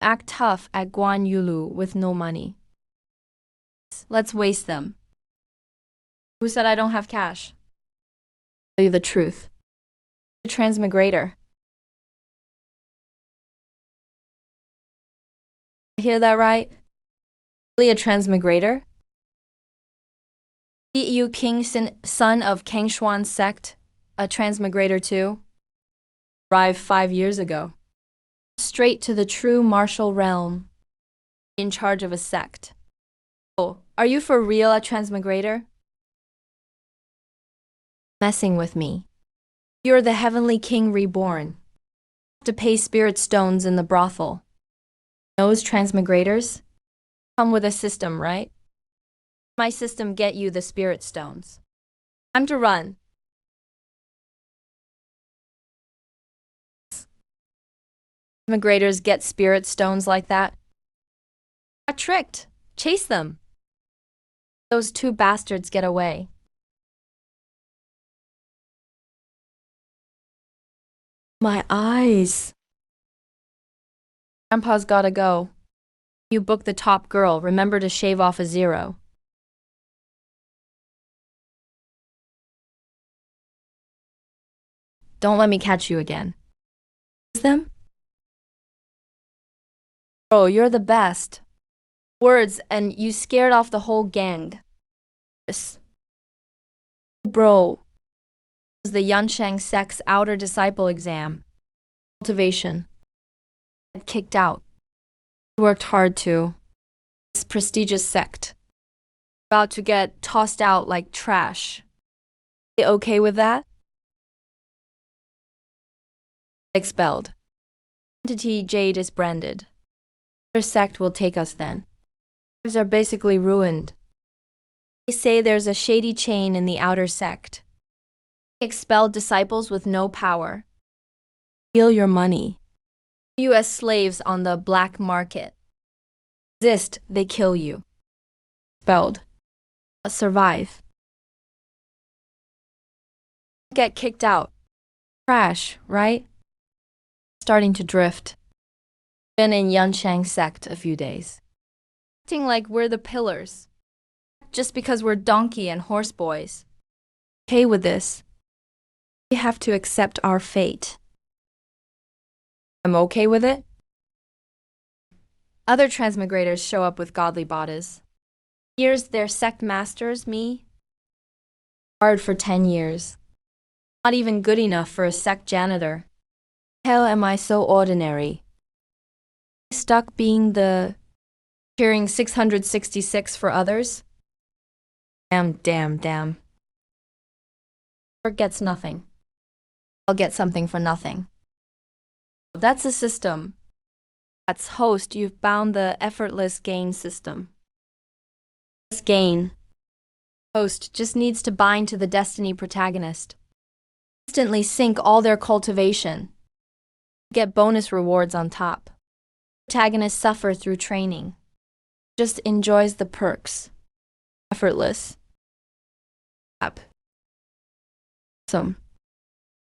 Act tough at Guan Yulu with no money. Let's waste them. Who said I don't have cash? Tell you the truth. The transmigrator. Hear that right? Really a transmigrator? Yu King, son of Kang Xuan's sect, a transmigrator too? Arrived 5 years ago. Straight to the true martial realm. In charge of a sect. Oh, are you for real a transmigrator? Messing with me. You're the heavenly king reborn. To pay spirit stones in the brothel. Those transmigrators come with a system, right? My system get you the spirit stones. Time to run. Transmigrators get spirit stones like that. Got tricked. Chase them. Those two bastards get away. My eyes. Grandpa's gotta go. You book the top girl, remember to shave off a 0. Don't let me catch you again. Them? Bro, you're the best. Words, and you scared off the whole gang. Bro. It was the Yansheng sect's outer disciple exam. Cultivation. Kicked out. Worked hard too. This prestigious sect. About to get tossed out like trash. You okay with that? Expelled. Entity Jade is branded. Their sect will take us then. Lives are basically ruined. They say there's a shady chain in the outer sect. Expelled disciples with no power. Steal your money. You as slaves on the black market. Resist, they kill you. Expelled. Survive. Get kicked out. Crash, right? Starting to drift. Been in Yansheng sect a few days. Acting like we're the pillars. Just because we're donkey and horse boys. Okay with this. We have to accept our fate. I'm okay with it. Other transmigrators show up with godly bodies. Here's their sect masters, me. Hard for 10 years. Not even good enough for a sect janitor. Hell am I so ordinary? Stuck being the cheering 666 for others? Damn. Or gets nothing. I'll get something for nothing. That's a system. That's host, you've bound the effortless gain system. This gain. Host just needs to bind to the destiny protagonist. Instantly sink all their cultivation. Get bonus rewards on top. Protagonists suffer through training. Just enjoys the perks. Effortless. App. Awesome.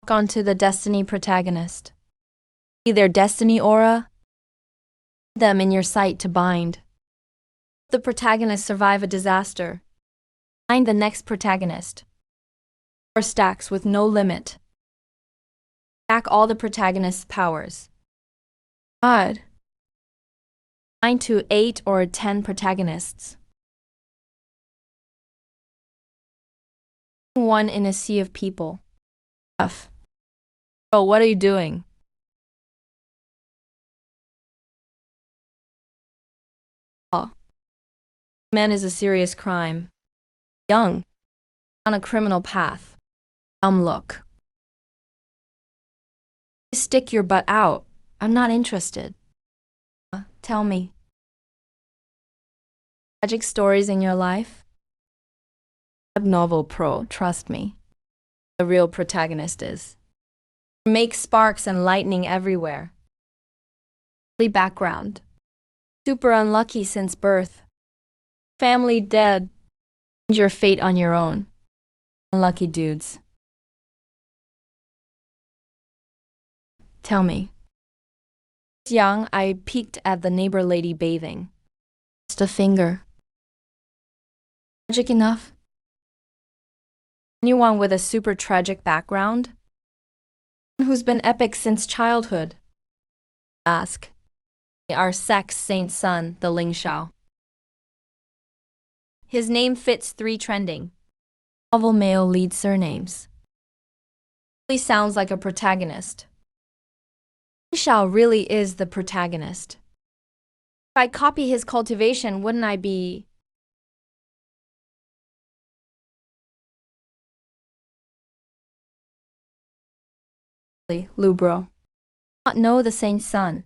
Walk onto the destiny protagonist. See their destiny aura. Them in your sight to bind. The protagonist survive a disaster. Find the next protagonist. 4 stacks with no limit. Stack all the protagonist's powers. God. 9 to 8 or 10 protagonists. One in a sea of people. F. Oh, what are you doing? Oh. Man is a serious crime. Young. On a criminal path. Look. Stick your butt out. I'm not interested. Tell me. Tragic stories in your life? Web novel pro, trust me. The real protagonist is. Make sparks and lightning everywhere. Background. Super unlucky since birth. Family dead. Your fate on your own. Unlucky dudes. Tell me. Young, I peeked at the neighbor lady bathing. Just a finger. Tragic enough? Anyone with a super tragic background? Who's been epic since childhood? Ask. Our sex saint son, the Ling Shao. His name fits 3 trending novel male lead surnames. He sounds like a protagonist. Ling Shao really is the protagonist. If I copy his cultivation, wouldn't I be... Lubro. Not know the saint's son.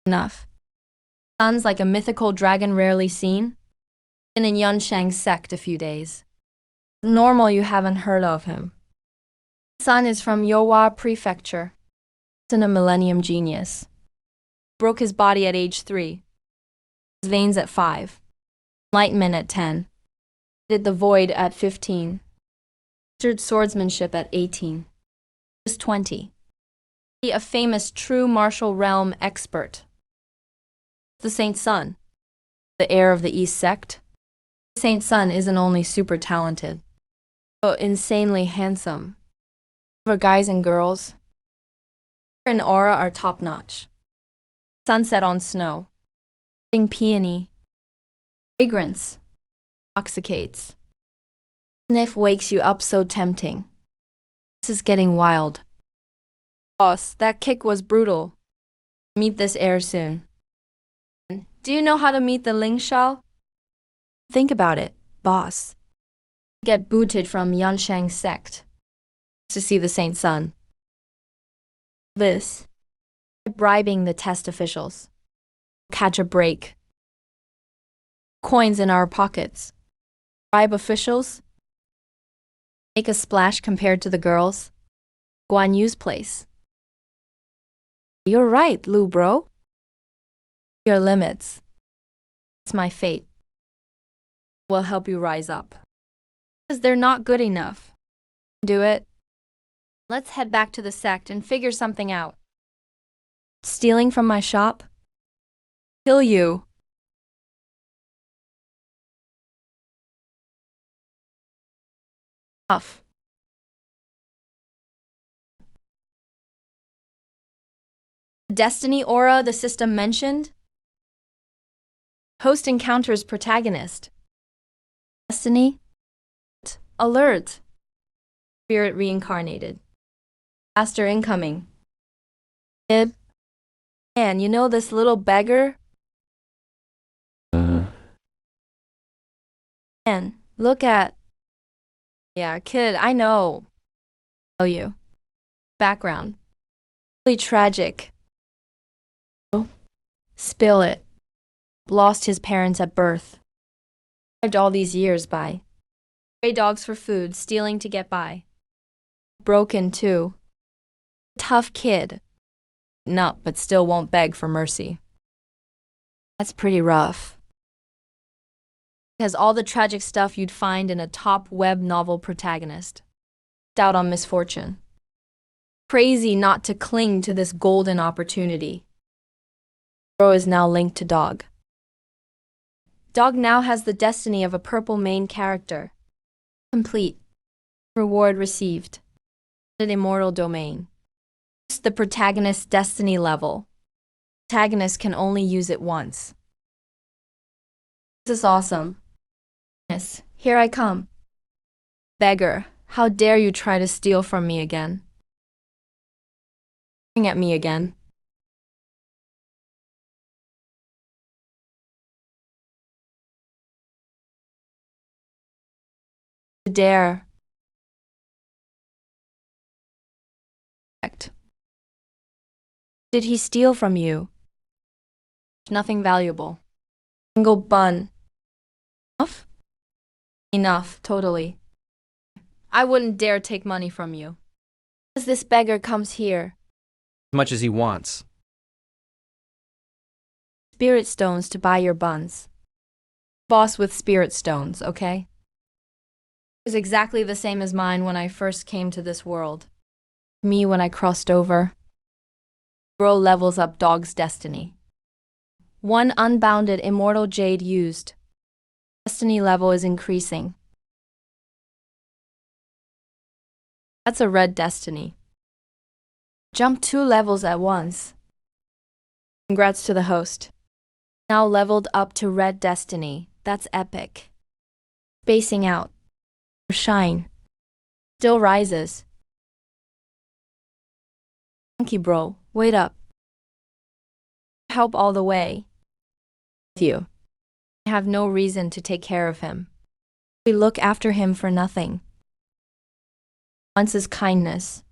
Enough. Son's like a mythical dragon rarely seen. Been in Yunshang's sect a few days. Normal you haven't heard of him. Son is from Youhua Prefecture. He's a millennium genius. Broke his body at age 3. His veins at 5. Enlightenment at 10. Did the void at 15. Mastered swordsmanship at 18. Just 20. Be a famous true martial realm expert. The saint's son. The heir of the East sect. The saint's son isn't only super talented, but insanely handsome. For guys and girls, and aura are top-notch. Sunset on snow. Sing peony. Fragrance. Intoxicates. Sniff wakes you up so tempting. This is getting wild. Boss, that kick was brutal. Meet this heir soon. Do you know how to meet the Ling Shao? Think about it, boss. Get booted from Yunshang sect to see the saint's son. This, bribing the test officials. Catch a break. Coins in our pockets. Bribe officials. Make a splash compared to the girls. Guan Yu's place. You're right, Lu bro. Your limits. It's my fate. Will help you rise up. Because they're not good enough. Do it. Let's head back to the sect and figure something out. Stealing from my shop? Kill you. Off. Destiny aura the system mentioned? Host encounters protagonist. Destiny? Alert. Spirit reincarnated. Master incoming. Ib. Man, you know this little beggar? Man, look at... Yeah, kid, I know. Tell you. Background. Really tragic. Spill it. Lost his parents at birth. Survived all these years by stray dogs for food, stealing to get by. Broken too. Tough kid. No, but still won't beg for mercy. That's pretty rough. Has all the tragic stuff you'd find in a top web novel protagonist. Out on misfortune. Crazy not to cling to this golden opportunity. Bro is now linked to Dog. Dog now has the destiny of a purple main character. Complete. Reward received. An immortal domain. It's the protagonist's destiny level. Protagonist can only use it once. This is awesome. Yes, here I come. Beggar, how dare you try to steal from me again? At me again. Dare. Did he steal from you? Nothing valuable. Single bun. Enough? Enough, totally. I wouldn't dare take money from you. As this beggar comes here. As much as he wants. Spirit stones to buy your buns. Boss with spirit stones, okay? Is exactly the same as mine when I first came to this world. Me when I crossed over. Bro levels up dog's destiny. One unbounded immortal jade used. Destiny level is increasing. That's a red destiny. Jump 2 levels at once. Congrats to the host. Now leveled up to red destiny. That's epic. Spacing out. Shine. Still rises. Monkey bro, wait up. Help all the way. With you. I have no reason to take care of him. We look after him for nothing. Once is kindness.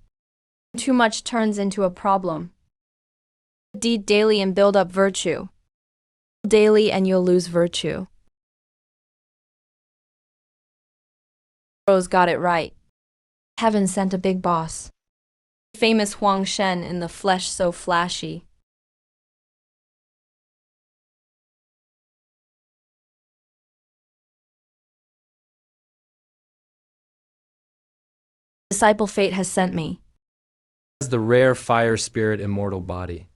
Too much turns into a problem. Deed daily and build up virtue. Daily and you'll lose virtue. Bros got it right. Heaven sent a big boss. Famous Huang Shen in the flesh so flashy. Disciple fate has sent me. As the rare fire spirit immortal body.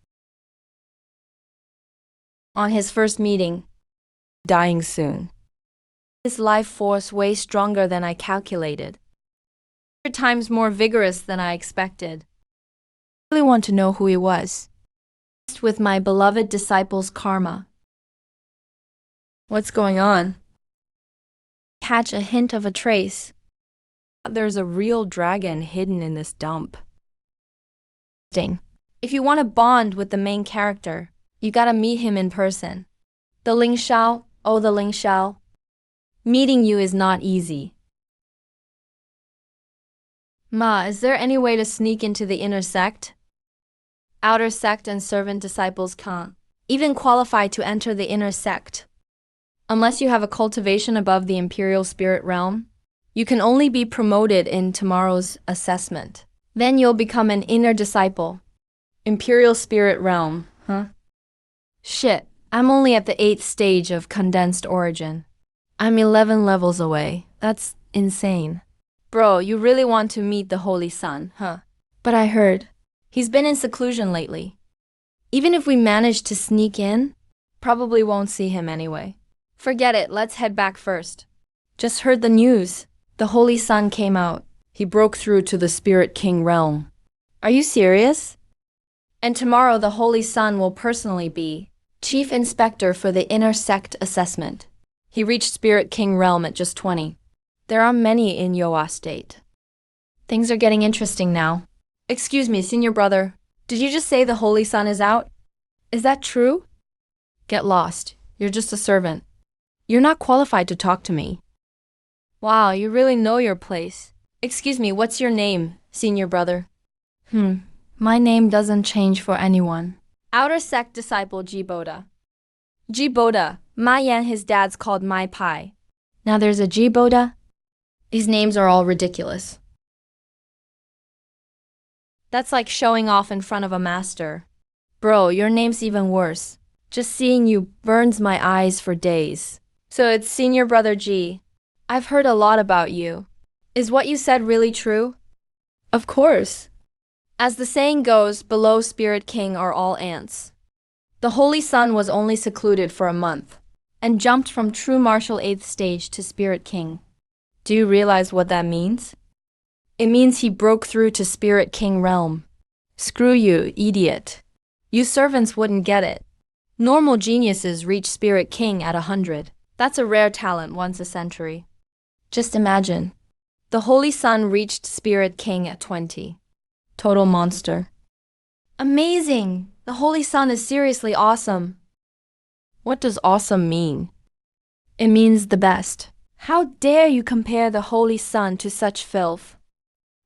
On his first meeting, dying soon. His life force way stronger than I calculated. 100 times more vigorous than I expected. I really want to know who he was. With my beloved disciple's karma. What's going on? Catch a hint of a trace. There's a real dragon hidden in this dump. If you want to bond with the main character, you gotta meet him in person. The Ling Shao, oh the Ling Shao. Meeting you is not easy. Ma, is there any way to sneak into the inner sect? Outer sect and servant disciples can't even qualify to enter the inner sect. Unless you have a cultivation above the imperial spirit realm, you can only be promoted in tomorrow's assessment. Then you'll become an inner disciple. Imperial spirit realm, huh? Shit, I'm only at the 8th stage of condensed origin. I'm 11 levels away. That's insane. Bro, you really want to meet the Holy Sun, huh? But I heard he's been in seclusion lately. Even if we manage to sneak in, probably won't see him anyway. Forget it, let's head back first. Just heard the news. The Holy Sun came out. He broke through to the Spirit King realm. Are you serious? And tomorrow the Holy Sun will personally be Chief Inspector for the Inner Sect Assessment. He reached Spirit King realm at just 20. There are many in Yoa State. Things are getting interesting now. Excuse me, senior brother. Did you just say the Holy Sun is out? Is that true? Get lost. You're just a servant. You're not qualified to talk to me. Wow, you really know your place. Excuse me, what's your name, senior brother? My name doesn't change for anyone. Outer sect disciple Jiboda. Jiboda, Ma Yan his dad's called Mai Pai. Now there's a Jiboda? These names are all ridiculous. That's like showing off in front of a master. Bro, your name's even worse. Just seeing you burns my eyes for days. So it's senior brother G. I've heard a lot about you. Is what you said really true? Of course. As the saying goes, below Spirit King are all ants. The Holy Sun was only secluded for a month, and jumped from true martial 8th stage to Spirit King. Do you realize what that means? It means he broke through to Spirit King realm. Screw you, idiot. You servants wouldn't get it. Normal geniuses reach Spirit King at 100. That's a rare talent once a century. Just imagine. The Holy Sun reached Spirit King at 20. Total monster. Amazing! The Holy Sun is seriously awesome. What does awesome mean? It means the best. How dare you compare the Holy Sun to such filth?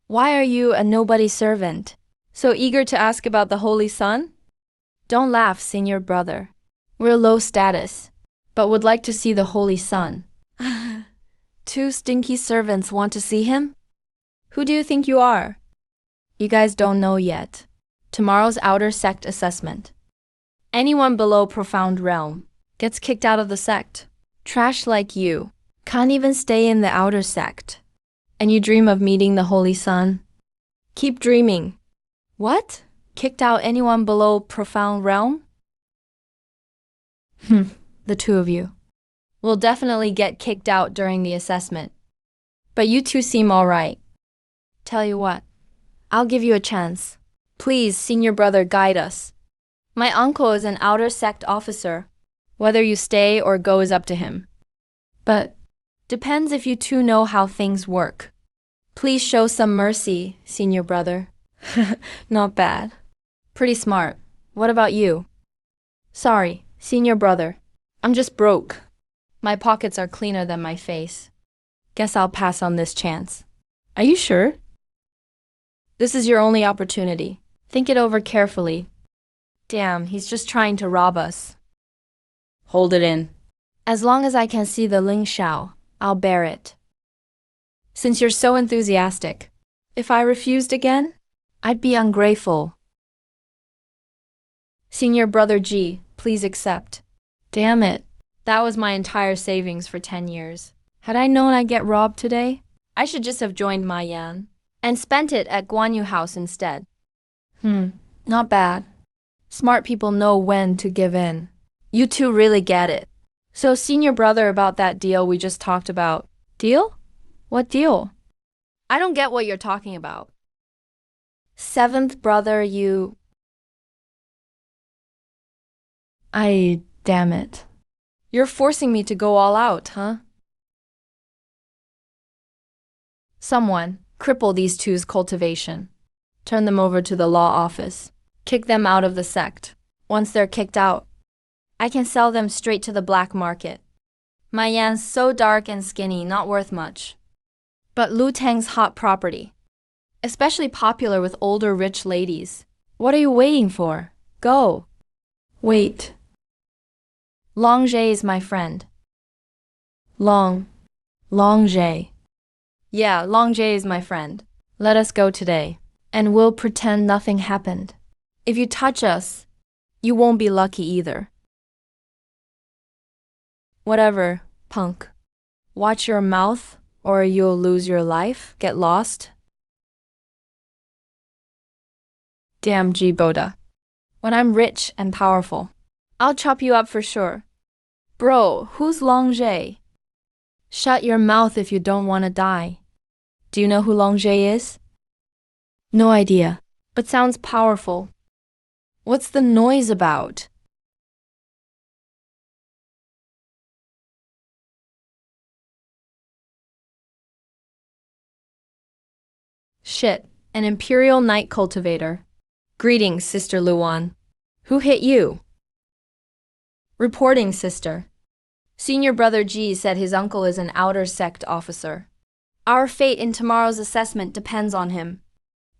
Why are you a nobody servant? So eager to ask about the Holy Sun? Don't laugh, senior brother. We're low status, but would like to see the Holy Sun. 2 stinky servants want to see him? Who do you think you are? You guys don't know yet. Tomorrow's outer sect assessment. Anyone below profound realm gets kicked out of the sect. Trash like you can't even stay in the outer sect. And you dream of meeting the Holy Sun? Keep dreaming. What? Kicked out anyone below profound realm? The two of you. Will definitely get kicked out during the assessment. But you two seem alright. Tell you what, I'll give you a chance. Please, senior brother, guide us. My uncle is an outer sect officer. Whether you stay or go is up to him. But depends if you two know how things work. Please show some mercy, senior brother. Not bad. Pretty smart. What about you? Sorry, senior brother. I'm just broke. My pockets are cleaner than my face. Guess I'll pass on this chance. Are you sure? This is your only opportunity. Think it over carefully. Damn, he's just trying to rob us. Hold it in. As long as I can see the Ling Shao, I'll bear it. Since you're so enthusiastic, if I refused again, I'd be ungrateful. Senior brother G, please accept. Damn it. That was my entire savings for 10 years. Had I known I'd get robbed today, I should just have joined Ma Yan and spent it at Guan Yu House instead. Not bad. Smart people know when to give in. You two really get it. So, senior brother, about that deal we just talked about. Deal? What deal? I don't get what you're talking about. Seventh brother, you... Damn it. You're forcing me to go all out, huh? Someone, cripple these two's cultivation. Turn them over to the law office. Kick them out of the sect. Once they're kicked out, I can sell them straight to the black market. My Yan's so dark and skinny, not worth much. But Lu Tang's hot property. Especially popular with older rich ladies. What are you waiting for? Go. Wait. Long Jie is my friend. Long Jie. Yeah, Long Jie is my friend. Let us go today, and we'll pretend nothing happened. If you touch us, you won't be lucky either. Whatever, punk. Watch your mouth, or you'll lose your life, get lost. Damn G Boda. When I'm rich and powerful, I'll chop you up for sure. Bro, who's Long Jie? Shut your mouth if you don't want to die. Do you know who Long Jie is? No idea, but sounds powerful. What's the noise about? Shit, an Imperial Night Cultivator. Greetings, Sister Luan. Who hit you? Reporting, sister. Senior brother G said his uncle is an outer sect officer. Our fate in tomorrow's assessment depends on him.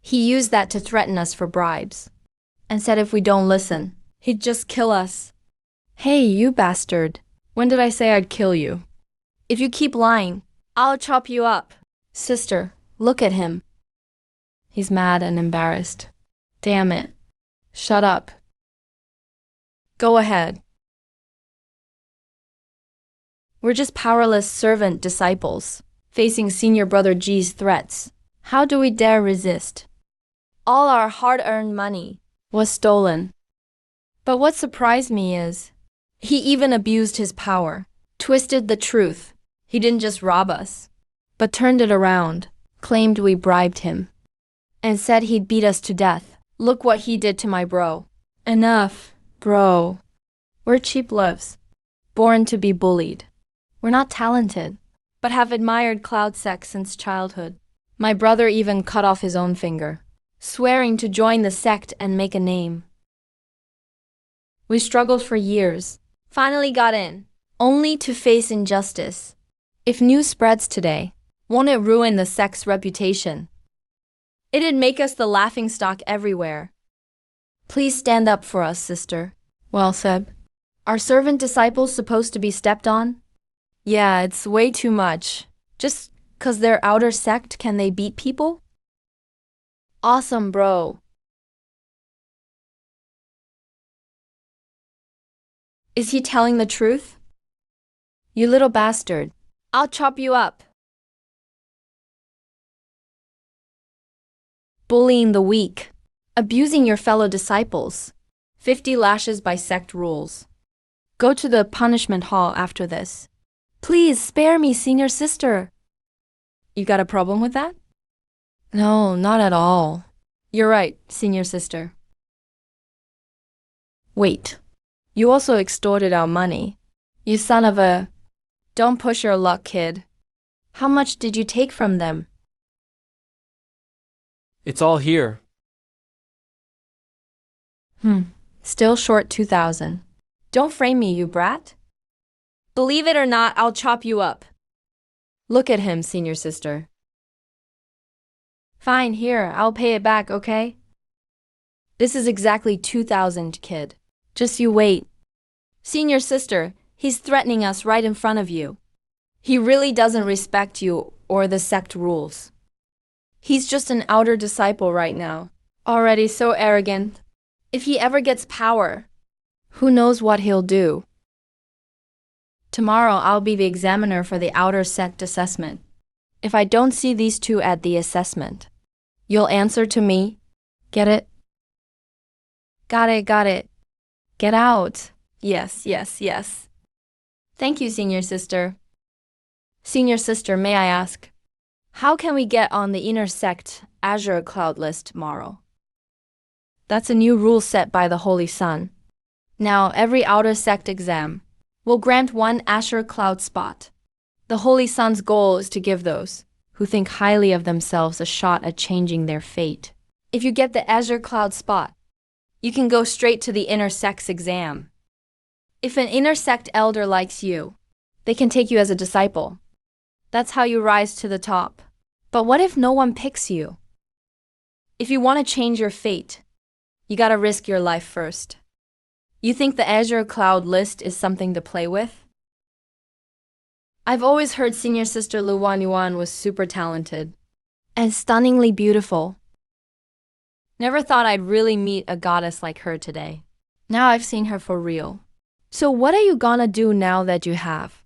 He used that to threaten us for bribes, and said if we don't listen, he'd just kill us. Hey, you bastard. When did I say I'd kill you? If you keep lying, I'll chop you up. Sister, look at him. He's mad and embarrassed. Damn it. Shut up. Go ahead. We're just powerless servant disciples, facing senior brother G's threats. How do we dare resist? All our hard-earned money was stolen. But what surprised me is, he even abused his power, twisted the truth. He didn't just rob us, but turned it around, claimed we bribed him, and said he'd beat us to death. Look what he did to my bro. Enough, bro. We're cheap lives, born to be bullied. We're not talented, but have admired cloud sex since childhood. My brother even cut off his own finger, swearing to join the sect and make a name. We struggled for years, finally got in, only to face injustice. If news spreads today, won't it ruin the sect's reputation? It'd make us the laughingstock everywhere. Please stand up for us, sister. Well said. Are servant disciples supposed to be stepped on? Yeah, it's way too much. Just 'cause they're outer sect, can they beat people? Awesome, bro. Is he telling the truth? You little bastard. I'll chop you up. Bullying the weak. Abusing your fellow disciples. 50 lashes by sect rules. Go to the punishment hall after this. Please spare me, senior sister. You got a problem with that? No, not at all. You're right, senior sister. Wait. You also extorted our money. You son of a… Don't push your luck, kid. How much did you take from them? It's all here. Still short 2,000. Don't frame me, you brat. Believe it or not, I'll chop you up. Look at him, senior sister. Fine, here, I'll pay it back, okay? This is exactly 2,000, kid. Just you wait. Senior sister, he's threatening us right in front of you. He really doesn't respect you or the sect rules. He's just an outer disciple right now. Already so arrogant. If he ever gets power, who knows what he'll do? Tomorrow I'll be the examiner for the outer sect assessment. If I don't see these two at the assessment, you'll answer to me. Get it? Got it, got it. Get out. Yes, yes, yes. Thank you, senior sister. Senior sister, may I ask, how can we get on the inner sect Azure Cloud list tomorrow? That's a new rule set by the Holy Sun. Now, every outer sect exam will grant one Azure Cloud spot. The Holy Sun's goal is to give those who think highly of themselves a shot at changing their fate. If you get the Azure Cloud spot, you can go straight to the inner sect's exam. If an inner sect elder likes you, they can take you as a disciple. That's how you rise to the top. But what if no one picks you? If you want to change your fate, you gotta risk your life first. You think the Azure Cloud list is something to play with? I've always heard senior sister Luan Yuan was super talented and stunningly beautiful. Never thought I'd really meet a goddess like her today. Now I've seen her for real. So what are you gonna do now that you have?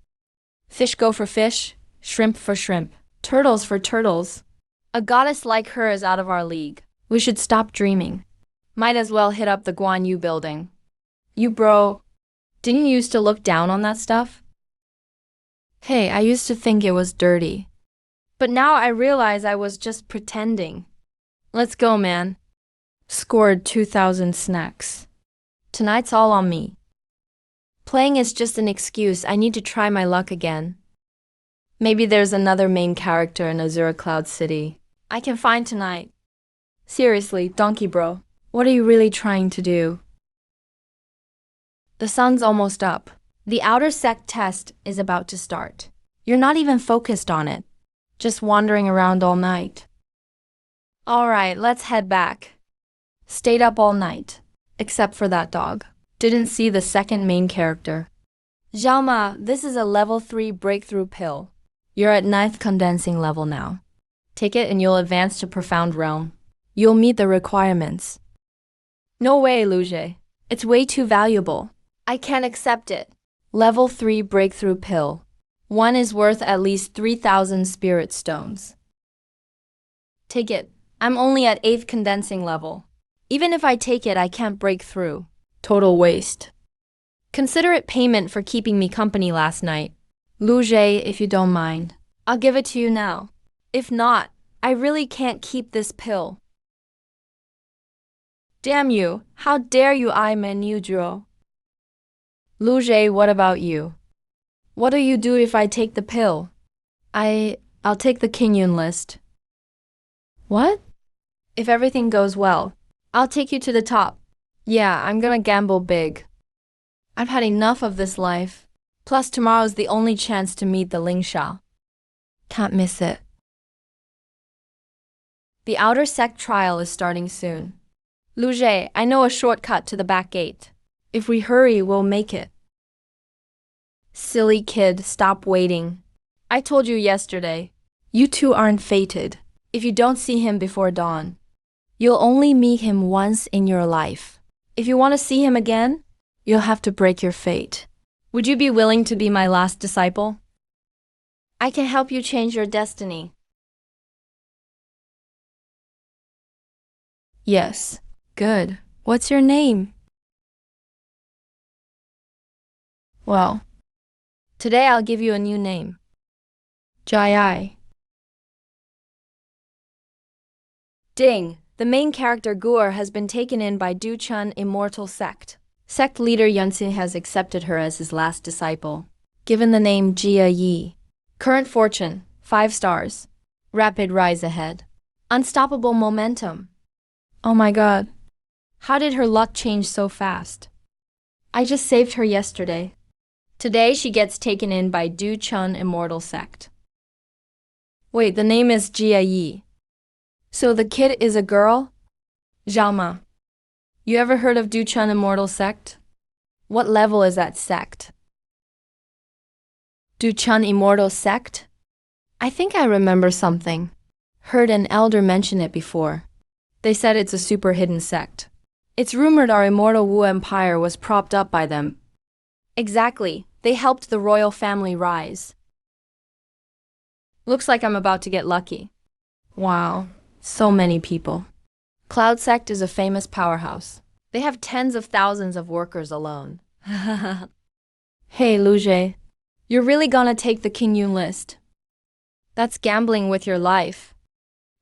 Fish go for fish, shrimp for shrimp, turtles for turtles. A goddess like her is out of our league. We should stop dreaming. Might as well hit up the Guan Yu building. You bro, didn't you used to look down on that stuff? Hey, I used to think it was dirty. But now I realize I was just pretending. Let's go, man. Scored 2,000 snacks. Tonight's all on me. Playing is just an excuse. I need to try my luck again. Maybe there's another main character in Azure Cloud City I can find tonight. Seriously, donkey bro, what are you really trying to do? The sun's almost up. The outer sect test is about to start. You're not even focused on it, just wandering around all night. All right, let's head back. Stayed up all night, except for that dog. Didn't see the second main character. Xiaoma, this is a level 3 breakthrough pill. You're at 9th condensing level now. Take it and you'll advance to Profound Realm. You'll meet the requirements. No way, Luje. It's way too valuable. I can't accept it. Level 3 breakthrough pill. One is worth at least 3,000 spirit stones. Take it. I'm only at 8th condensing level. Even if I take it, I can't break through. Total waste. Consider it payment for keeping me company last night. Luje, if you don't mind. I'll give it to you now. If not, I really can't keep this pill. Damn you, how dare you eye Menudro? Luje, what about you? What do you do if I take the pill? I'll take the Kingyun list. What? If everything goes well, I'll take you to the top. Yeah, I'm gonna gamble big. I've had enough of this life. Plus tomorrow's the only chance to meet the Lingsha. Can't miss it. The outer sect trial is starting soon. Luje, I know a shortcut to the back gate. If we hurry, we'll make it. Silly kid, stop waiting. I told you yesterday. You two aren't fated. If you don't see him before dawn, you'll only meet him once in your life. If you want to see him again, you'll have to break your fate. Would you be willing to be my last disciple? I can help you change your destiny. Yes, Good. What's your name? Well, today I'll give you a new name. Jai. Ding! The main character Guor has been taken in by Duchun Immortal Sect. Sect leader Yunsi has accepted her as his last disciple. Given the name Jia Yi. Current fortune, 5 stars. Rapid rise ahead. Unstoppable momentum. Oh my god. How did her luck change so fast? I just saved her yesterday. Today she gets taken in by Duchun Immortal Sect. Wait, the name is Jia Yi. So the kid is a girl? Zhaoma. You ever heard of Duchun Immortal Sect? What level is that sect? Duchun Immortal Sect? I think I remember something. Heard an elder mention it before. They said it's a super hidden sect. It's rumored our immortal Wu Empire was propped up by them. Exactly, they helped the royal family rise. Looks like I'm about to get lucky. Wow, so many people. Cloud Sect is a famous powerhouse. They have tens of thousands of workers alone. Hey, Luje. You're really gonna take the King Yun list? That's gambling with your life.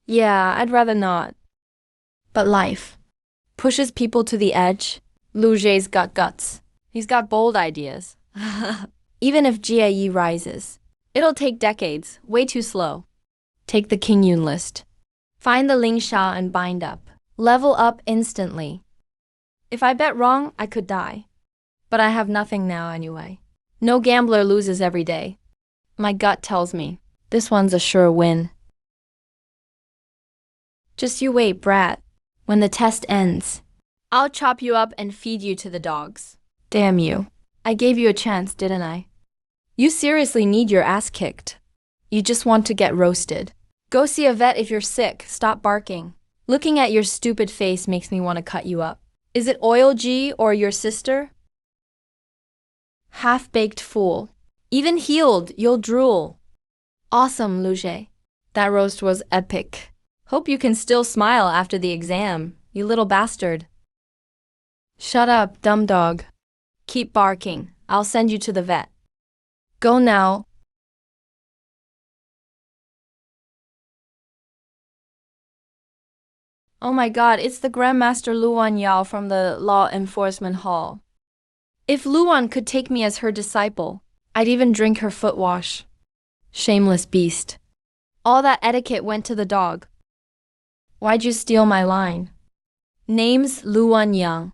Yeah, I'd rather not. But life pushes people to the edge. Luge's got guts. He's got bold ideas. Even if Jia Yi rises, it'll take decades, way too slow. Take the King Yun list. Find the Ling Sha and bind up. Level up instantly. If I bet wrong, I could die. But I have nothing now anyway. No gambler loses every day. My gut tells me, this one's a sure win. Just you wait, brat. When the test ends, I'll chop you up and feed you to the dogs. Damn you. I gave you a chance, didn't I? You seriously need your ass kicked. You just want to get roasted. Go see a vet if you're sick. Stop barking. Looking at your stupid face makes me want to cut you up. Is it Oil G or your sister? Half-baked fool. Even healed, you'll drool. Awesome, Luge. That roast was epic. Hope you can still smile after the exam, you little bastard. Shut up, dumb dog. Keep barking. I'll send you to the vet. Go now. Oh my god, it's the Grandmaster Luan Yao from the Law Enforcement Hall. If Luan could take me as her disciple, I'd even drink her foot wash. Shameless beast. All that etiquette went to the dog. Why'd you steal my line? Name's Luan Yang.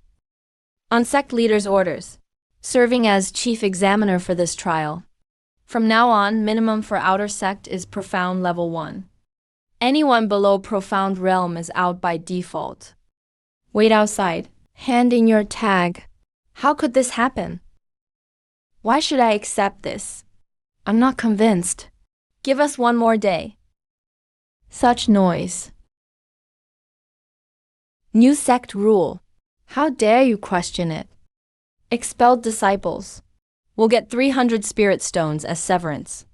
On sect leader's orders. Serving as chief examiner for this trial. From now on, minimum for outer sect is profound level 1. Anyone below profound realm is out by default. Wait outside. Hand in your tag. How could this happen? Why should I accept this? I'm not convinced. Give us one more day. Such noise. New sect rule. How dare you question it? Expelled disciples. We'll get 300 spirit stones as severance.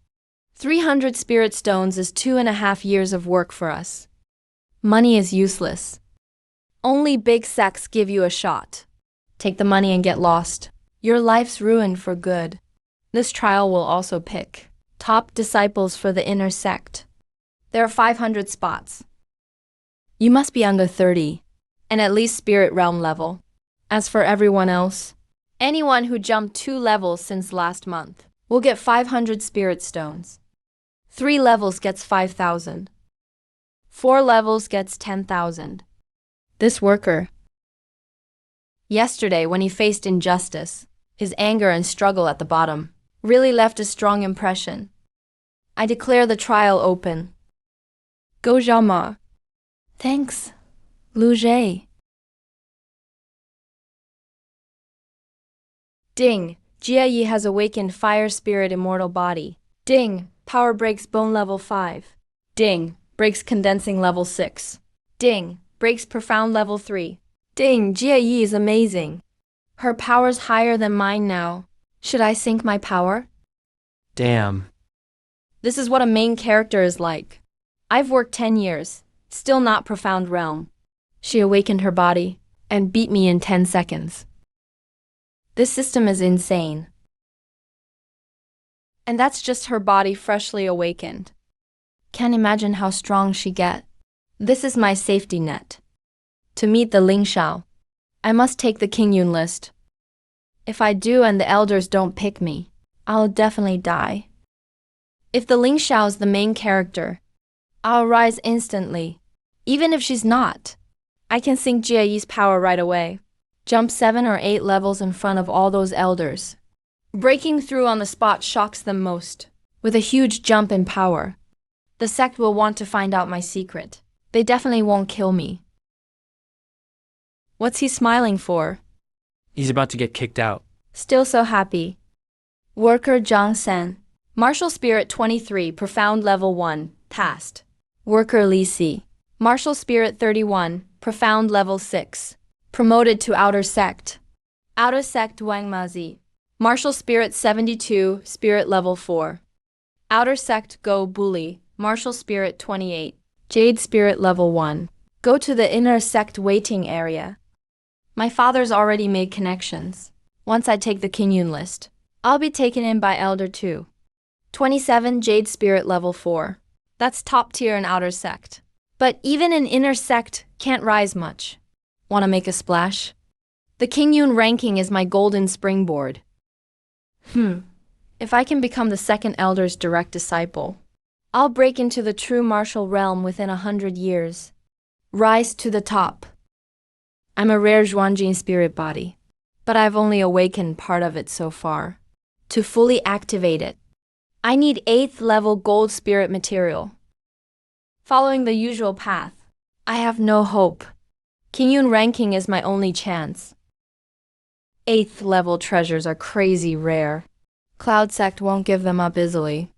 300 spirit stones is 2.5 years of work for us. Money is useless. Only big sects give you a shot. Take the money and get lost. Your life's ruined for good. This trial will also pick top disciples for the inner sect. There are 500 spots. You must be under 30, and at least spirit realm level. As for everyone else, anyone who jumped 2 levels since last month will get 500 spirit stones. 3 levels gets 5,000. 4 levels gets 10,000. This worker. Yesterday, when he faced injustice, his anger and struggle at the bottom really left a strong impression. I declare the trial open. Go Zhaoma. Thanks, Luge. Ding, Jia Yi has awakened Fire Spirit Immortal Body. Ding, Power breaks Bone level 5. Ding, breaks Condensing level 6. Ding, breaks Profound level 3. Ding, Jia Yi is amazing. Her power's higher than mine now. Should I sync my power? Damn. This is what a main character is like. I've worked 10 years, still not Profound Realm. She awakened her body. and beat me in 10 seconds. This system is insane. And that's just her body freshly awakened. Can't imagine how strong she get. This is my safety net. To meet the Ling Shao, I must take the King Yun list. If I do and the elders don't pick me, I'll definitely die. If the Ling Shao's the main character, I'll rise instantly. Even if she's not, I can sink Jie Yi's power right away. Jump 7 or 8 levels in front of all those elders. Breaking through on the spot shocks them most. With a huge jump in power, the sect will want to find out my secret. They definitely won't kill me. What's he smiling for? He's about to get kicked out. Still so happy. Worker Zhang Sen. Martial Spirit 23, Profound Level 1, Tasked. Worker Li Si. Martial Spirit 31, Profound Level 6. Promoted to Outer Sect. Outer Sect Wang Mazi. Martial Spirit 72, Spirit Level 4. Outer Sect Go Bully. Martial Spirit 28. Jade Spirit Level 1. Go to the Inner Sect waiting area. My father's already made connections. Once I take the King Yun list, I'll be taken in by Elder 2. 27 Jade Spirit Level 4. That's top tier in Outer Sect. But even an Inner Sect can't rise much. Wanna make a splash? The King Yun ranking is my golden springboard. If I can become the second Elder's direct disciple, I'll break into the true martial realm within 100 years. Rise to the top. I'm a rare Zhuanjin spirit body, but I've only awakened part of it so far. To fully activate it, I need 8th level gold spirit material. Following the usual path, I have no hope. King Yun ranking is my only chance. 8th level treasures are crazy rare. Cloud Sect won't give them up easily.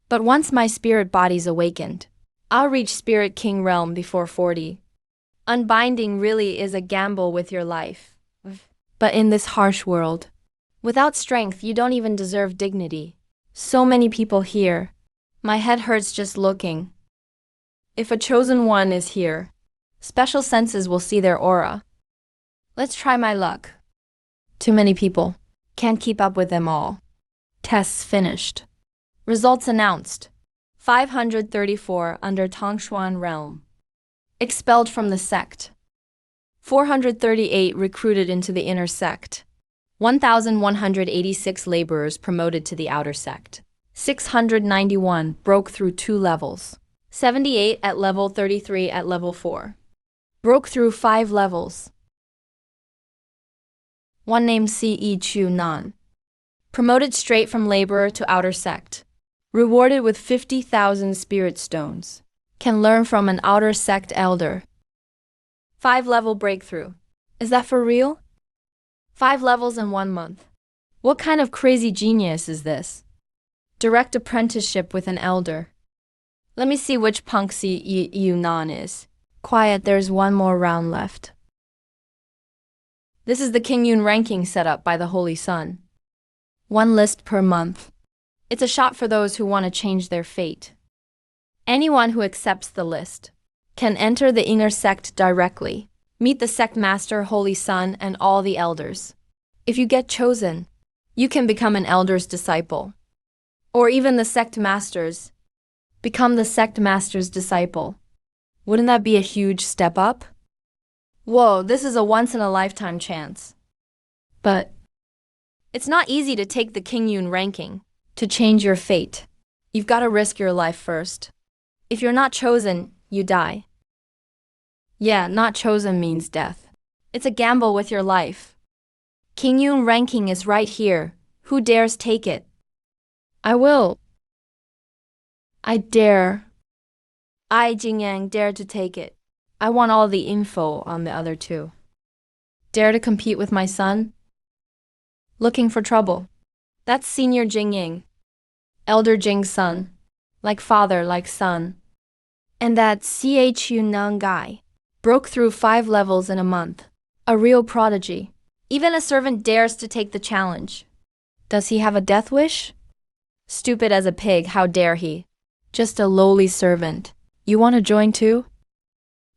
But once my spirit body's awakened, I'll reach Spirit King realm before 40. Unbinding really is a gamble with your life. But in this harsh world, without strength you don't even deserve dignity. So many people here. My head hurts just looking. If a chosen one is here, special senses will see their aura. Let's try my luck. Too many people. Can't keep up with them all. Tests finished. Results announced. 534 under Tangshuan realm. Expelled from the sect. 438 recruited into the inner sect. 1,186 laborers promoted to the outer sect. 691 broke through 2 levels. 78 at level 33 at level 4. Broke through 5 levels. One named C.E. Chu Nan. Promoted straight from laborer to outer sect. Rewarded with 50,000 spirit stones. Can learn from an outer sect elder. 5 level breakthrough. Is that for real? 5 levels in 1 month. What kind of crazy genius is this? Direct apprenticeship with an elder. Let me see which punk C.E. Nan is. Quiet, there's 1 more round left. This is the King Yun ranking set up by the Holy Sun. 1 list per month. It's a shot for those who want to change their fate. Anyone who accepts the list can enter the inner sect directly, meet the sect master, Holy Sun, and all the elders. If you get chosen, you can become an elder's disciple. Or even the sect masters. Become the sect master's disciple. Wouldn't that be a huge step up? Whoa, this is a once-in-a-lifetime chance. But it's not easy to take the King Yun ranking. To change your fate, you've got to risk your life first. If you're not chosen, you die. Yeah, not chosen means death. It's a gamble with your life. King Yun ranking is right here. Who dares take it? I will. I dare. I, Jingyang, dare to take it. I want all the info on the other 2. Dare to compete with my son? Looking for trouble. That's Senior Jingying. Elder Jing's son. Like father, like son. And that C.H. Yunnan guy. Broke through 5 levels in a month. A real prodigy. Even a servant dares to take the challenge. Does he have a death wish? Stupid as a pig, how dare he? Just a lowly servant. You want to join too?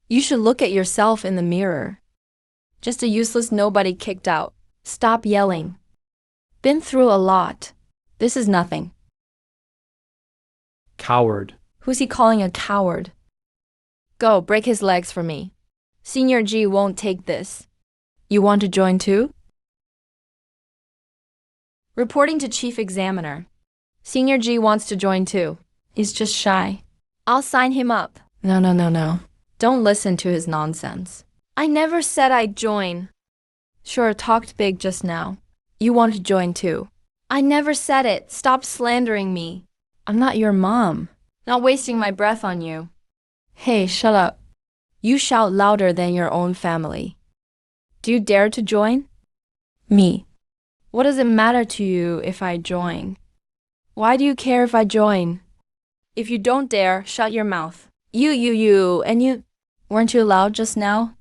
You should look at yourself in the mirror. Just a useless nobody kicked out. Stop yelling. Been through a lot. This is nothing. Coward. Who's he calling a coward? Go, break his legs for me. Senior G won't take this. You want to join too? Reporting to Chief Examiner. Senior G wants to join too. He's just shy. I'll sign him up. No. Don't listen to his nonsense. I never said I'd join. Sure, talked big just now. You want to join too. I never said it. Stop slandering me. I'm not your mom. Not wasting my breath on you. Hey, shut up. You shout louder than your own family. Do you dare to join? Me. What does it matter to you if I join? Why do you care if I join? If you don't dare, shut your mouth. And you. Weren't you loud just now?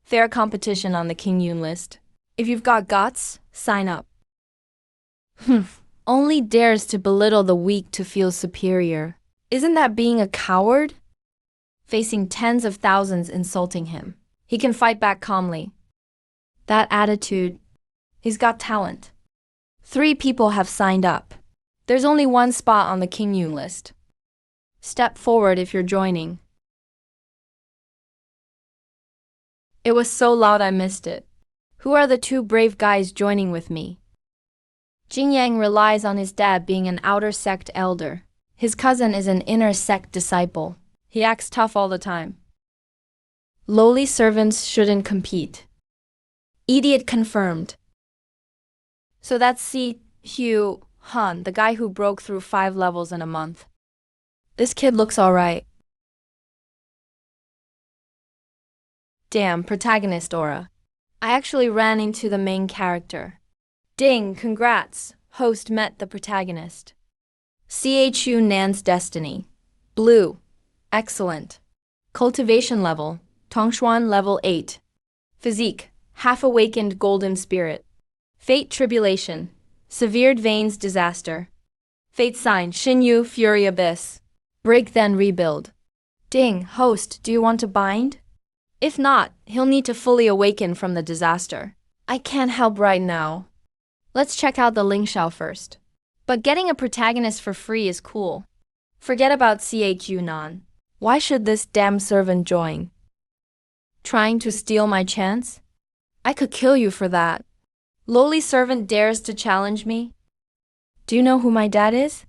Fair competition on the King Yun list. If you've got guts, sign up. Only dares to belittle the weak to feel superior. Isn't that being a coward? Facing tens of thousands insulting him, he can fight back calmly. That attitude, he's got talent. 3 people have signed up. There's only 1 spot on the King Yun list. Step forward if you're joining. It was so loud I missed it. Who are the 2 brave guys joining with me? Jing Yang relies on his dad being an outer sect elder. His cousin is an inner sect disciple. He acts tough all the time. Lowly servants shouldn't compete. Idiot confirmed. So that's Si Hugh Han, the guy who broke through 5 levels in a month. This kid looks alright. Damn, protagonist aura. I actually ran into the main character. Ding, congrats. Host met the protagonist. CHU Nan's destiny. Blue. Excellent. Cultivation level. Tongshuan level 8. Physique. Half-awakened golden spirit. Fate tribulation. Severed veins disaster. Fate sign Xinyu fury abyss. Break then rebuild. Ding, host, do you want to bind? If not, he'll need to fully awaken from the disaster. I can't help right now. Let's check out the Ling Shao first. But getting a protagonist for free is cool. Forget about CHU Nan. Why should this damn servant join? Trying to steal my chance? I could kill you for that. Lowly servant dares to challenge me? Do you know who my dad is?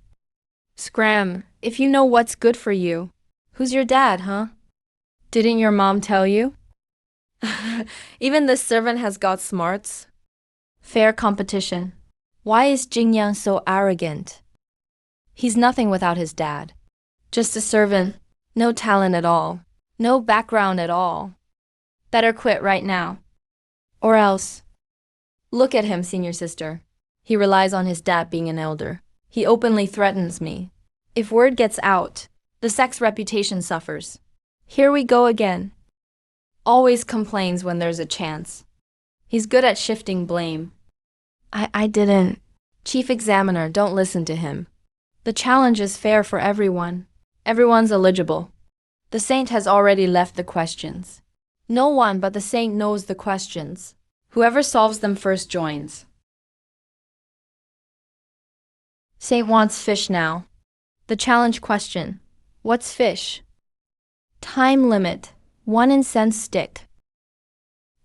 Scram, if you know what's good for you. Who's your dad, huh? Didn't your mom tell you? Even this servant has got smarts. Fair competition. Why is Jingyang so arrogant? He's nothing without his dad. Just a servant. No talent at all. No background at all. Better quit right now. Or else. Look at him, senior sister. He relies on his dad being an elder. He openly threatens me. If word gets out, the sect's reputation suffers. Here we go again. Always complains when there's a chance. He's good at shifting blame. I didn't. Chief Examiner, don't listen to him. The challenge is fair for everyone. Everyone's eligible. The saint has already left the questions. No one but the saint knows the questions. Whoever solves them first joins. Saint wants fish now. The challenge question. What's fish? Time limit. 1 incense stick.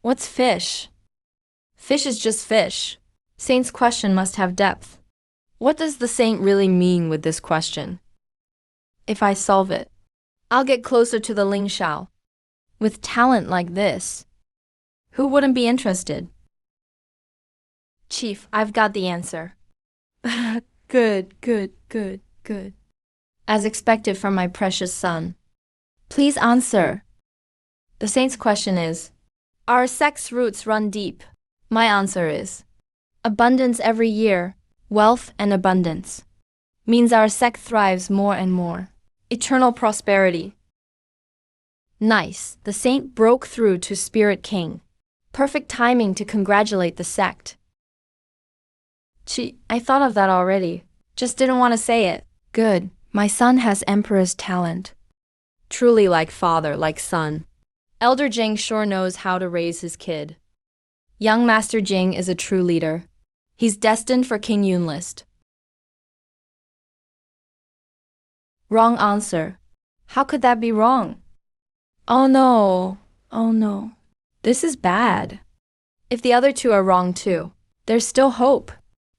What's fish? Fish is just fish. Saint's question must have depth. What does the saint really mean with this question? If I solve it, I'll get closer to the Ling Shao. With talent like this, who wouldn't be interested? Chief, I've got the answer. Good. As expected from my precious son. Please answer. The saint's question is, our sect's roots run deep. My answer is, abundance every year, wealth and abundance, means our sect thrives more and more. Eternal prosperity. Nice, the saint broke through to Spirit King. Perfect timing to congratulate the sect. I thought of that already. Just didn't want to say it. Good, my son has Emperor's talent. Truly like father, like son. Elder Jing sure knows how to raise his kid. Young Master Jing is a true leader. He's destined for King Yun list. Wrong answer. How could that be wrong? Oh no. Oh no. This is bad. If the other two are wrong too, there's still hope.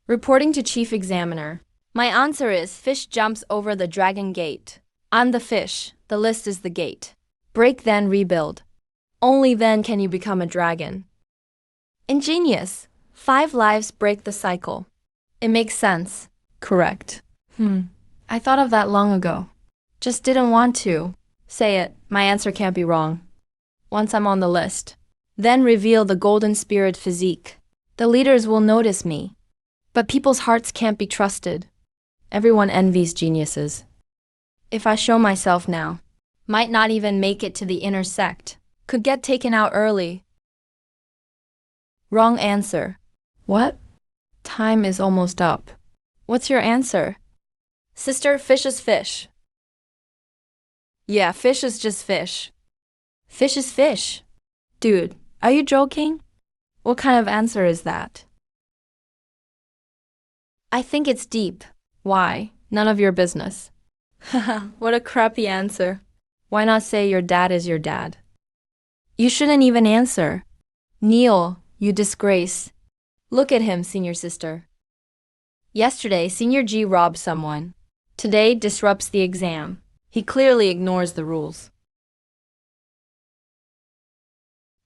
Reporting to Chief Examiner. My answer is fish jumps over the dragon gate. I'm the fish. The list is the gate. Break then rebuild. Only then can you become a dragon. Ingenious. 5 lives break the cycle. It makes sense. Correct. I thought of that long ago. Just didn't want to. Say it. My answer can't be wrong. Once I'm on the list. Then reveal the golden spirit physique. The leaders will notice me. But people's hearts can't be trusted. Everyone envies geniuses. If I show myself now, might not even make it to the inner sect. Could get taken out early. Wrong answer. What? Time is almost up. What's your answer? Sister, fish is fish. Yeah, fish is just fish. Fish is fish. Dude, are you joking? What kind of answer is that? I think it's deep. Why? None of your business. Haha, what a crappy answer. Why not say your dad is your dad? You shouldn't even answer. Kneel, you disgrace. Look at him, senior sister. Yesterday, Senior G robbed someone. Today, disrupts the exam. He clearly ignores the rules.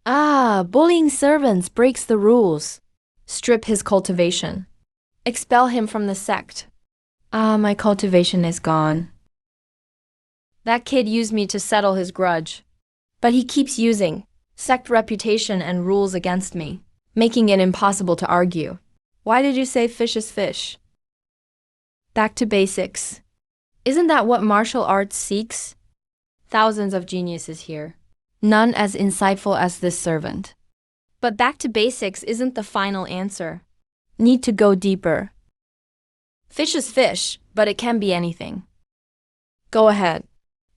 Bullying servants breaks the rules. Strip his cultivation. Expel him from the sect. My cultivation is gone. That kid used me to settle his grudge. But he keeps using sect reputation and rules against me, making it impossible to argue. Why did you say fish is fish? Back to basics. Isn't that what martial arts seeks? Thousands of geniuses here. None as insightful as this servant. But back to basics isn't the final answer. Need to go deeper. Fish is fish, but it can be anything. Go ahead.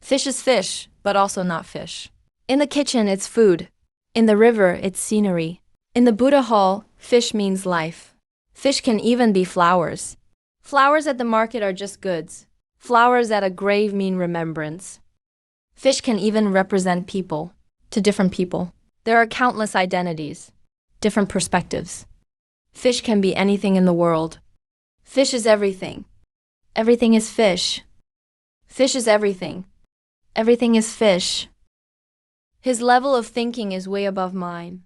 Fish is fish, but also not fish. In the kitchen, it's food. In the river, it's scenery. In the Buddha hall, fish means life. Fish can even be flowers. Flowers at the market are just goods. Flowers at a grave mean remembrance. Fish can even represent people, to different people. There are countless identities, different perspectives. Fish can be anything in the world. Fish is everything. Everything is fish. Fish is everything. Everything is fish. His level of thinking is way above mine.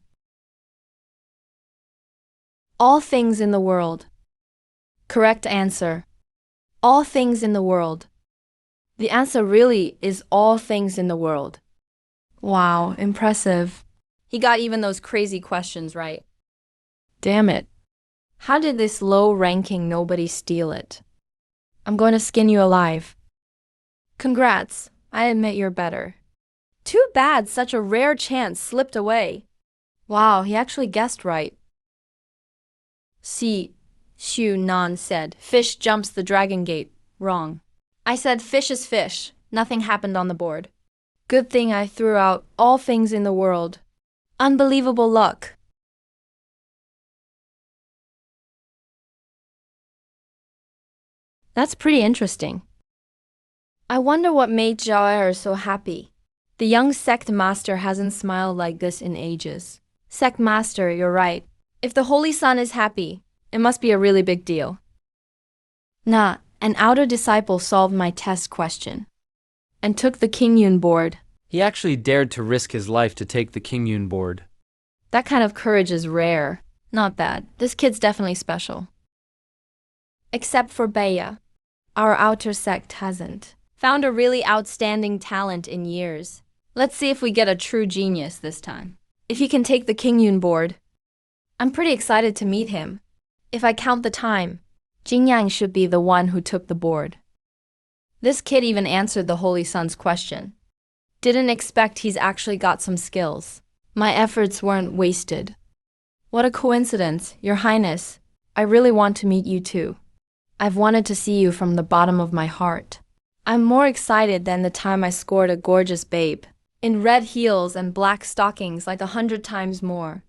All things in the world. Correct answer. All things in the world. The answer really is all things in the world. Wow, impressive. He got even those crazy questions right. Damn it. How did this low-ranking nobody steal it? I'm going to skin you alive. Congrats. I admit you're better. Too bad such a rare chance slipped away. Wow, he actually guessed right. Xu Nan said, fish jumps the dragon gate. Wrong. I said fish is fish. Nothing happened on the board. Good thing I threw out all things in the world. Unbelievable luck. That's pretty interesting. I wonder what made Zhao so happy. The young sect master hasn't smiled like this in ages. Sect master, you're right. If the Holy Sun is happy, it must be a really big deal. Nah, an outer disciple solved my test question and took the King Yun board. He actually dared to risk his life to take the King Yun board. That kind of courage is rare. Not bad. This kid's definitely special. Except for Baya. Our outer sect hasn't found a really outstanding talent in years. Let's see if we get a true genius this time. If he can take the King Yun board. I'm pretty excited to meet him. If I count the time, Jingyang should be the one who took the board. This kid even answered the Holy Sun's question. Didn't expect he's actually got some skills. My efforts weren't wasted. What a coincidence, Your Highness. I really want to meet you too. I've wanted to see you from the bottom of my heart. I'm more excited than the time I scored a gorgeous babe, in red heels and black stockings like 100 times more.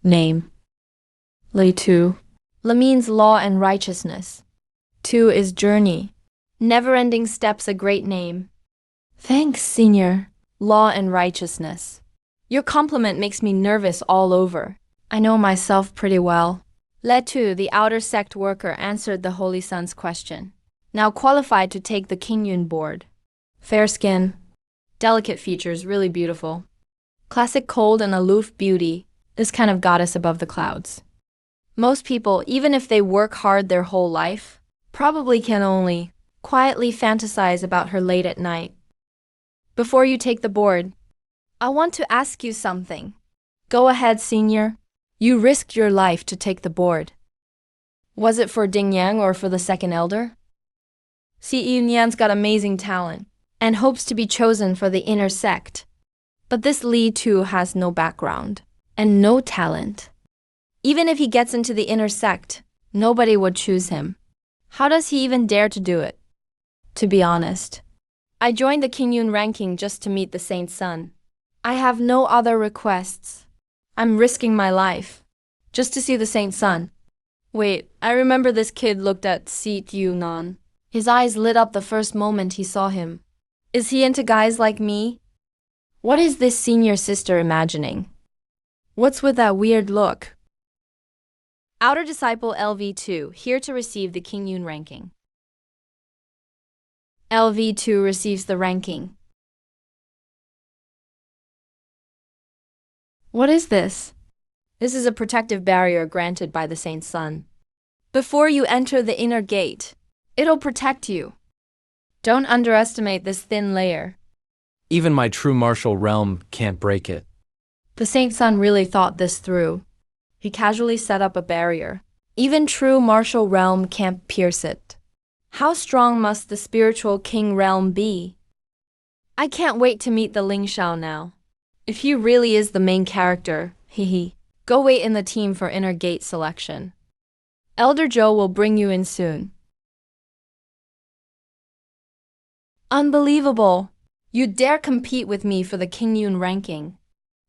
Name. Lei Tu. La means law and righteousness. Tu is journey. Never-ending steps a great name. Thanks, senior. Law and righteousness. Your compliment makes me nervous all over. I know myself pretty well. Letu, the outer sect worker, answered the Holy Son's question. Now qualified to take the Qingyun board. Fair skin. Delicate features, really beautiful. Classic cold and aloof beauty, this kind of goddess above the clouds. Most people, even if they work hard their whole life, probably can only quietly fantasize about her late at night. Before you take the board, I want to ask you something. Go ahead, senior. You risked your life to take the board. Was it for Ding Yang or for the second elder? Si Nian's got amazing talent and hopes to be chosen for the inner sect. But this Li too has no background and no talent. Even if he gets into the inner sect, nobody would choose him. How does he even dare to do it? To be honest, I joined the Qingyun ranking just to meet the Saint Sun. I have no other requests. I'm risking my life just to see the Saint Sun. Wait, I remember this kid looked at Si Yunan. His eyes lit up the first moment he saw him. Is he into guys like me? What is this senior sister imagining? What's with that weird look? Outer Disciple LV2, here to receive the Qingyun ranking. LV2 receives the ranking. What is this? This is a protective barrier granted by the Saint Sun. Before you enter the inner gate, it'll protect you. Don't underestimate this thin layer. Even my true martial realm can't break it. The Saint Sun really thought this through. He casually set up a barrier. Even true martial realm can't pierce it. How strong must the spiritual king realm be? I can't wait to meet the Ling Shao now. If he really is the main character, go wait in the team for inner gate selection. Elder Joe will bring you in soon. Unbelievable! You dare compete with me for the Qingyun ranking.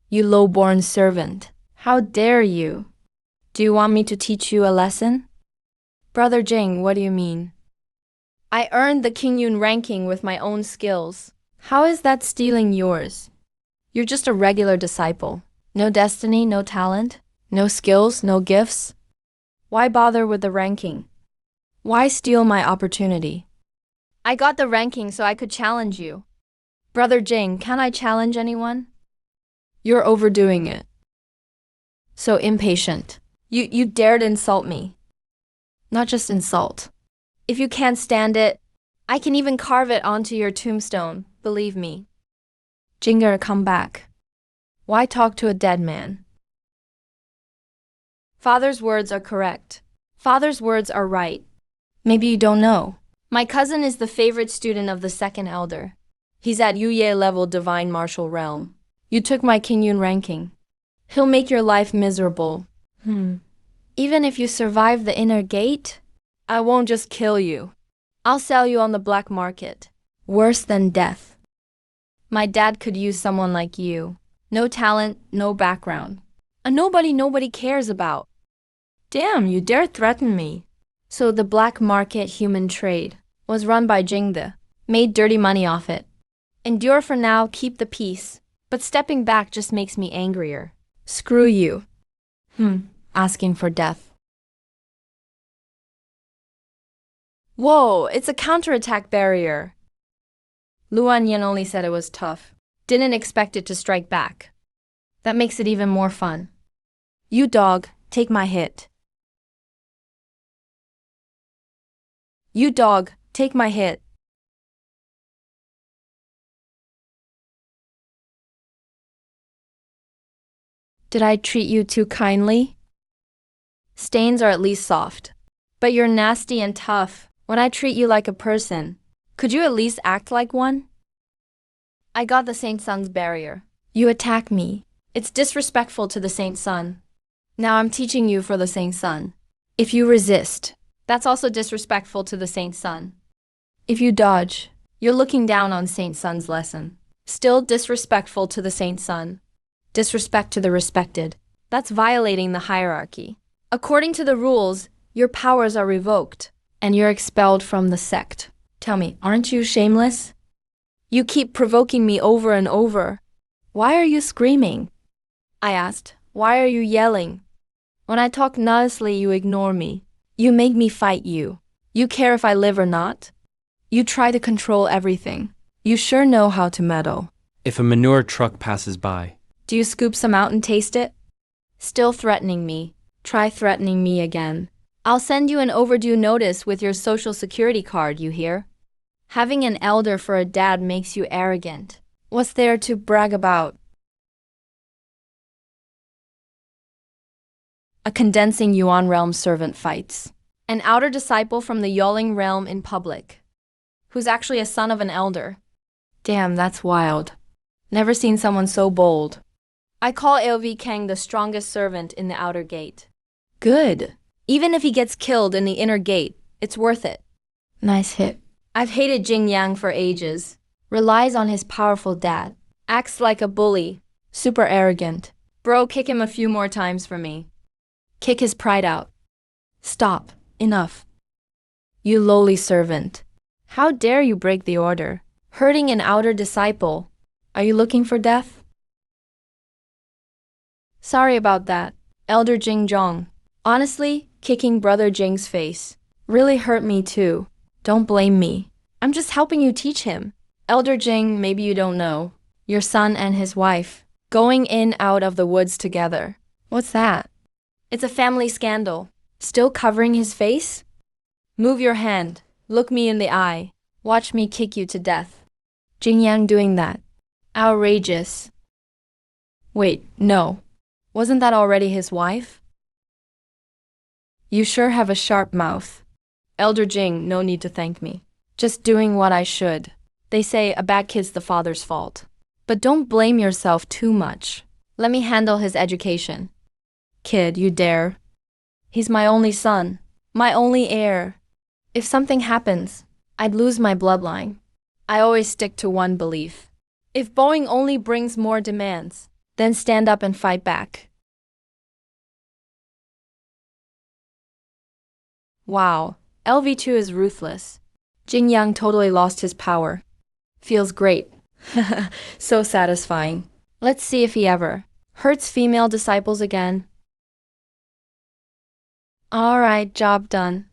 You low-born servant. How dare you? Do you want me to teach you a lesson? Brother Jing, what do you mean? I earned the Qingyun ranking with my own skills. How is that stealing yours? You're just a regular disciple. No destiny, no talent, no skills, no gifts. Why bother with the ranking? Why steal my opportunity? I got the ranking so I could challenge you. Brother Jing, can I challenge anyone? You're overdoing it. So impatient. You dared insult me. Not just insult. If you can't stand it, I can even carve it onto your tombstone, believe me. Jinger, come back. Why talk to a dead man? Father's words are correct. Father's words are right. Maybe you don't know. My cousin is the favorite student of the second elder. He's at Yuye level divine martial realm. You took my Qingyun ranking. He'll make your life miserable. Even if you survive the inner gate, I won't just kill you. I'll sell you on the black market. Worse than death. My dad could use someone like you. No talent, no background. A nobody cares about. Damn, you dare threaten me. So the black market human trade was run by Jingde. Made dirty money off it. Endure for now, keep the peace. But stepping back just makes me angrier. Screw you. Asking for death. Whoa, it's a counterattack barrier. Luan Yin only said it was tough. Didn't expect it to strike back. That makes it even more fun. You dog, take my hit. You dog, take my hit. Did I treat you too kindly? Stains are at least soft. But you're nasty and tough. When I treat you like a person, could you at least act like one? I got the Saint Sun's barrier. You attack me. It's disrespectful to the Saint Sun. Now I'm teaching you for the Saint Sun. If you resist, that's also disrespectful to the Saint Sun. If you dodge, you're looking down on Saint Sun's lesson. Still disrespectful to the Saint Sun. Disrespect to the respected. That's violating the hierarchy. According to the rules, your powers are revoked, and you're expelled from the sect. Tell me, aren't you shameless? You keep provoking me over and over. Why are you screaming? I asked. Why are you yelling? When I talk nicely, you ignore me. You make me fight you. You care if I live or not? You try to control everything. You sure know how to meddle. If a manure truck passes by, Do you scoop some out and taste it? Still threatening me. Try threatening me again. I'll send you an overdue notice with your social security card, you hear? Having an elder for a dad makes you arrogant. What's there to brag about? A condensing Yuan realm servant fights. An outer disciple from the Yawling realm in public, who's actually a son of an elder. Damn, that's wild. Never seen someone so bold. I call LV Kang the strongest servant in the outer gate. Good. Even if he gets killed in the inner gate, it's worth it. Nice hit. I've hated Jing Yang for ages. Relies on his powerful dad. Acts like a bully. Super arrogant. Bro, kick him a few more times for me. Kick his pride out. Stop. Enough. You lowly servant. How dare you break the order? Hurting an outer disciple. Are you looking for death? Sorry about that, Elder Jing Zhong. Honestly, kicking Brother Jing's face really hurt me too. Don't blame me. I'm just helping you teach him. Elder Jing, maybe you don't know. Your son and his wife going in out of the woods together. What's that? It's a family scandal. Still covering his face? Move your hand. Look me in the eye. Watch me kick you to death. Jing Yang doing that. Outrageous. Wait, no. Wasn't that already his wife? You sure have a sharp mouth. Elder Jing, no need to thank me. Just doing what I should. They say a bad kid's the father's fault. But don't blame yourself too much. Let me handle his education. Kid, you dare. He's my only son, my only heir. If something happens, I'd lose my bloodline. I always stick to one belief. If Boeing only brings more demands, then stand up and fight back. Wow, LV2 is ruthless. Jing Yang totally lost his power. Feels great. So satisfying. Let's see if he ever hurts female disciples again. Alright, job done.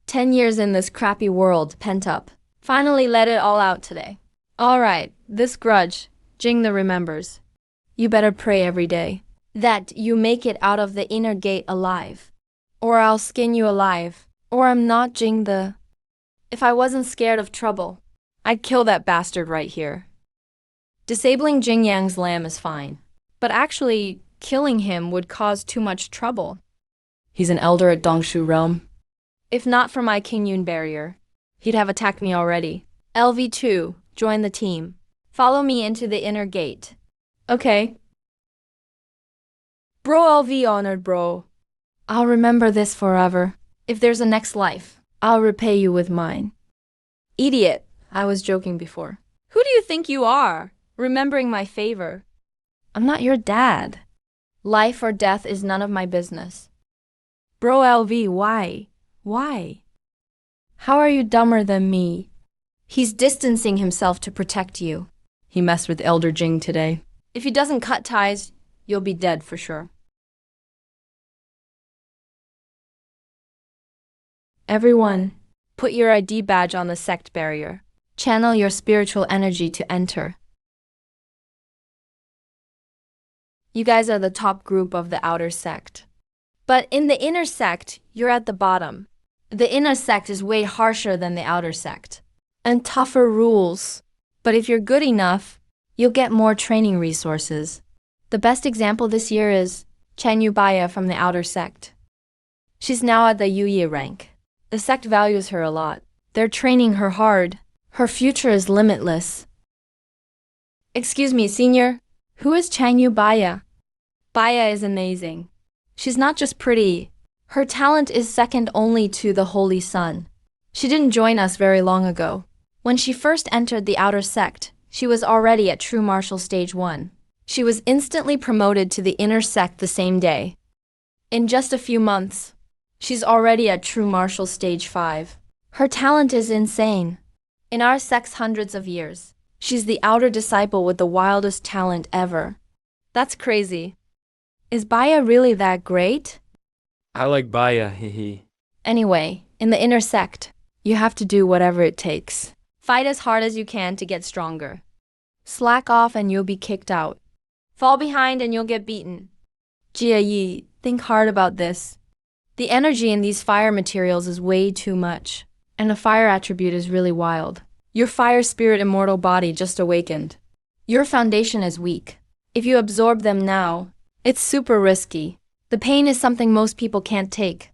10 years in this crappy world, pent up. Finally let it all out today. Alright, this grudge, Jing the remembers. You better pray every day that you make it out of the inner gate alive. Or I'll skin you alive. Or I'm not Jing the... If I wasn't scared of trouble, I'd kill that bastard right here. Disabling Jing Yang's lamb is fine. But actually, killing him would cause too much trouble. He's an elder at Dongshu realm. If not for my King Yun barrier, he'd have attacked me already. LV2, join the team. Follow me into the inner gate. Okay. Bro LV honored bro. I'll remember this forever. If there's a next life, I'll repay you with mine. Idiot, I was joking before. Who do you think you are? Remembering my favor. I'm not your dad. Life or death is none of my business. Bro LV, why? Why? How are you dumber than me? He's distancing himself to protect you. He messed with Elder Jing today. If he doesn't cut ties, you'll be dead for sure. Everyone, put your ID badge on the sect barrier. Channel your spiritual energy to enter. You guys are the top group of the outer sect. But in the inner sect, you're at the bottom. The inner sect is way harsher than the outer sect. And tougher rules. But if you're good enough, you'll get more training resources. The best example this year is Chen Yubaya from the outer sect. She's now at the Yuye rank. The sect values her a lot. They're training her hard. Her future is limitless. Excuse me, senior. Who is Chen Yubaya? Baya is amazing. She's not just pretty. Her talent is second only to the Holy Sun. She didn't join us very long ago. When she first entered the outer sect, she was already at True Martial Stage 1. She was instantly promoted to the inner sect the same day. In just a few months, she's already at true martial stage 5. Her talent is insane. In our sect's hundreds of years, she's the outer disciple with the wildest talent ever. That's crazy. Is Baya really that great? I like Baya, hehe. Anyway, in the inner sect, you have to do whatever it takes. Fight as hard as you can to get stronger. Slack off and you'll be kicked out. Fall behind and you'll get beaten. Jia Yi, think hard about this. The energy in these fire materials is way too much, and the fire attribute is really wild. Your fire spirit immortal body just awakened. Your foundation is weak. If you absorb them now, it's super risky. The pain is something most people can't take.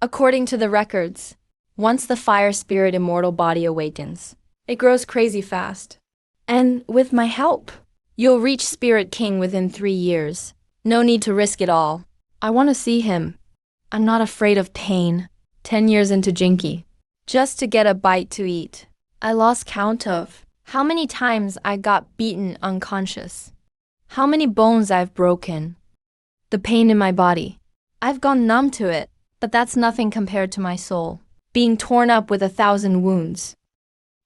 According to the records, once the fire spirit immortal body awakens, it grows crazy fast. And with my help, you'll reach Spirit King within 3 years. No need to risk it all. I want to see him. I'm not afraid of pain. 10 years into Jinky. Just to get a bite to eat. I lost count of how many times I got beaten unconscious. How many bones I've broken. The pain in my body. I've gone numb to it, but that's nothing compared to my soul. Being torn up with 1,000 wounds.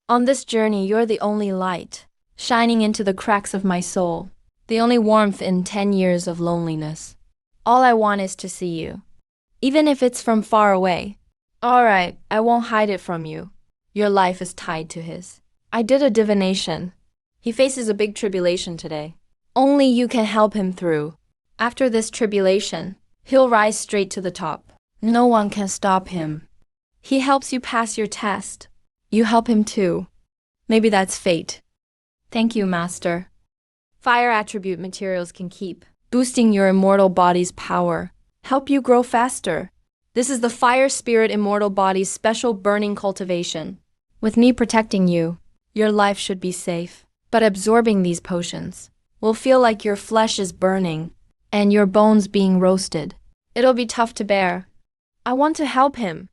On this journey, you're the only light, shining into the cracks of my soul. The only warmth in 10 years of loneliness. All I want is to see you. Even if it's from far away. Alright, I won't hide it from you. Your life is tied to his. I did a divination. He faces a big tribulation today. Only you can help him through. After this tribulation, he'll rise straight to the top. No one can stop him. He helps you pass your test. You help him too. Maybe that's fate. Thank you, Master. Fire attribute materials can keep boosting your immortal body's power. Help you grow faster. This is the fire spirit immortal body's special burning cultivation. With me protecting you, your life should be safe. But absorbing these potions will feel like your flesh is burning and your bones being roasted. It'll be tough to bear. I want to help him.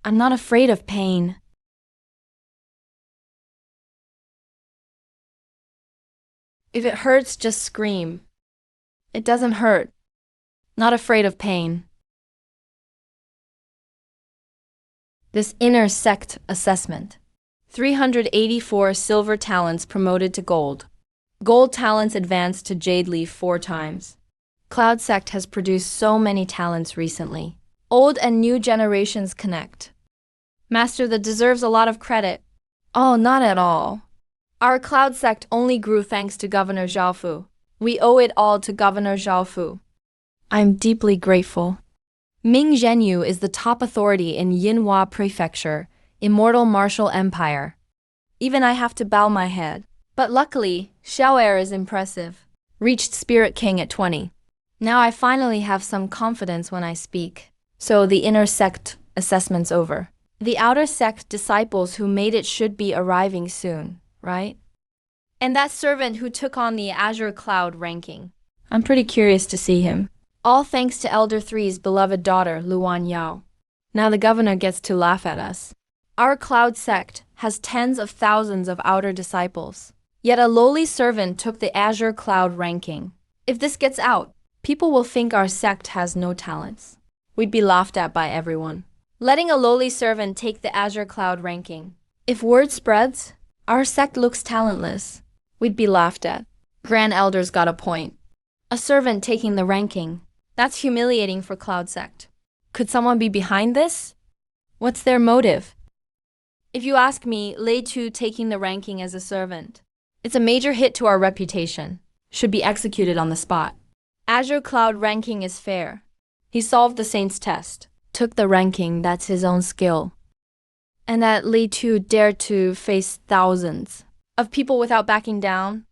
I'm not afraid of pain. If it hurts, just scream. It doesn't hurt. Not afraid of pain. This inner sect assessment. 384 silver talents promoted to gold. Gold talents advanced to Jade Leaf 4 times. Cloud sect has produced so many talents recently. Old and new generations connect. Master, that deserves a lot of credit. Oh, not at all. Our cloud sect only grew thanks to Governor Zhaofu. We owe it all to Governor Zhaofu. I'm deeply grateful. Ming Zhenyu is the top authority in Yinhua Prefecture, Immortal Martial Empire. Even I have to bow my head. But luckily, Xiaoer is impressive. Reached Spirit King at 20. Now I finally have some confidence when I speak. So the inner sect assessment's over. The outer sect disciples who made it should be arriving soon, right? And that servant who took on the Azure Cloud ranking. I'm pretty curious to see him. All thanks to Elder Three's beloved daughter, Luan Yao. Now the governor gets to laugh at us. Our cloud sect has tens of thousands of outer disciples. Yet a lowly servant took the Azure Cloud ranking. If this gets out, people will think our sect has no talents. We'd be laughed at by everyone. Letting a lowly servant take the Azure Cloud ranking. If word spreads, our sect looks talentless. We'd be laughed at. Grand Elder's got a point. A servant taking the ranking. That's humiliating for Cloud Sect. Could someone be behind this? What's their motive? If you ask me, Lei Tu taking the ranking as a servant. It's a major hit to our reputation. Should be executed on the spot. Azure Cloud ranking is fair. He solved the Saint's test. Took the ranking, that's his own skill. And that Lei Tu dared to face thousands of people without backing down.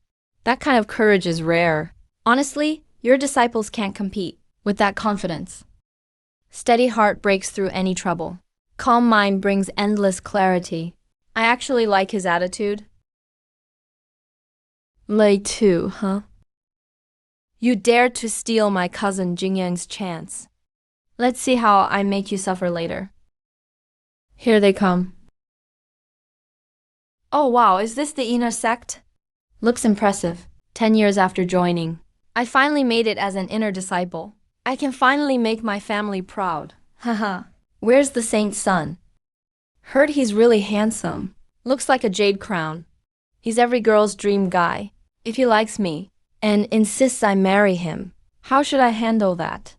That kind of courage is rare. Honestly, your disciples can't compete with that confidence. Steady heart breaks through any trouble. Calm mind brings endless clarity. I actually like his attitude. Lei Tu, huh? You dared to steal my cousin Jingyang's chance. Let's see how I make you suffer later. Here they come. Oh wow, is this the inner sect? Looks impressive. 10 years after joining. I finally made it as an inner disciple. I can finally make my family proud. Haha. Where's the saint's son? Heard he's really handsome. Looks like a jade crown. He's every girl's dream guy. If he likes me and insists I marry him, how should I handle that?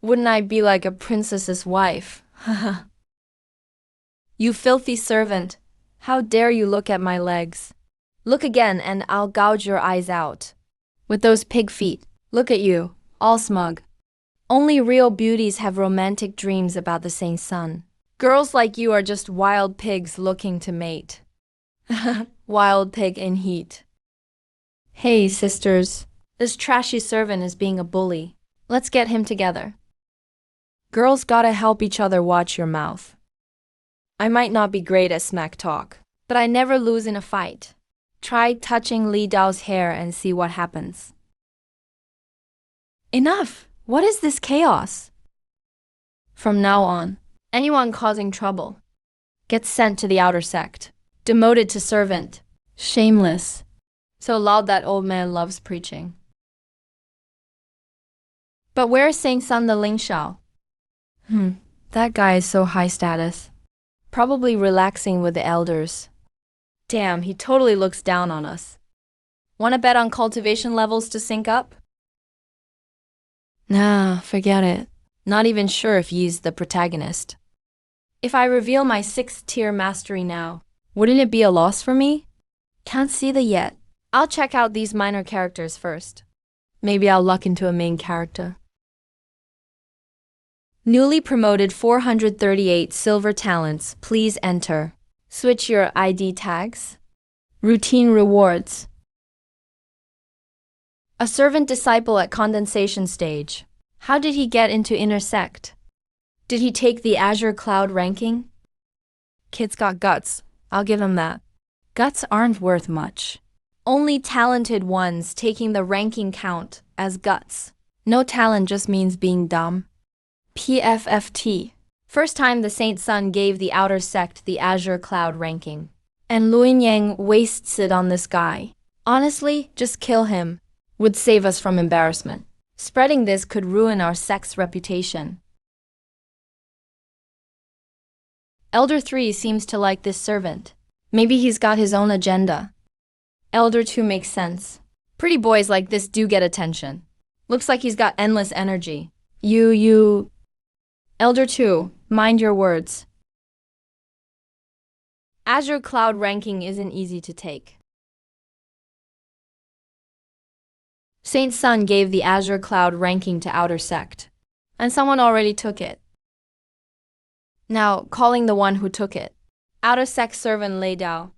Wouldn't I be like a princess's wife? Haha. You filthy servant. How dare you look at my legs? Look again and I'll gouge your eyes out. With those pig feet, look at you, all smug. Only real beauties have romantic dreams about the same son. Girls like you are just wild pigs looking to mate. Wild pig in heat. Hey, sisters. This trashy servant is being a bully. Let's get him together. Girls gotta help each other watch your mouth. I might not be great at smack talk, but I never lose in a fight. Try touching Li Dao's hair and see what happens. Enough! What is this chaos? From now on, anyone causing trouble gets sent to the outer sect, demoted to servant. Shameless. So loud that old man loves preaching. But where is Saint Sun the Ling Shao? That guy is so high status. Probably relaxing with the elders. Damn, he totally looks down on us. Wanna bet on cultivation levels to sync up? Nah, forget it. Not even sure if he's the protagonist. If I reveal my 6th tier mastery now, wouldn't it be a loss for me? Can't see the yet. I'll check out these minor characters first. Maybe I'll luck into a main character. Newly promoted 438 silver talents, please enter. Switch your ID tags. Routine rewards. A servant disciple at condensation stage. How did he get into inner sect? Did he take the Azure Cloud ranking? Kid's got guts, I'll give him that. Guts aren't worth much. Only talented ones taking the ranking count as guts. No talent just means being dumb. PFFT. First time the Saint Sun gave the outer sect the Azure Cloud ranking. And Luin Yang wastes it on this guy. Honestly, just kill him. Would save us from embarrassment. Spreading this could ruin our sect's reputation. Elder 3 seems to like this servant. Maybe he's got his own agenda. Elder 2 makes sense. Pretty boys like this do get attention. Looks like he's got endless energy. Elder 2, mind your words. Azure Cloud ranking isn't easy to take. Saint Sun gave the Azure Cloud ranking to Outer Sect, and someone already took it. Now, calling the one who took it. Outer Sect servant Lei Dao.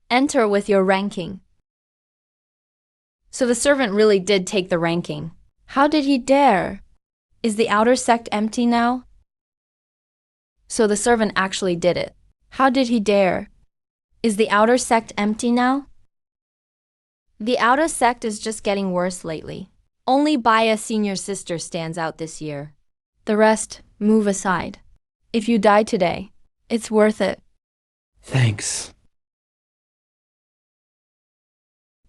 Enter with your ranking. So the servant really did take the ranking. How did he dare? Is the Outer Sect empty now? So the servant actually did it. How did he dare? Is the Outer Sect empty now? The Outer Sect is just getting worse lately. Only Baya Senior Sister stands out this year. The rest, move aside. If you die today, it's worth it. Thanks.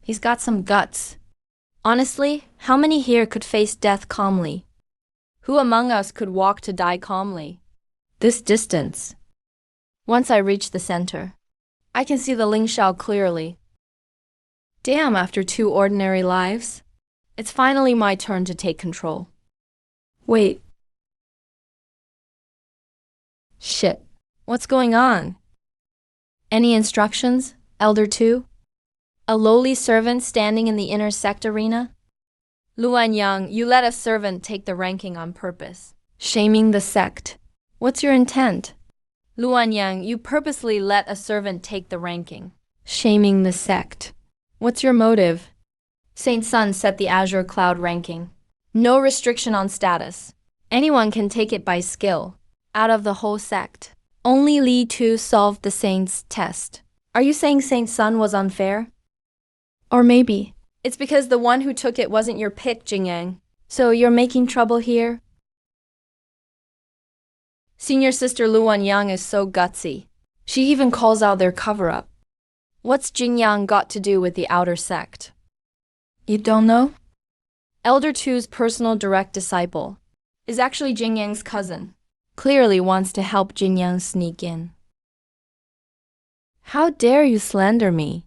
He's got some guts. Honestly, how many here could face death calmly? Who among us could walk to die calmly? This distance. Once I reach the center, I can see the Ling Shao clearly. Damn, after 2 ordinary lives, it's finally my turn to take control. Wait. Shit. What's going on? Any instructions, Elder 2? A lowly servant standing in the inner sect arena? Luan Yang, you let a servant take the ranking on purpose. Shaming the sect. What's your intent? Luan Yang, you purposely let a servant take the ranking. Shaming the sect. What's your motive? Saint Sun set the Azure Cloud ranking. No restriction on status. Anyone can take it by skill. Out of the whole sect. Only Li Tu solved the Saint's test. Are you saying Saint Sun was unfair? Or maybe it's because the one who took it wasn't your pick, Jingyang. So you're making trouble here? Senior Sister Luan Yang is so gutsy. She even calls out their cover-up. What's Jingyang got to do with the outer sect? You don't know? Elder Two's personal direct disciple, is actually Jingyang's cousin. Clearly wants to help Jingyang sneak in. How dare you slander me?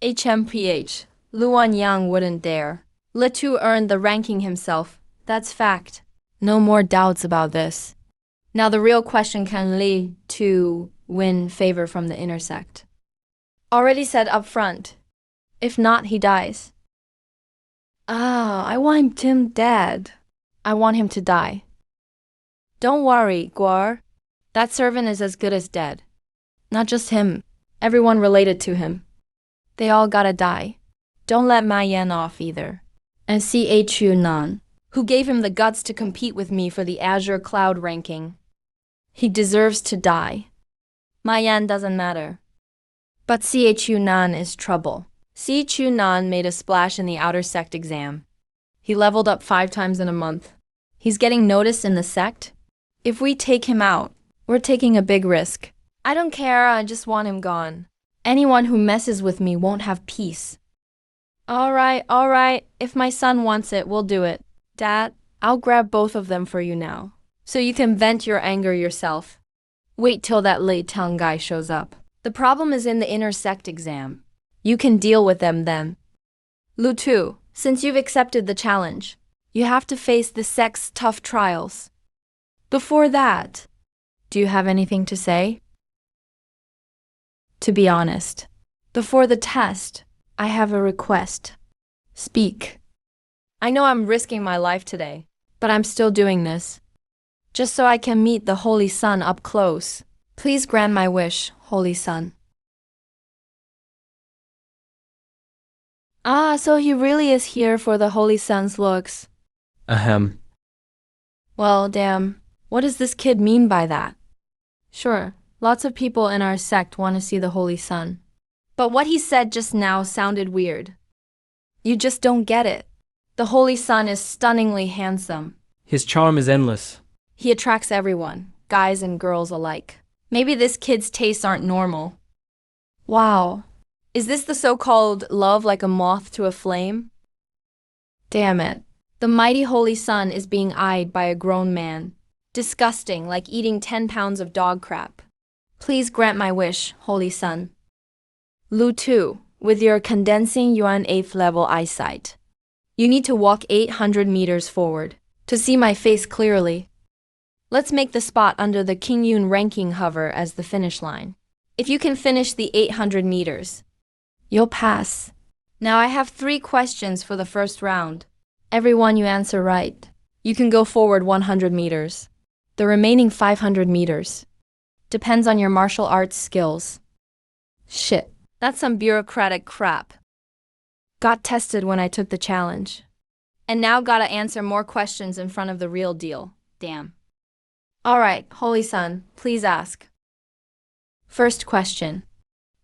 HMPH, Luan Yang wouldn't dare. Le Tu earned the ranking himself. That's fact. No more doubts about this. Now the real question, can Le Tu win favor from the inner sect? Already said up front. If not, he dies. I want him dead. I want him to die. Don't worry, Guar. That servant is as good as dead. Not just him. Everyone related to him. They all gotta die. Don't let Ma Yan off either. And Chu Nan, who gave him the guts to compete with me for the Azure Cloud ranking. He deserves to die. Ma Yan doesn't matter. But Chu Nan is trouble. Chu Nan made a splash in the outer sect exam. He leveled up 5 times in a month. He's getting noticed in the sect. If we take him out, we're taking a big risk. I don't care, I just want him gone. Anyone who messes with me won't have peace. All right. If my son wants it, we'll do it. Dad, I'll grab both of them for you now, so you can vent your anger yourself. Wait till that Lei Tang guy shows up. The problem is in the inner sect exam. You can deal with them then. Lu Tu, since you've accepted the challenge, you have to face the sect's tough trials. Before that, do you have anything to say? To be honest, before the test, I have a request. Speak. I know I'm risking my life today, but I'm still doing this. Just so I can meet the Holy Sun up close. Please grant my wish, Holy Sun. So he really is here for the Holy Sun's looks. Ahem. Well, damn, what does this kid mean by that? Sure, lots of people in our sect want to see the Holy Sun. But what he said just now sounded weird. You just don't get it. The Holy Sun is stunningly handsome. His charm is endless. He attracts everyone, guys and girls alike. Maybe this kid's tastes aren't normal. Wow. Is this the so-called love like a moth to a flame? Damn it. The mighty Holy Sun is being eyed by a grown man. Disgusting, like eating 10 pounds of dog crap. Please grant my wish, Holy Sun. Lu Tu, with your condensing Yuan 8th level eyesight, you need to walk 800 meters forward to see my face clearly. Let's make the spot under the King Yun ranking hover as the finish line. If you can finish the 800 meters, you'll pass. Now I have 3 questions for the first round. Every one you answer right, you can go forward 100 meters. The remaining 500 meters depends on your martial arts skills. Shit, that's some bureaucratic crap. Got tested when I took the challenge. And now gotta answer more questions in front of the real deal. Damn. Alright, Holy Sun, please ask. First question.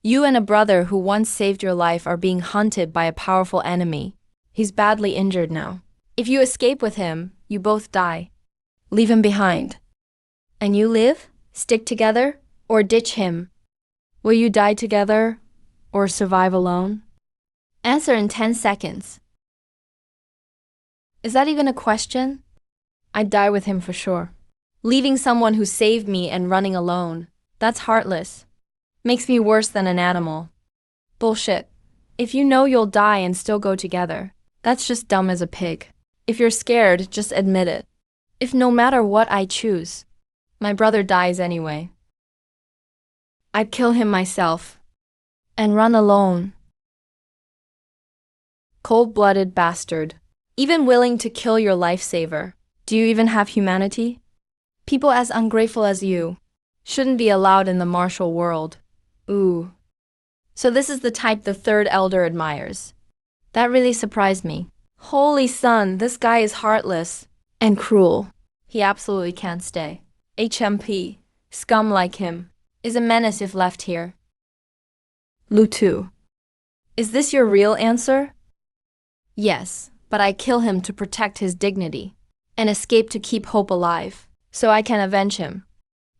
You and a brother who once saved your life are being hunted by a powerful enemy. He's badly injured now. If you escape with him, you both die. Leave him behind. And you live? Stick together? Or ditch him? Will you die together? Or survive alone? Answer in 10 seconds. Is that even a question? I'd die with him for sure. Leaving someone who saved me and running alone, that's heartless. Makes me worse than an animal. Bullshit. If you know you'll die and still go together, that's just dumb as a pig. If you're scared, just admit it. If no matter what I choose, my brother dies anyway, I'd kill him myself and run alone. Cold-blooded bastard. Even willing to kill your lifesaver. Do you even have humanity? People as ungrateful as you shouldn't be allowed in the martial world. Ooh. So this is the type the third elder admires. That really surprised me. Holy Sun, this guy is heartless and cruel. He absolutely can't stay. HMP, scum like him, is a menace if left here. Lu Tu. Is this your real answer? Yes, but I kill him to protect his dignity and escape to keep hope alive, so I can avenge him.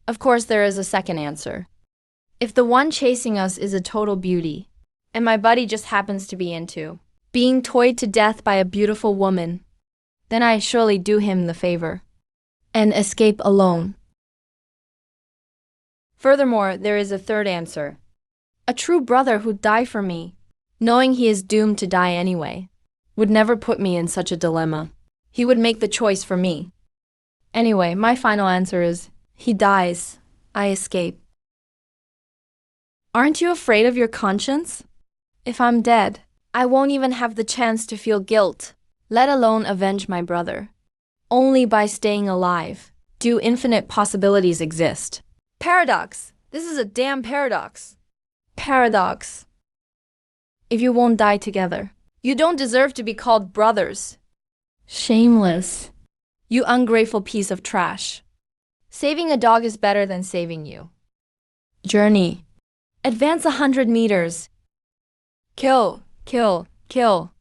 Of course, there is a second answer. If the one chasing us is a total beauty, and my buddy just happens to be into being toyed to death by a beautiful woman, then I surely do him the favor and escape alone. Furthermore, there is a third answer. A true brother who'd die for me, knowing he is doomed to die anyway, would never put me in such a dilemma. He would make the choice for me. Anyway, my final answer is, he dies, I escape. Aren't you afraid of your conscience? If I'm dead, I won't even have the chance to feel guilt, let alone avenge my brother. Only by staying alive do infinite possibilities exist. Paradox! This is a damn paradox. Paradox. If you won't die together, you don't deserve to be called brothers. Shameless. You ungrateful piece of trash. Saving a dog is better than saving you. Journey. Advance 100 meters. Kill, kill, kill.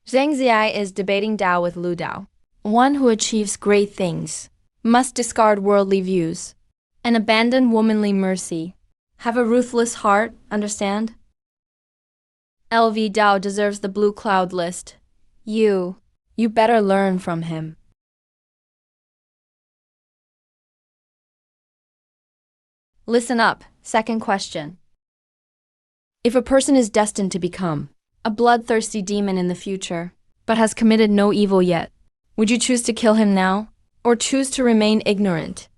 Zhang Ziyi is debating Dao with Lu Dao. One who achieves great things must discard worldly views and abandon womanly mercy. Have a ruthless heart, understand? LV Dao deserves the blue cloud list. You better learn from him. Listen up, second question. If a person is destined to become a bloodthirsty demon in the future, but has committed no evil yet, would you choose to kill him now, or choose to remain ignorant?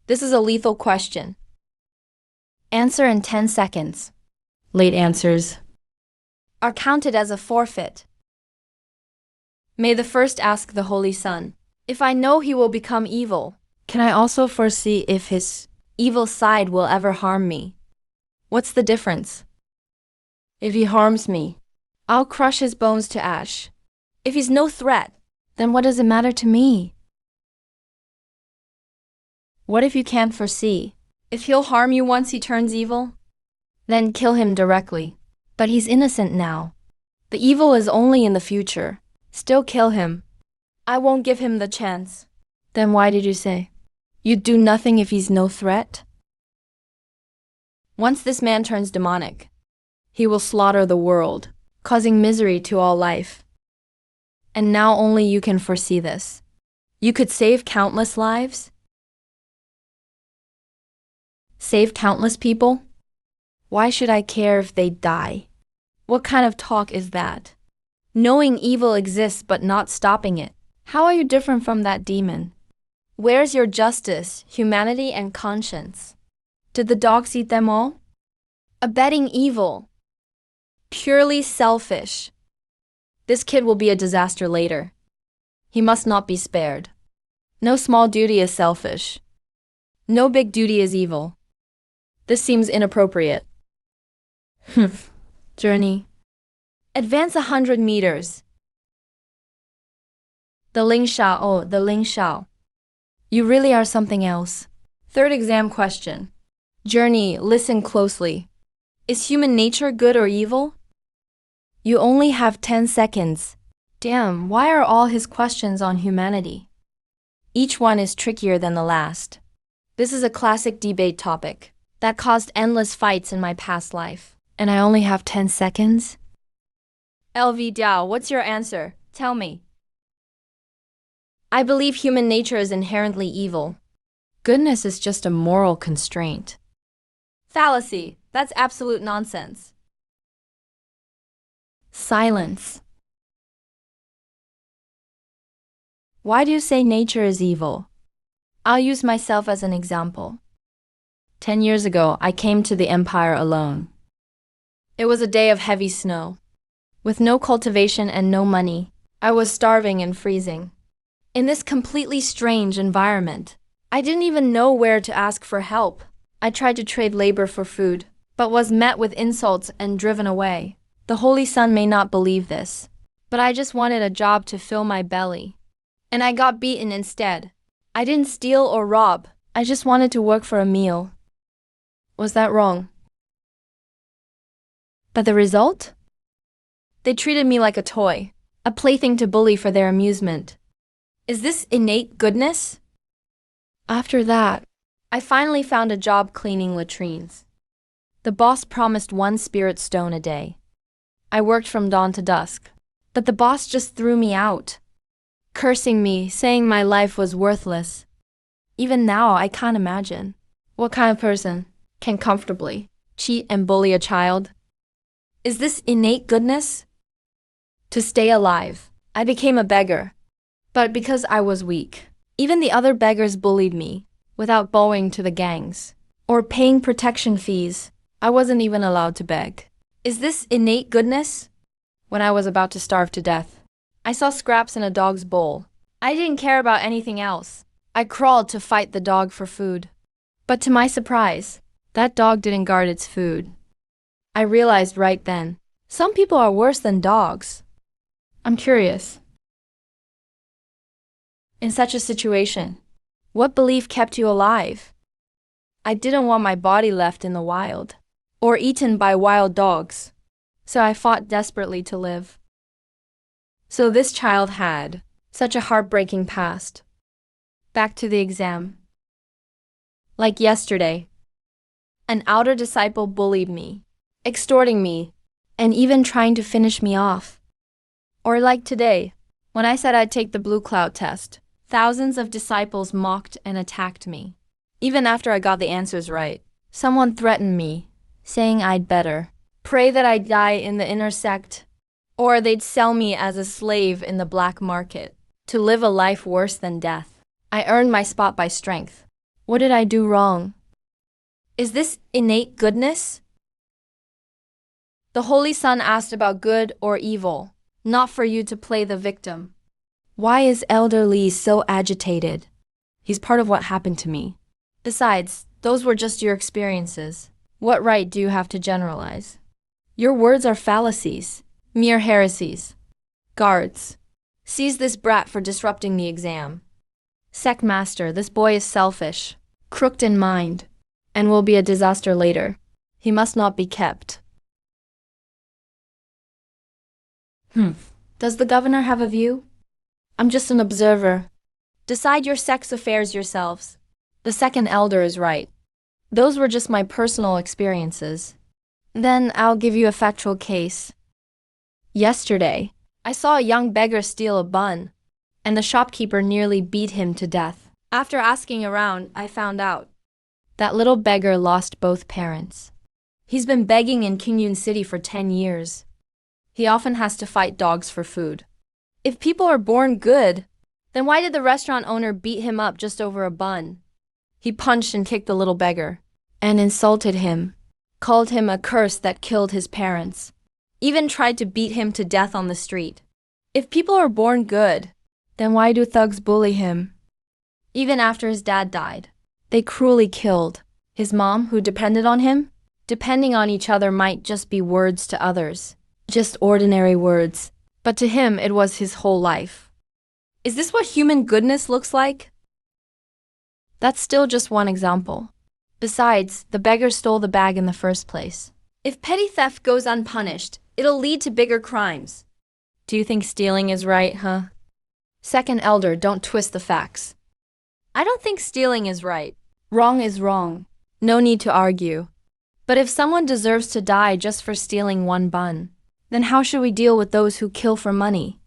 This is a lethal question. Answer in 10 seconds. Late answers are counted as a forfeit. May the first ask the Holy Son, if I know he will become evil, can I also foresee if his evil side will ever harm me? What's the difference? If he harms me, I'll crush his bones to ash. If he's no threat, then what does it matter to me? What if you can't foresee? If he'll harm you once he turns evil, then kill him directly. But he's innocent now. The evil is only in the future. Still kill him. I won't give him the chance. Then why did you say you'd do nothing if he's no threat? Once this man turns demonic, he will slaughter the world, causing misery to all life. And now only you can foresee this. You could save countless lives? Save countless people? Why should I care if they die? What kind of talk is that? Knowing evil exists but not stopping it. How are you different from that demon? Where's your justice, humanity, and conscience? Did the dogs eat them all? Abetting evil. Purely selfish. This kid will be a disaster later. He must not be spared. No small duty is selfish. No big duty is evil. This seems inappropriate. Journey. Advance 100 meters. The Ling Shao, oh, the Ling Shao. You really are something else. Third exam question. Journey, listen closely. Is human nature good or evil? You only have 10 seconds. Damn, why are all his questions on humanity? Each one is trickier than the last. This is a classic debate topic that caused endless fights in my past life. And I only have 10 seconds? LV Dao, what's your answer? Tell me. I believe human nature is inherently evil. Goodness is just a moral constraint. Fallacy. That's absolute nonsense. Silence. Why do you say nature is evil? I'll use myself as an example. 10 years ago, I came to the empire alone. It was a day of heavy snow. With no cultivation and no money, I was starving and freezing. In this completely strange environment, I didn't even know where to ask for help. I tried to trade labor for food, but was met with insults and driven away. The Holy Son may not believe this, but I just wanted a job to fill my belly. And I got beaten instead. I didn't steal or rob. I just wanted to work for a meal. Was that wrong? But the result? They treated me like a toy, a plaything to bully for their amusement. Is this innate goodness? After that, I finally found a job cleaning latrines. The boss promised 1 spirit stone a day. I worked from dawn to dusk. But the boss just threw me out, cursing me, saying my life was worthless. Even now, I can't imagine what kind of person can comfortably cheat and bully a child. Is this innate goodness? To stay alive, I became a beggar. But because I was weak, even the other beggars bullied me without bowing to the gangs or paying protection fees. I wasn't even allowed to beg. Is this innate goodness? When I was about to starve to death, I saw scraps in a dog's bowl. I didn't care about anything else. I crawled to fight the dog for food. But to my surprise, that dog didn't guard its food. I realized right then, some people are worse than dogs. I'm curious. In such a situation, what belief kept you alive? I didn't want my body left in the wild, or eaten by wild dogs, so I fought desperately to live. So this child had such a heartbreaking past. Back to the exam. Like yesterday, an outer disciple bullied me, extorting me, and even trying to finish me off. Or like today, when I said I'd take the blue cloud test, thousands of disciples mocked and attacked me. Even after I got the answers right, someone threatened me, saying I'd better pray that I die in the inner sect, or they'd sell me as a slave in the black market to live a life worse than death. I earned my spot by strength. What did I do wrong? Is this innate goodness? The Holy Son asked about good or evil, not for you to play the victim. Why is Elder Lee so agitated? He's part of what happened to me. Besides, those were just your experiences. What right do you have to generalize? Your words are fallacies, mere heresies. Guards, seize this brat for disrupting the exam. Sect master, this boy is selfish, crooked in mind, and will be a disaster later. He must not be kept. Does the governor have a view? I'm just an observer. Decide your sect's affairs yourselves. The second elder is right. Those were just my personal experiences. Then I'll give you a factual case. Yesterday, I saw a young beggar steal a bun, and the shopkeeper nearly beat him to death. After asking around, I found out that little beggar lost both parents. He's been begging in Kingyun City for 10 years. He often has to fight dogs for food. If people are born good, then why did the restaurant owner beat him up just over a bun? He punched and kicked the little beggar, and insulted him, called him a curse that killed his parents, even tried to beat him to death on the street. If people are born good, then why do thugs bully him? Even after his dad died, they cruelly killed his mom, who depended on him. Depending on each other might just be words to others, just ordinary words, but to him it was his whole life. Is this what human goodness looks like? That's still just one example. Besides, the beggar stole the bag in the first place. If petty theft goes unpunished, it'll lead to bigger crimes. Do you think stealing is right, huh? Second elder, don't twist the facts. I don't think stealing is right. Wrong is wrong. No need to argue. But if someone deserves to die just for stealing one bun, then how should we deal with those who kill for money?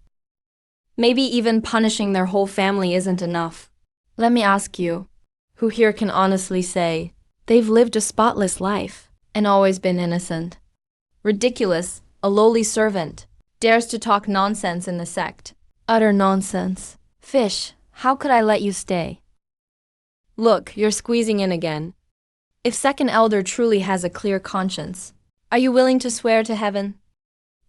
Maybe even punishing their whole family isn't enough. Let me ask you, who here can honestly say they've lived a spotless life and always been innocent? Ridiculous, a lowly servant, dares to talk nonsense in the sect. Utter nonsense. Fish, how could I let you stay? Look, you're squeezing in again. If second elder truly has a clear conscience, are you willing to swear to heaven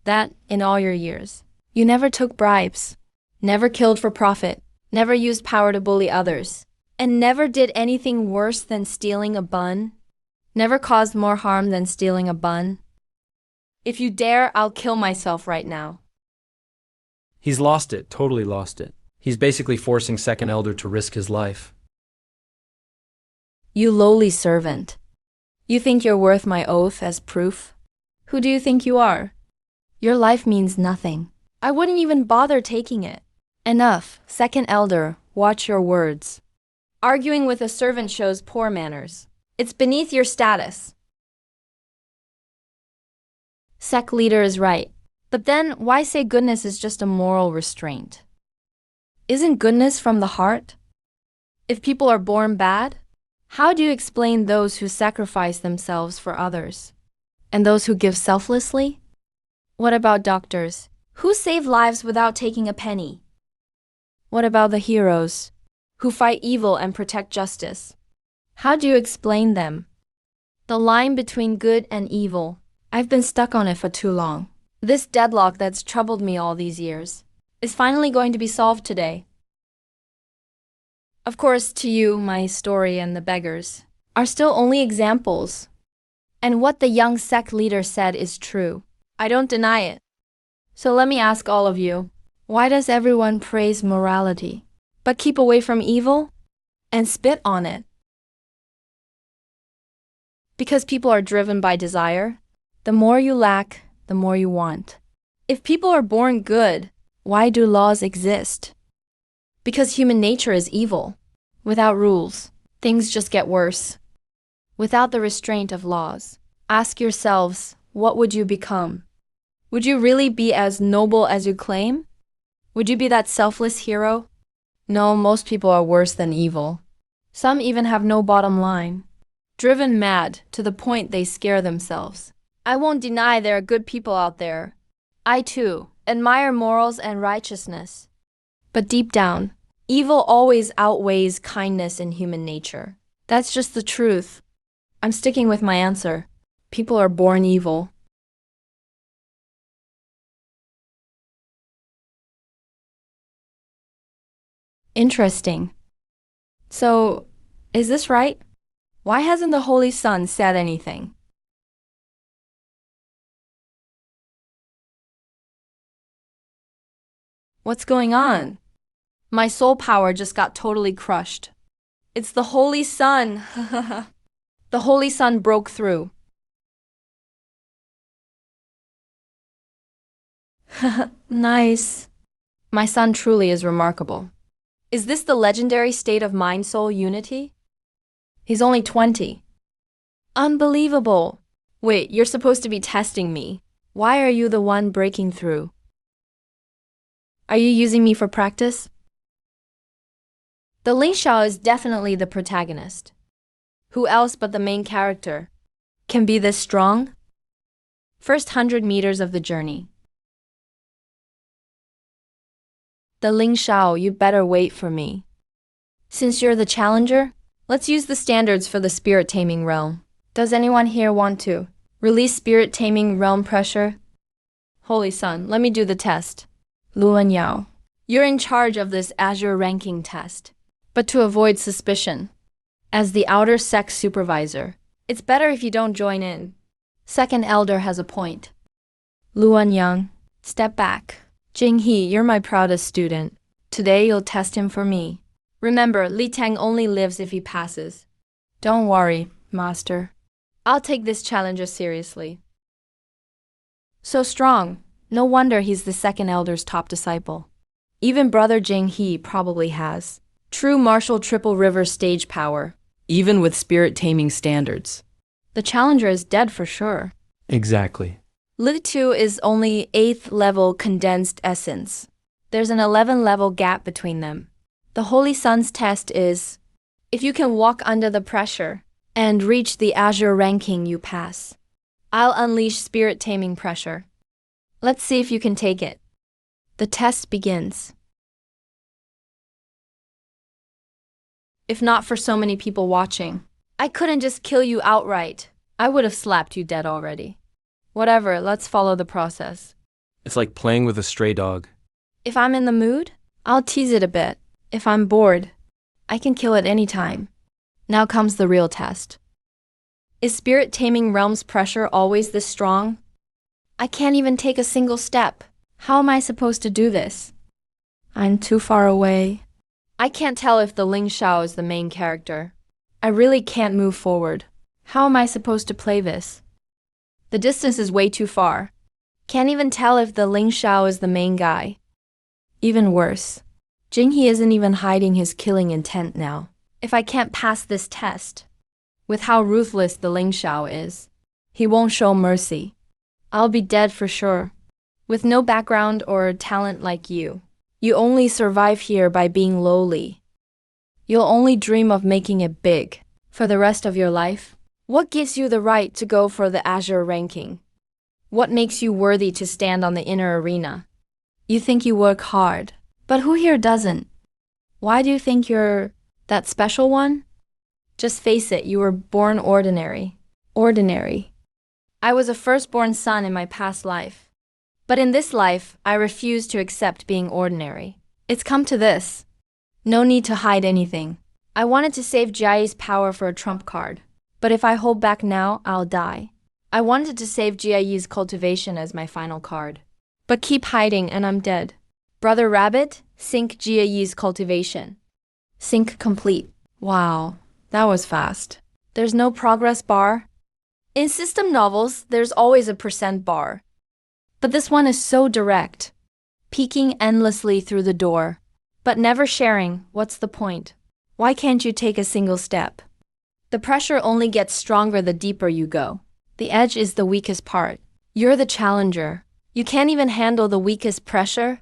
that, in all your years, you never took bribes, never killed for profit, never used power to bully others, and never did anything worse than stealing a bun? Never caused more harm than stealing a bun? If you dare, I'll kill myself right now. He's lost it, totally lost it. He's basically forcing second elder to risk his life. You lowly servant. You think you're worth my oath as proof? Who do you think you are? Your life means nothing. I wouldn't even bother taking it. Enough, second elder, watch your words. Arguing with a servant shows poor manners. It's beneath your status. Sect leader is right. But then, why say goodness is just a moral restraint? Isn't goodness from the heart? If people are born bad, how do you explain those who sacrifice themselves for others? And those who give selflessly? What about doctors, who save lives without taking a penny? What about the heroes, who fight evil and protect justice? How do you explain them? The line between good and evil, I've been stuck on it for too long. This deadlock that's troubled me all these years is finally going to be solved today. Of course, to you, my story and the beggars are still only examples. And what the young sect leader said is true. I don't deny it. So let me ask all of you, why does everyone praise morality, but keep away from evil and spit on it? Because people are driven by desire. The more you lack, the more you want. If people are born good, why do laws exist? Because human nature is evil. Without rules, things just get worse. Without the restraint of laws, ask yourselves, what would you become? Would you really be as noble as you claim? Would you be that selfless hero? No, most people are worse than evil. Some even have no bottom line. Driven mad to the point they scare themselves. I won't deny there are good people out there. I too admire morals and righteousness. But deep down, evil always outweighs kindness in human nature. That's just the truth. I'm sticking with my answer. People are born evil. Interesting. So, is this right? Why hasn't the Holy Son said anything? What's going on? My soul power just got totally crushed. It's the Holy Son. The Holy Son broke through. Nice. My son truly is remarkable. Is this the legendary state of mind-soul unity? He's only 20. Unbelievable. Wait, you're supposed to be testing me. Why are you the one breaking through? Are you using me for practice? The Ling Xiao is definitely the protagonist. Who else but the main character can be this strong? First 100 meters of the journey. The Ling Xiao, you better wait for me. Since you're the challenger, let's use the standards for the spirit-taming realm. Does anyone here want to release spirit-taming realm pressure? Holy Son, let me do the test. Luan Yao, you're in charge of this Azure ranking test. But to avoid suspicion, as the outer sect supervisor, it's better if you don't join in. Second elder has a point. Luan Yang, step back. Jing He, you're my proudest student. Today you'll test him for me. Remember, Li Tang only lives if he passes. Don't worry, master. I'll take this challenger seriously. So strong. No wonder he's the second elder's top disciple. Even brother Jing He probably has true martial triple river stage power, even with spirit-taming standards. The challenger is dead for sure. Exactly. Li Tu is only 8th level condensed essence. There's an 11-level gap between them. The Holy Son's test is, if you can walk under the pressure and reach the Azure ranking, you pass. I'll unleash spirit-taming pressure. Let's see if you can take it. The test begins. If not for so many people watching, I couldn't just kill you outright. I would have slapped you dead already. Whatever, let's follow the process. It's like playing with a stray dog. If I'm in the mood, I'll tease it a bit. If I'm bored, I can kill it any time. Now comes the real test. Is spirit-taming realm's pressure always this strong? I can't even take a single step. How am I supposed to do this? I'm too far away. I can't tell if the Ling Xiao is the main character. I really can't move forward. How am I supposed to play this? The distance is way too far. Can't even tell if the Ling Xiao is the main guy. Even worse, Jing He isn't even hiding his killing intent now. If I can't pass this test, with how ruthless the Ling Xiao is, he won't show mercy. I'll be dead for sure. with no background or talent like you. You only survive here by being lowly. You'll only dream of making it big for the rest of your life. What gives you the right to go for the Azure ranking? What makes you worthy to stand on the inner arena? You think you work hard, but who here doesn't? Why do you think you're that special one? Just face it, you were born ordinary. Ordinary. I was a firstborn son in my past life. But in this life, I refuse to accept being ordinary. It's come to this. No need to hide anything. I wanted to save Jiayi's power for a trump card. But if I hold back now, I'll die. I wanted to save Jiayi's cultivation as my final card. But keep hiding and I'm dead. Brother Rabbit, sync Jiayi's cultivation. Sync complete. Wow, that was fast. There's no progress bar. In system novels, there's always a percent bar. But this one is so direct. Peeking endlessly through the door. But never sharing, what's the point? Why can't you take a single step? The pressure only gets stronger the deeper you go. The edge is the weakest part. You're the challenger. You can't even handle the weakest pressure?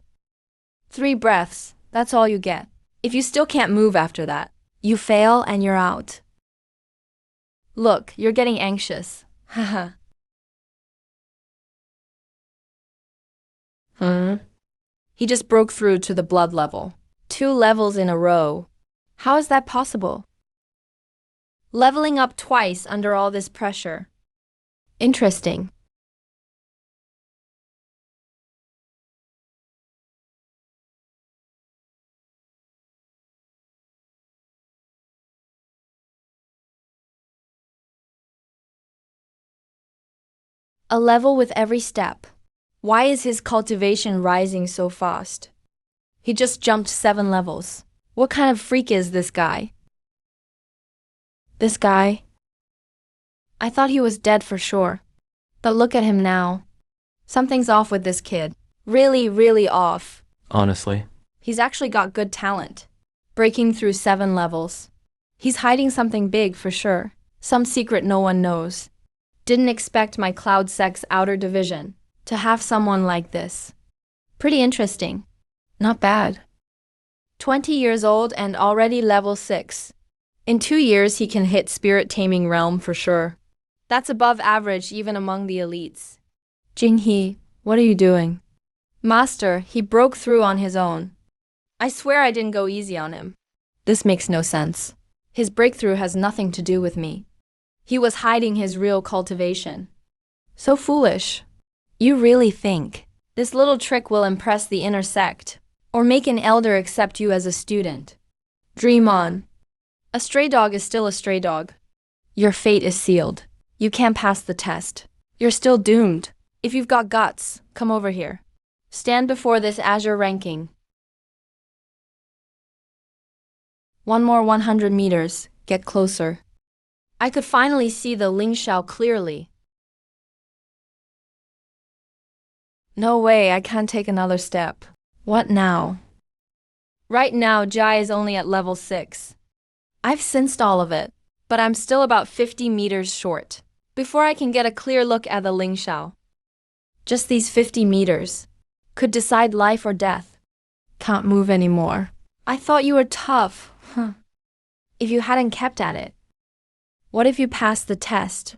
3 breaths, that's all you get. If you still can't move after that, you fail and you're out. Look, you're getting anxious. Haha. He just broke through to the blood level. 2 levels in a row. How is that possible? Leveling up twice under all this pressure. Interesting. A level with every step. Why is his cultivation rising so fast? He just jumped 7 levels. What kind of freak is this guy? This guy? I thought he was dead for sure. But look at him now. Something's off with this kid. Really, really off. Honestly. He's actually got good talent. Breaking through 7 levels. He's hiding something big for sure. Some secret no one knows. Didn't expect my Cloud Sex outer division to have someone like this. Pretty interesting. Not bad. 20 years old and already level 6. In 2 years, he can hit Spirit Taming Realm for sure. That's above average even among the elites. Jinghe, what are you doing? Master, he broke through on his own. I swear I didn't go easy on him. This makes no sense. His breakthrough has nothing to do with me. He was hiding his real cultivation. So foolish. You really think this little trick will impress the inner sect, or make an elder accept you as a student? Dream on. A stray dog is still a stray dog. Your fate is sealed. You can't pass the test. You're still doomed. If you've got guts, come over here. Stand before this Azure ranking. 1 more 100 meters. Get closer. I could finally see the Ling Shao clearly. No way, I can't take another step. What now? Right now, Jai is only at level 6. I've sensed all of it, but I'm still about 50 meters short before I can get a clear look at the Ling Shao. Just these 50 meters could decide life or death. Can't move anymore. I thought you were tough. If you hadn't kept at it. What if you passed the test?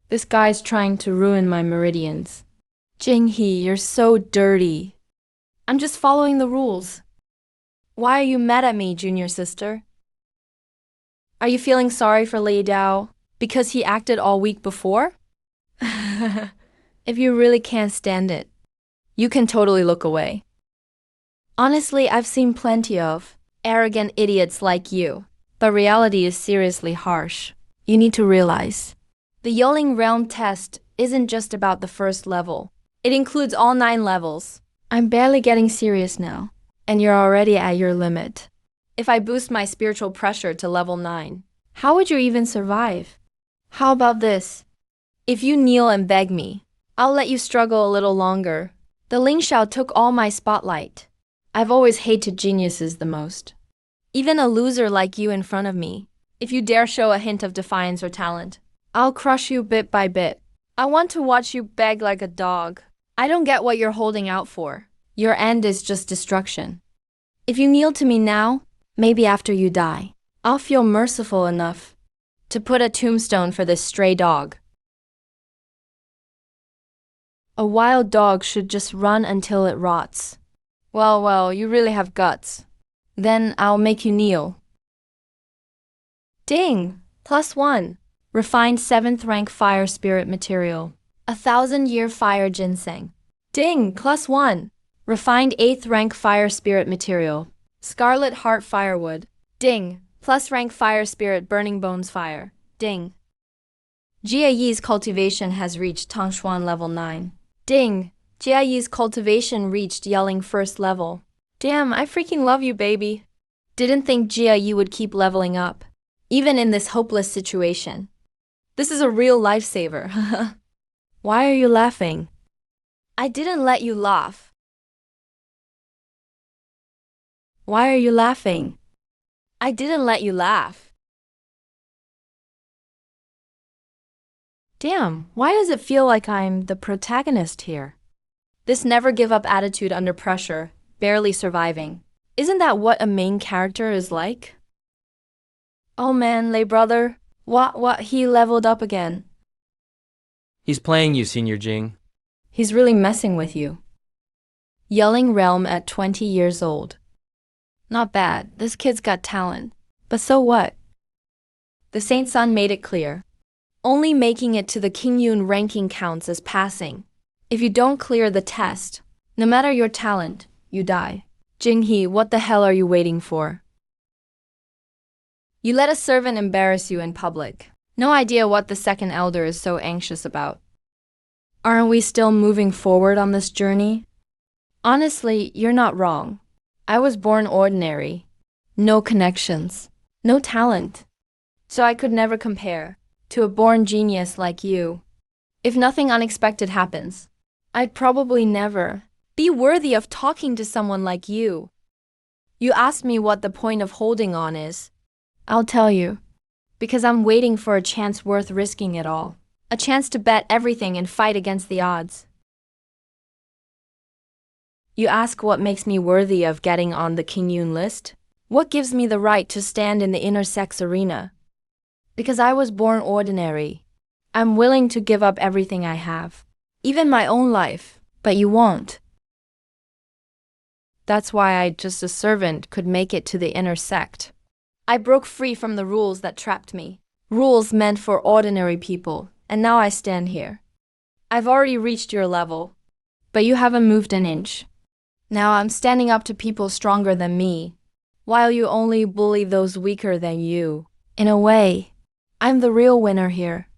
This guy's trying to ruin my meridians. Jinghe, you're so dirty. I'm just following the rules. Why are you mad at me, junior sister? Are you feeling sorry for Li Dao because he acted all week before? If you really can't stand it, you can totally look away. Honestly, I've seen plenty of arrogant idiots like you, but reality is seriously harsh. You need to realize. The Yoling Realm test isn't just about the first level. It includes all 9 levels. I'm barely getting serious now, and you're already at your limit. If I boost my spiritual pressure to level 9, how would you even survive? How about this? If you kneel and beg me, I'll let you struggle a little longer. The Ling Shao took all my spotlight. I've always hated geniuses the most. Even a loser like you in front of me, if you dare show a hint of defiance or talent, I'll crush you bit by bit. I want to watch you beg like a dog. I don't get what you're holding out for. Your end is just destruction. If you kneel to me now, maybe after you die, I'll feel merciful enough to put a tombstone for this stray dog. A wild dog should just run until it rots. Well, you really have guts. Then I'll make you kneel. Ding! +1. Refined 7th rank fire spirit material. 1,000-year fire ginseng. Ding! +1. Refined 8th rank fire spirit material. Scarlet heart firewood. Ding! Plus rank fire spirit burning bones fire. Ding! Jia Yi's cultivation has reached Tangshuan level 9. Ding! Jia Yi's cultivation reached yelling first level. Damn, I freaking love you, baby. Didn't think Jia Yi would keep leveling up, even in this hopeless situation. This is a real lifesaver. Why are you laughing? I didn't let you laugh. Why are you laughing? I didn't let you laugh. Damn, why does it feel like I'm the protagonist here? This never give up attitude under pressure, barely surviving. Isn't that what a main character is like? Oh man, lay brother. What, he leveled up again. He's playing you, Senior Jing. He's really messing with you. Yelling realm at 20 years old. Not bad, this kid's got talent. But so what? The Saint Sun made it clear. Only making it to the Qingyun ranking counts as passing. If you don't clear the test, no matter your talent, you die. Jinghe, what the hell are you waiting for? You let a servant embarrass you in public. No idea what the second elder is so anxious about. Aren't we still moving forward on this journey? Honestly, you're not wrong. I was born ordinary. No connections. No talent. So I could never compare to a born genius like you. If nothing unexpected happens, I'd probably never be worthy of talking to someone like you. You asked me what the point of holding on is. I'll tell you. Because I'm waiting for a chance worth risking it all. A chance to bet everything and fight against the odds. You ask what makes me worthy of getting on the Qingyun list? What gives me the right to stand in the inner sex arena? Because I was born ordinary. I'm willing to give up everything I have. Even my own life. But you won't. That's why I, just a servant, could make it to the inner sect. I broke free from the rules that trapped me. Rules meant for ordinary people, and now I stand here. I've already reached your level, but you haven't moved an inch. Now I'm standing up to people stronger than me, while you only bully those weaker than you. In a way, I'm the real winner here.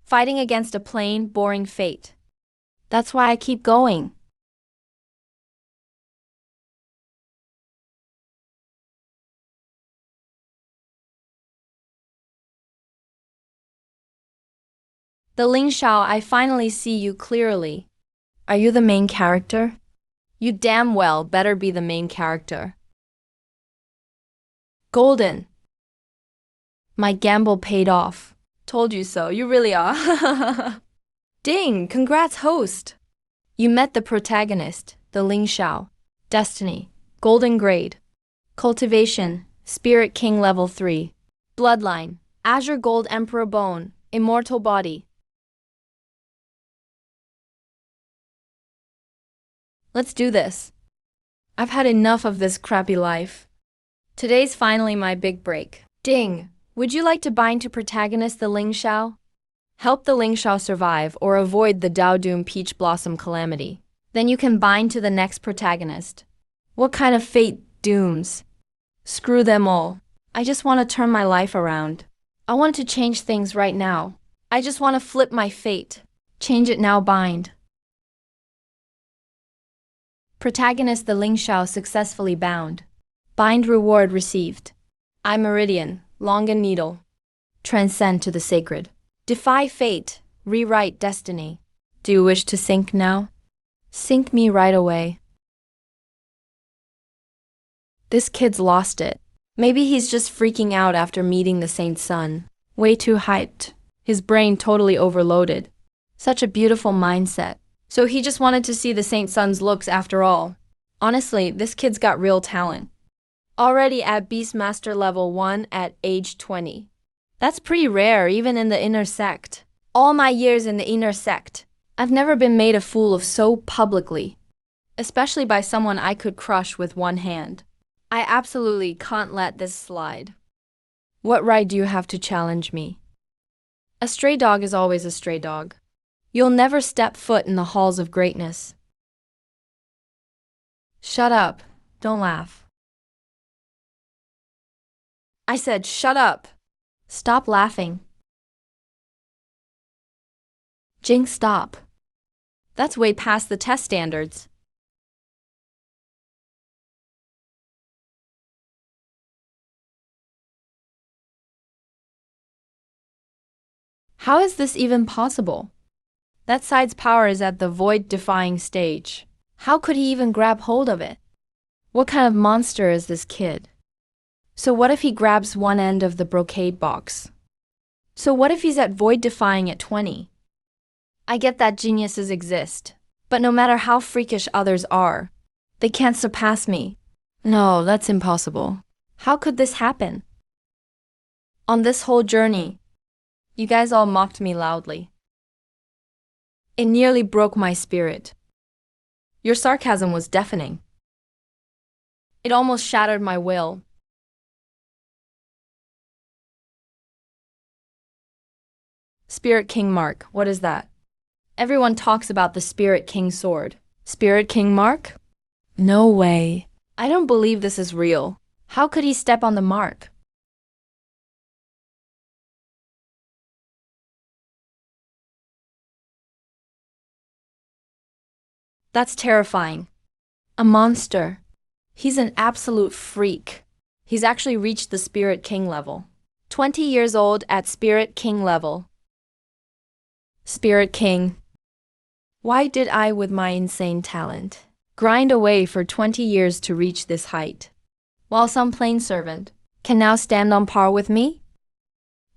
Fighting against a plain, boring fate. That's why I keep going. The Ling Shao, I finally see you clearly. Are you the main character? You damn well better be the main character. Golden. My gamble paid off. Told you so, you really are. Ding, congrats host. You met the protagonist, the Ling Shao. Destiny, golden grade. Cultivation, Spirit King level 3. Bloodline, Azure Gold Emperor Bone, Immortal Body. Let's do this. I've had enough of this crappy life. Today's finally my big break. Ding! Would you like to bind to protagonist the Ling Shao? Help the Ling Shao survive or avoid the Dao Doom Peach Blossom calamity. Then you can bind to the next protagonist. What kind of fate dooms? Screw them all. I just want to turn my life around. I want to change things right now. I just want to flip my fate. Change it now, bind. Protagonist the Ling Shao successfully bound. Bind reward received. I Meridian, Longan Needle. Transcend to the sacred. Defy fate, rewrite destiny. Do you wish to sink now? Sink me right away. This kid's lost it. Maybe he's just freaking out after meeting the Saint Sun. Way too hyped. His brain totally overloaded. Such a beautiful mindset. So he just wanted to see the Saint Sun's looks after all. Honestly, this kid's got real talent. Already at Beastmaster level 1 at age 20. That's pretty rare even in the inner sect. All my years in the inner sect, I've never been made a fool of so publicly. Especially by someone I could crush with one hand. I absolutely can't let this slide. What right do you have to challenge me? A stray dog is always a stray dog. You'll never step foot in the halls of greatness. Shut up. Don't laugh. I said shut up. Stop laughing. Jing, stop. That's way past the test standards. How is this even possible? That side's power is at the void-defying stage. How could he even grab hold of it? What kind of monster is this kid? So what if he grabs one end of the brocade box? So what if he's at void-defying at 20? I get that geniuses exist, but no matter how freakish others are, they can't surpass me. No, that's impossible. How could this happen? On this whole journey, you guys all mocked me loudly. It nearly broke my spirit. Your sarcasm was deafening. It almost shattered my will. Spirit King Mark, what is that? Everyone talks about the Spirit King sword. Spirit King Mark? No way. I don't believe this is real. How could he step on the mark? That's terrifying. A monster. He's an absolute freak. He's actually reached the Spirit King level. 20 years old at Spirit King level. Spirit King. Why did I, with my insane talent, grind away for 20 years to reach this height, while some plain servant can now stand on par with me?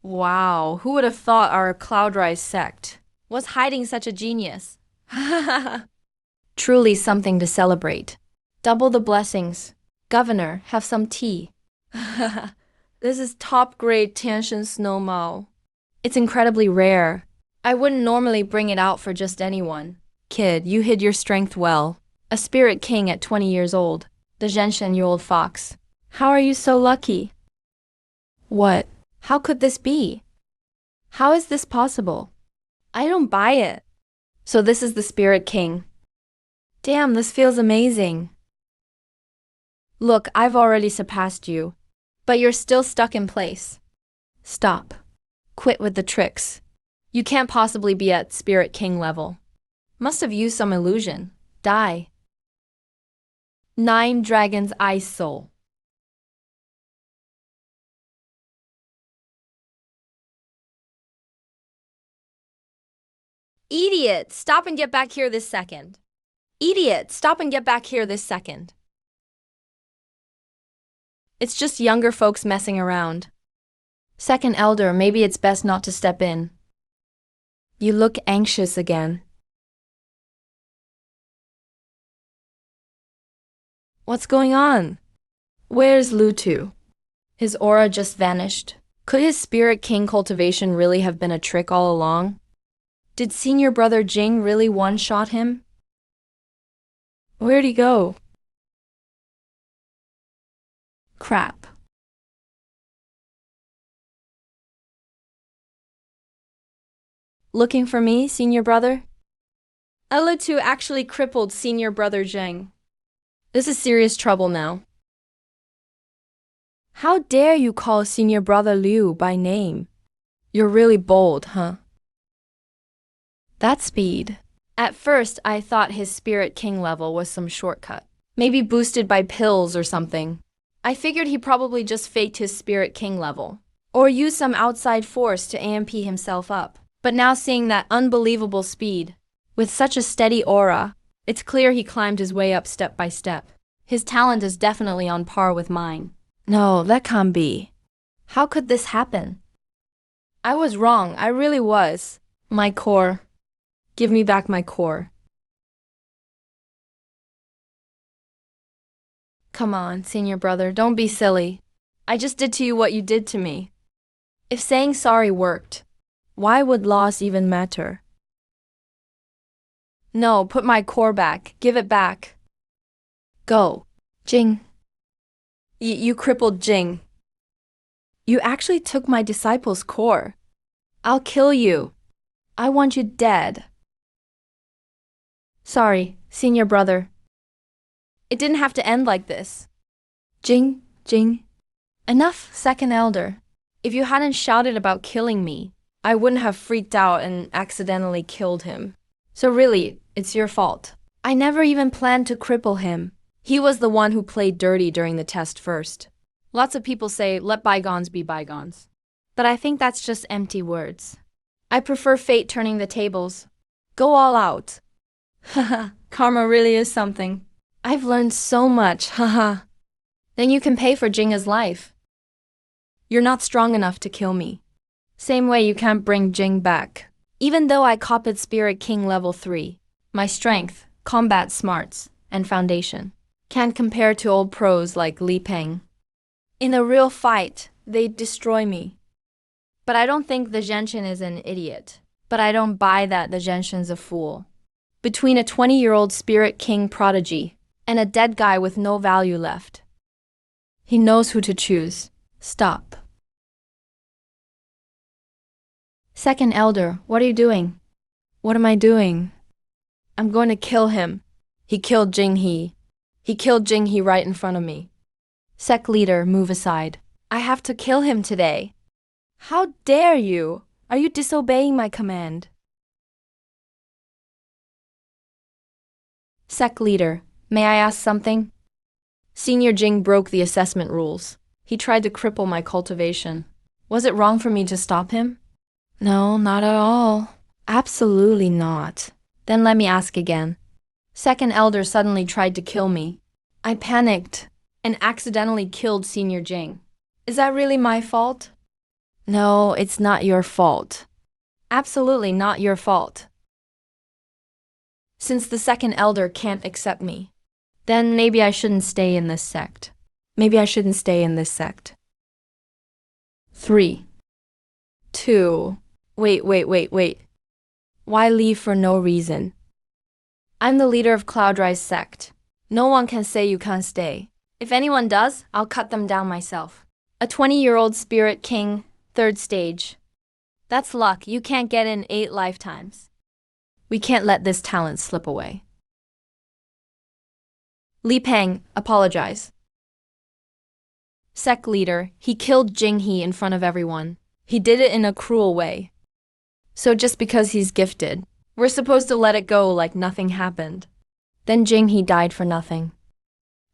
Wow, who would have thought our Cloudrise sect was hiding such a genius? Truly something to celebrate. Double the blessings. Governor, have some tea. This is top-grade Tianshan Snow Mao. It's incredibly rare. I wouldn't normally bring it out for just anyone. Kid, you hid your strength well. A spirit king at 20 years old. The Zhenshen, you old fox. How are you so lucky? What? How could this be? How is this possible? I don't buy it. So this is the Spirit King. Damn, this feels amazing. Look, I've already surpassed you, but you're still stuck in place. Stop. Quit with the tricks. You can't possibly be at Spirit King level. Must have used some illusion. Die. 9 Dragons Ice Soul. Idiot! Stop and get back here this second. Idiot! Stop and get back here this second. It's just younger folks messing around. Second Elder, maybe it's best not to step in. You look anxious again. What's going on? Where's Lutu? His aura just vanished. Could his Spirit King cultivation really have been a trick all along? Did senior brother Jing really one-shot him? Where'd he go? Crap. Looking for me, senior brother? Lutu actually crippled senior brother Zheng. This is serious trouble now. How dare you call senior brother Liu by name? You're really bold, huh? That speed. At first, I thought his Spirit King level was some shortcut. Maybe boosted by pills or something. I figured he probably just faked his Spirit King level. Or used some outside force to AMP himself up. But now seeing that unbelievable speed, with such a steady aura, it's clear he climbed his way up step by step. His talent is definitely on par with mine. No, that can't be. How could this happen? I was wrong, I really was. My core. Give me back my core. Come on, senior brother, don't be silly. I just did to you what you did to me. If saying sorry worked, why would loss even matter? No, put my core back. Give it back. Go. Jing. You crippled Jing. You actually took my disciple's core. I'll kill you. I want you dead. Sorry, senior brother. It didn't have to end like this. Jing, Jing. Enough, second elder. If you hadn't shouted about killing me, I wouldn't have freaked out and accidentally killed him. So really, it's your fault. I never even planned to cripple him. He was the one who played dirty during the test first. Lots of people say, let bygones be bygones. But I think that's just empty words. I prefer fate turning the tables. Go all out. Haha, karma really is something. I've learned so much, haha. Then you can pay for Jinga's life. You're not strong enough to kill me. Same way you can't bring Jing back. Even though I copied Spirit King level 3, my strength, combat smarts, and foundation can't compare to old pros like Li Peng. In a real fight, they'd destroy me. But I don't think the Genshin is an idiot. But I don't buy that the Genshin's a fool. Between a 20-year-old Spirit King prodigy and a dead guy with no value left, he knows who to choose. Stop. Second elder, what are you doing? What am I doing? I'm going to kill him. He killed Jing He. He killed Jing He right in front of me. Sec leader, move aside. I have to kill him today. How dare you? Are you disobeying my command? Sec leader, may I ask something? Senior Jing broke the assessment rules. He tried to cripple my cultivation. Was it wrong for me to stop him? No, not at all. Absolutely not. Then let me ask again. Second elder suddenly tried to kill me. I panicked and accidentally killed Senior Jing. Is that really my fault? No, it's not your fault. Absolutely not your fault. Since the second elder can't accept me, then maybe I shouldn't stay in this sect. Maybe I shouldn't stay in this sect. 3, 2, wait. Why leave for no reason? I'm the leader of Cloudrise sect. No one can say you can't stay. If anyone does, I'll cut them down myself. A 20-year-old Spirit King, 3rd stage. That's luck. You can't get in 8 lifetimes. We can't let this talent slip away. Li Peng, apologize. Sect leader, he killed Jing He in front of everyone. He did it in a cruel way. So just because he's gifted, we're supposed to let it go like nothing happened. Then Jing He died for nothing.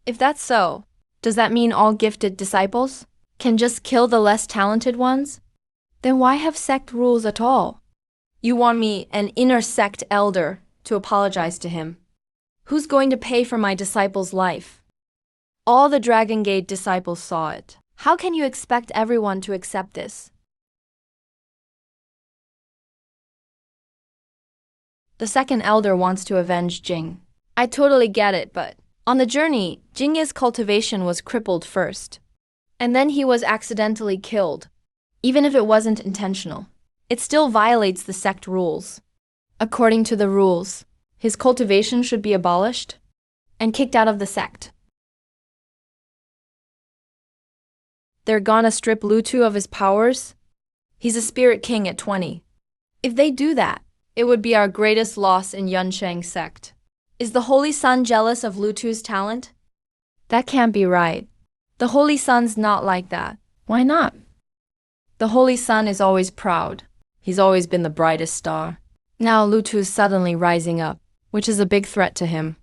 If that's so, does that mean all gifted disciples can just kill the less talented ones? Then why have sect rules at all? You want me, an inner sect elder, to apologize to him? Who's going to pay for my disciple's life? All the Dragon Gate disciples saw it. How can you expect everyone to accept this? The second elder wants to avenge Jing. I totally get it, but on the journey, Jing's cultivation was crippled first. And then he was accidentally killed. Even if it wasn't intentional, it still violates the sect rules. According to the rules, his cultivation should be abolished and kicked out of the sect. They're gonna strip Lutu of his powers? He's a Spirit King at 20. If they do that, it would be our greatest loss in Yunsheng sect. Is the Holy Sun jealous of Lutu's talent? That can't be right. The Holy Sun's not like that. Why not? The Holy Sun is always proud. He's always been the brightest star. Now Lutu's suddenly rising up, which is a big threat to him.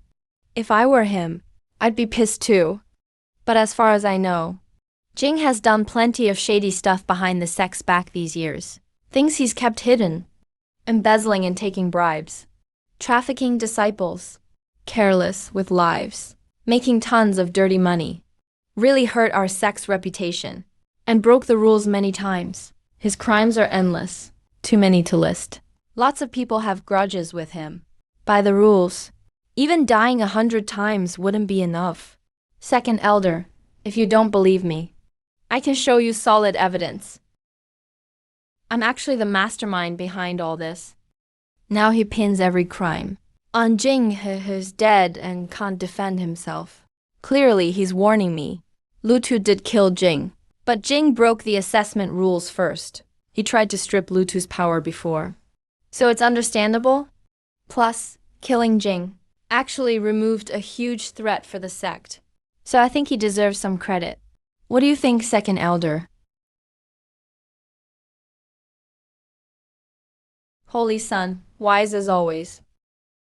If I were him, I'd be pissed too. But as far as I know, Jing has done plenty of shady stuff behind the sect's back these years. Things he's kept hidden. Embezzling and taking bribes. Trafficking disciples. Careless with lives. Making tons of dirty money. Really hurt our sect's reputation. And broke the rules many times. His crimes are endless, too many to list. Lots of people have grudges with him. By the rules, even dying 100 times wouldn't be enough. Second Elder, if you don't believe me, I can show you solid evidence. I'm actually the mastermind behind all this. Now he pins every crime on Jing, who's dead and can't defend himself. Clearly, he's warning me. Lutu did kill Jing, but Jing broke the assessment rules first. He tried to strip Lutu's power before. So it's understandable. Plus, killing Jing actually removed a huge threat for the sect. So I think he deserves some credit. What do you think, Second Elder? Holy Son, wise as always.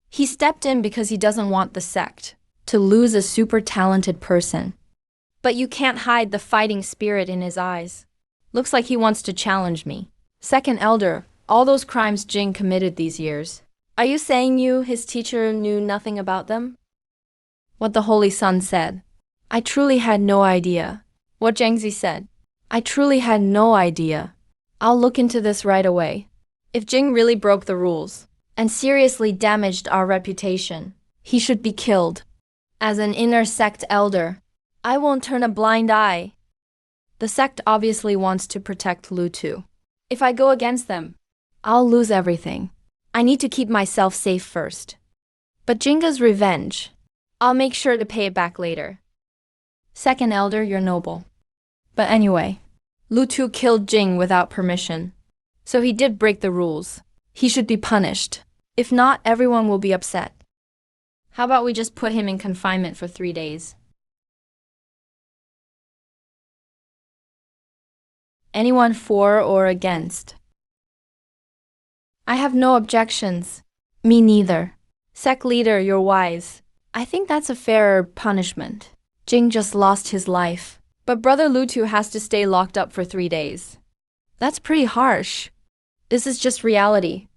He stepped in because he doesn't want the sect to lose a super talented person. But you can't hide the fighting spirit in his eyes. Looks like he wants to challenge me. Second Elder, all those crimes Jing committed these years, are you saying his teacher, knew nothing about them? What the Holy Son said. I truly had no idea. What Jiangzi said. I truly had no idea. I'll look into this right away. If Jing really broke the rules and seriously damaged our reputation, he should be killed. As an inner sect elder, I won't turn a blind eye. The sect obviously wants to protect Lutu. If I go against them, I'll lose everything. I need to keep myself safe first. But Jinga's revenge, I'll make sure to pay it back later. Second Elder, you're noble. But anyway, Lutu killed Jing without permission. So he did break the rules. He should be punished. If not, everyone will be upset. How about we just put him in confinement for 3 days? Anyone for or against? I have no objections. Me neither. Sect leader, you're wise. I think that's a fairer punishment. Jing just lost his life, but Brother Lutu has to stay locked up for 3 days. That's pretty harsh. This is just reality.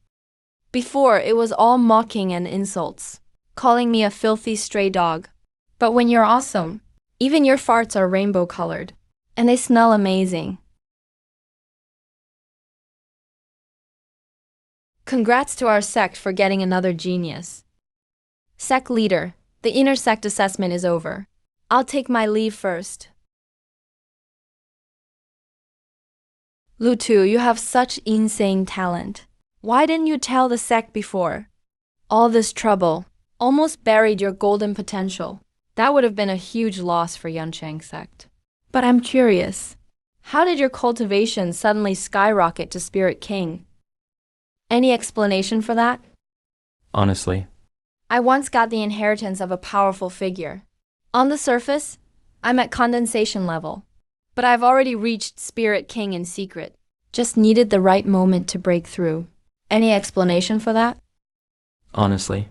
Before, it was all mocking and insults, calling me a filthy stray dog. But when you're awesome, even your farts are rainbow-colored, and they smell amazing. Congrats to our sect for getting another genius. Sect leader, the inner sect assessment is over. I'll take my leave first. Lutu, you have such insane talent. Why didn't you tell the sect before? All this trouble almost buried your golden potential. That would have been a huge loss for Yunchang sect. But I'm curious, how did your cultivation suddenly skyrocket to Spirit King? Any explanation for that? Honestly, I once got the inheritance of a powerful figure. On the surface, I'm at condensation level, but I've already reached Spirit King in secret. Just needed the right moment to break through. Any explanation for that? honestly,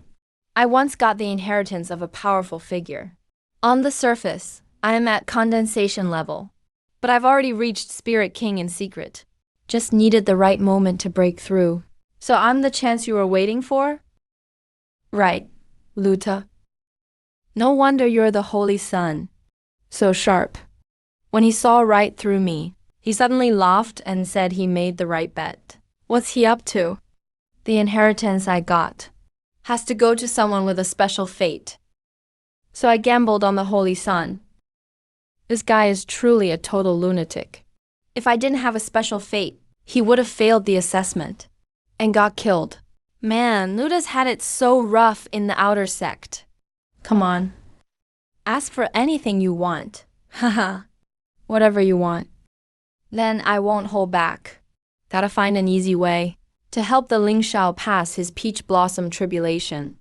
I once got the inheritance of a powerful figure. On the surface, I am at condensation level, but I've already reached Spirit King in secret. Just needed the right moment to break through. So I'm the chance you were waiting for? Right, Luta. No wonder you're the Holy Son. So sharp. When he saw right through me, he suddenly laughed and said he made the right bet. What's he up to? The inheritance I got has to go to someone with a special fate. So I gambled on the Holy Son. This guy is truly a total lunatic. If I didn't have a special fate, he would have failed the assessment and got killed. Man, Luda's had it so rough in the outer sect. Come on. Ask for anything you want. Haha. Whatever you want. Then I won't hold back. Gotta find an easy way to help the Ling Shao pass his peach blossom tribulation.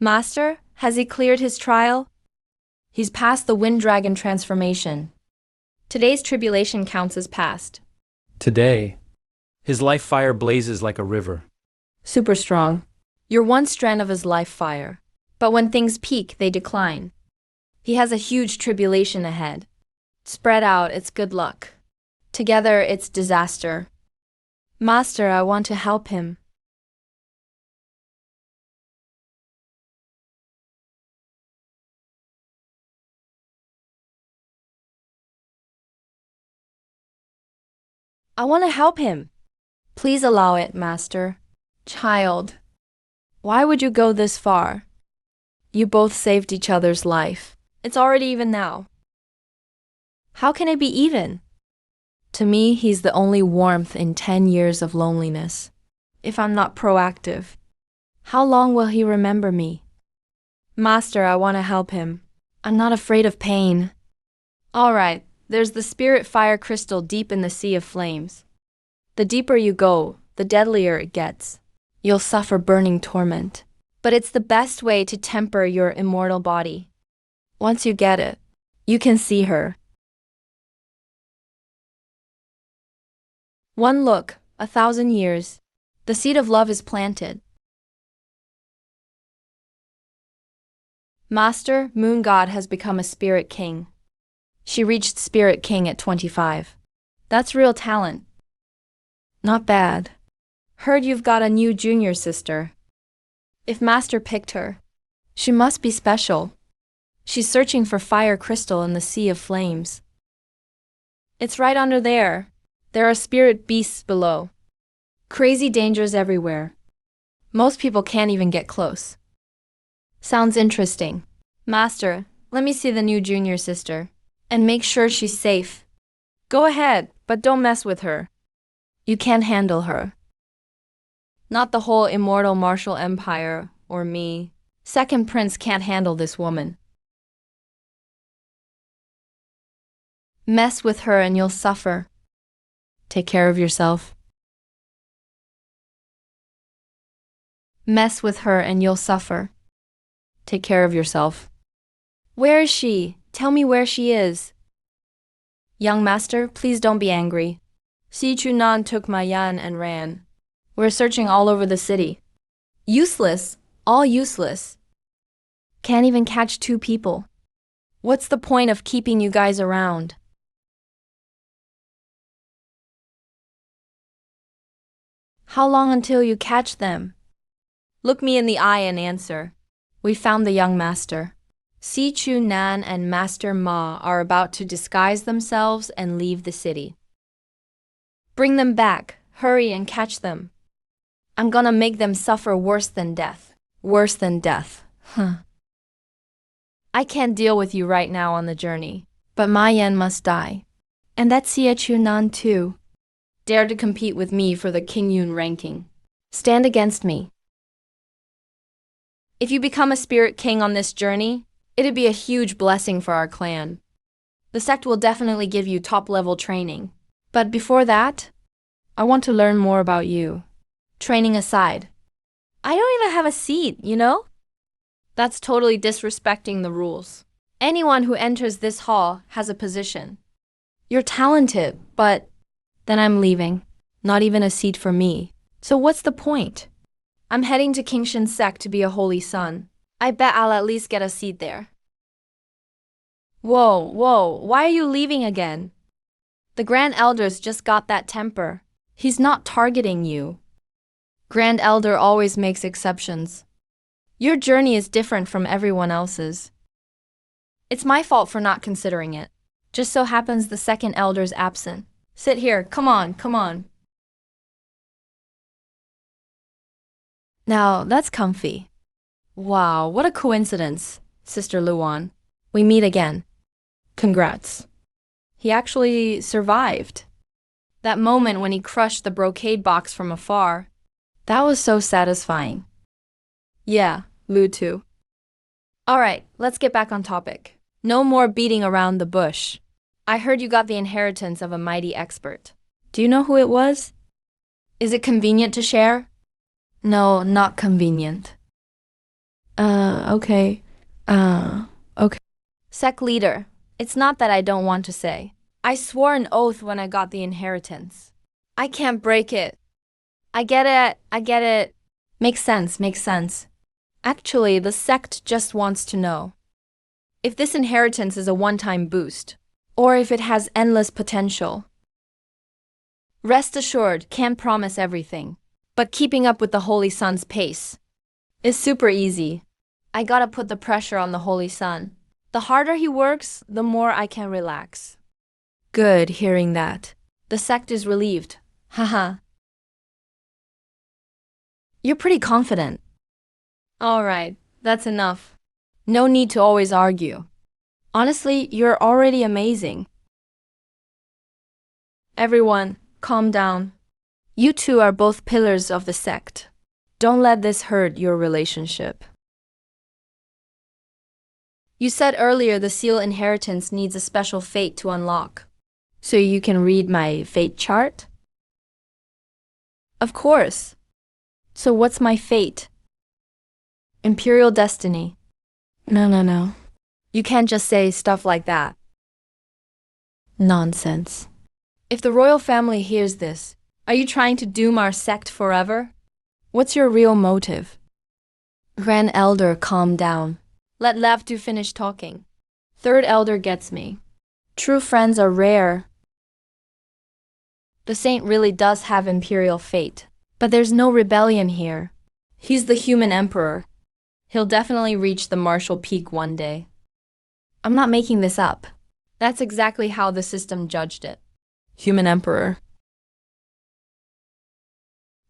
Master, has he cleared his trial? He's passed the Wind Dragon transformation. Today's tribulation counts as passed. today, his life fire blazes like a river. Super strong. You're one strand of his life fire. But when things peak, they decline. He has a huge tribulation ahead. Spread out, it's good luck. Together, it's disaster. Master, I want to help him. I want to help him. Please allow it, Master. Child, why would you go this far? You both saved each other's life. It's already even now. How can it be even? To me, he's the only warmth in 10 years of loneliness. If I'm not proactive, how long will he remember me? Master, I want to help him. I'm not afraid of pain. All right, there's the spirit fire crystal deep in the sea of flames. The deeper you go, the deadlier it gets. You'll suffer burning torment. But it's the best way to temper your immortal body. Once you get it, you can see her. One look, 1,000 years. The seed of love is planted. Master, Moon God has become a spirit king. She reached spirit king at 25. That's real talent. Not bad. Heard you've got a new junior sister. If Master picked her, she must be special. She's searching for fire crystal in the sea of flames. It's right under there. There are spirit beasts below. Crazy dangers everywhere. Most people can't even get close. Sounds interesting. Master, let me see the new junior sister. And make sure she's safe. Go ahead, but don't mess with her. You can't handle her. Not the whole immortal martial empire, or me. Second prince can't handle this woman. Mess with her and you'll suffer. Take care of yourself. Mess with her and you'll suffer. Take care of yourself. Where is she? Tell me where she is. Young master, please don't be angry. Si Chunan took my yan and ran. We're searching all over the city. Useless. All useless. Can't even catch 2 people. What's the point of keeping you guys around? How long until you catch them? Look me in the eye and answer. We found the young master. Si Chu Nan and Master Ma are about to disguise themselves and leave the city. Bring them back. Hurry and catch them. I'm gonna make them suffer worse than death. Worse than death. I can't deal with you right now on the journey, but Ma Yan must die. And that's Xie Chu Nan too. Dare to compete with me for the King Yun ranking. Stand against me. If you become a spirit king on this journey, it'd be a huge blessing for our clan. The sect will definitely give you top-level training. But before that, I want to learn more about you. Training aside, I don't even have a seat, you know? That's totally disrespecting the rules. Anyone who enters this hall has a position. You're talented, but then I'm leaving. Not even a seat for me. So what's the point? I'm heading to King Shin's sect to be a holy son. I bet I'll at least get a seat there. Whoa, why are you leaving again? The Grand Elder's just got that temper. He's not targeting you. Grand Elder always makes exceptions. Your journey is different from everyone else's. It's my fault for not considering it. Just so happens the second Elder's absent. Sit here, come on. Now, that's comfy. Wow, what a coincidence, Sister Luan. We meet again. Congrats. He actually survived. That moment when he crushed the brocade box from afar, that was so satisfying. Yeah, Lu too. Alright, let's get back on topic. No more beating around the bush. I heard you got the inheritance of a mighty expert. Do you know who it was? Is it convenient to share? No, not convenient. Okay. Sec leader, it's not that I don't want to say. I swore an oath when I got the inheritance. I can't break it. I get it. Makes sense. Actually, the sect just wants to know if this inheritance is a one-time boost, or if it has endless potential. Rest assured, can't promise everything, but keeping up with the Holy Sun's pace is super easy. I gotta put the pressure on the Holy Sun. The harder he works, the more I can relax. Good hearing that. The sect is relieved. Haha. You're pretty confident. Alright, that's enough. No need to always argue. Honestly, you're already amazing. Everyone, calm down. You two are both pillars of the sect. Don't let this hurt your relationship. You said earlier the seal inheritance needs a special fate to unlock. So you can read my fate chart? Of course. So what's my fate? Imperial destiny. No. You can't just say stuff like that. Nonsense. If the royal family hears this, are you trying to doom our sect forever? What's your real motive? Grand Elder, calm down. Let Lavtu finish talking. Third Elder gets me. True friends are rare. The saint really does have imperial fate, but there's no rebellion here. He's the human emperor. He'll definitely reach the martial peak one day. I'm not making this up. That's exactly how the system judged it. Human emperor.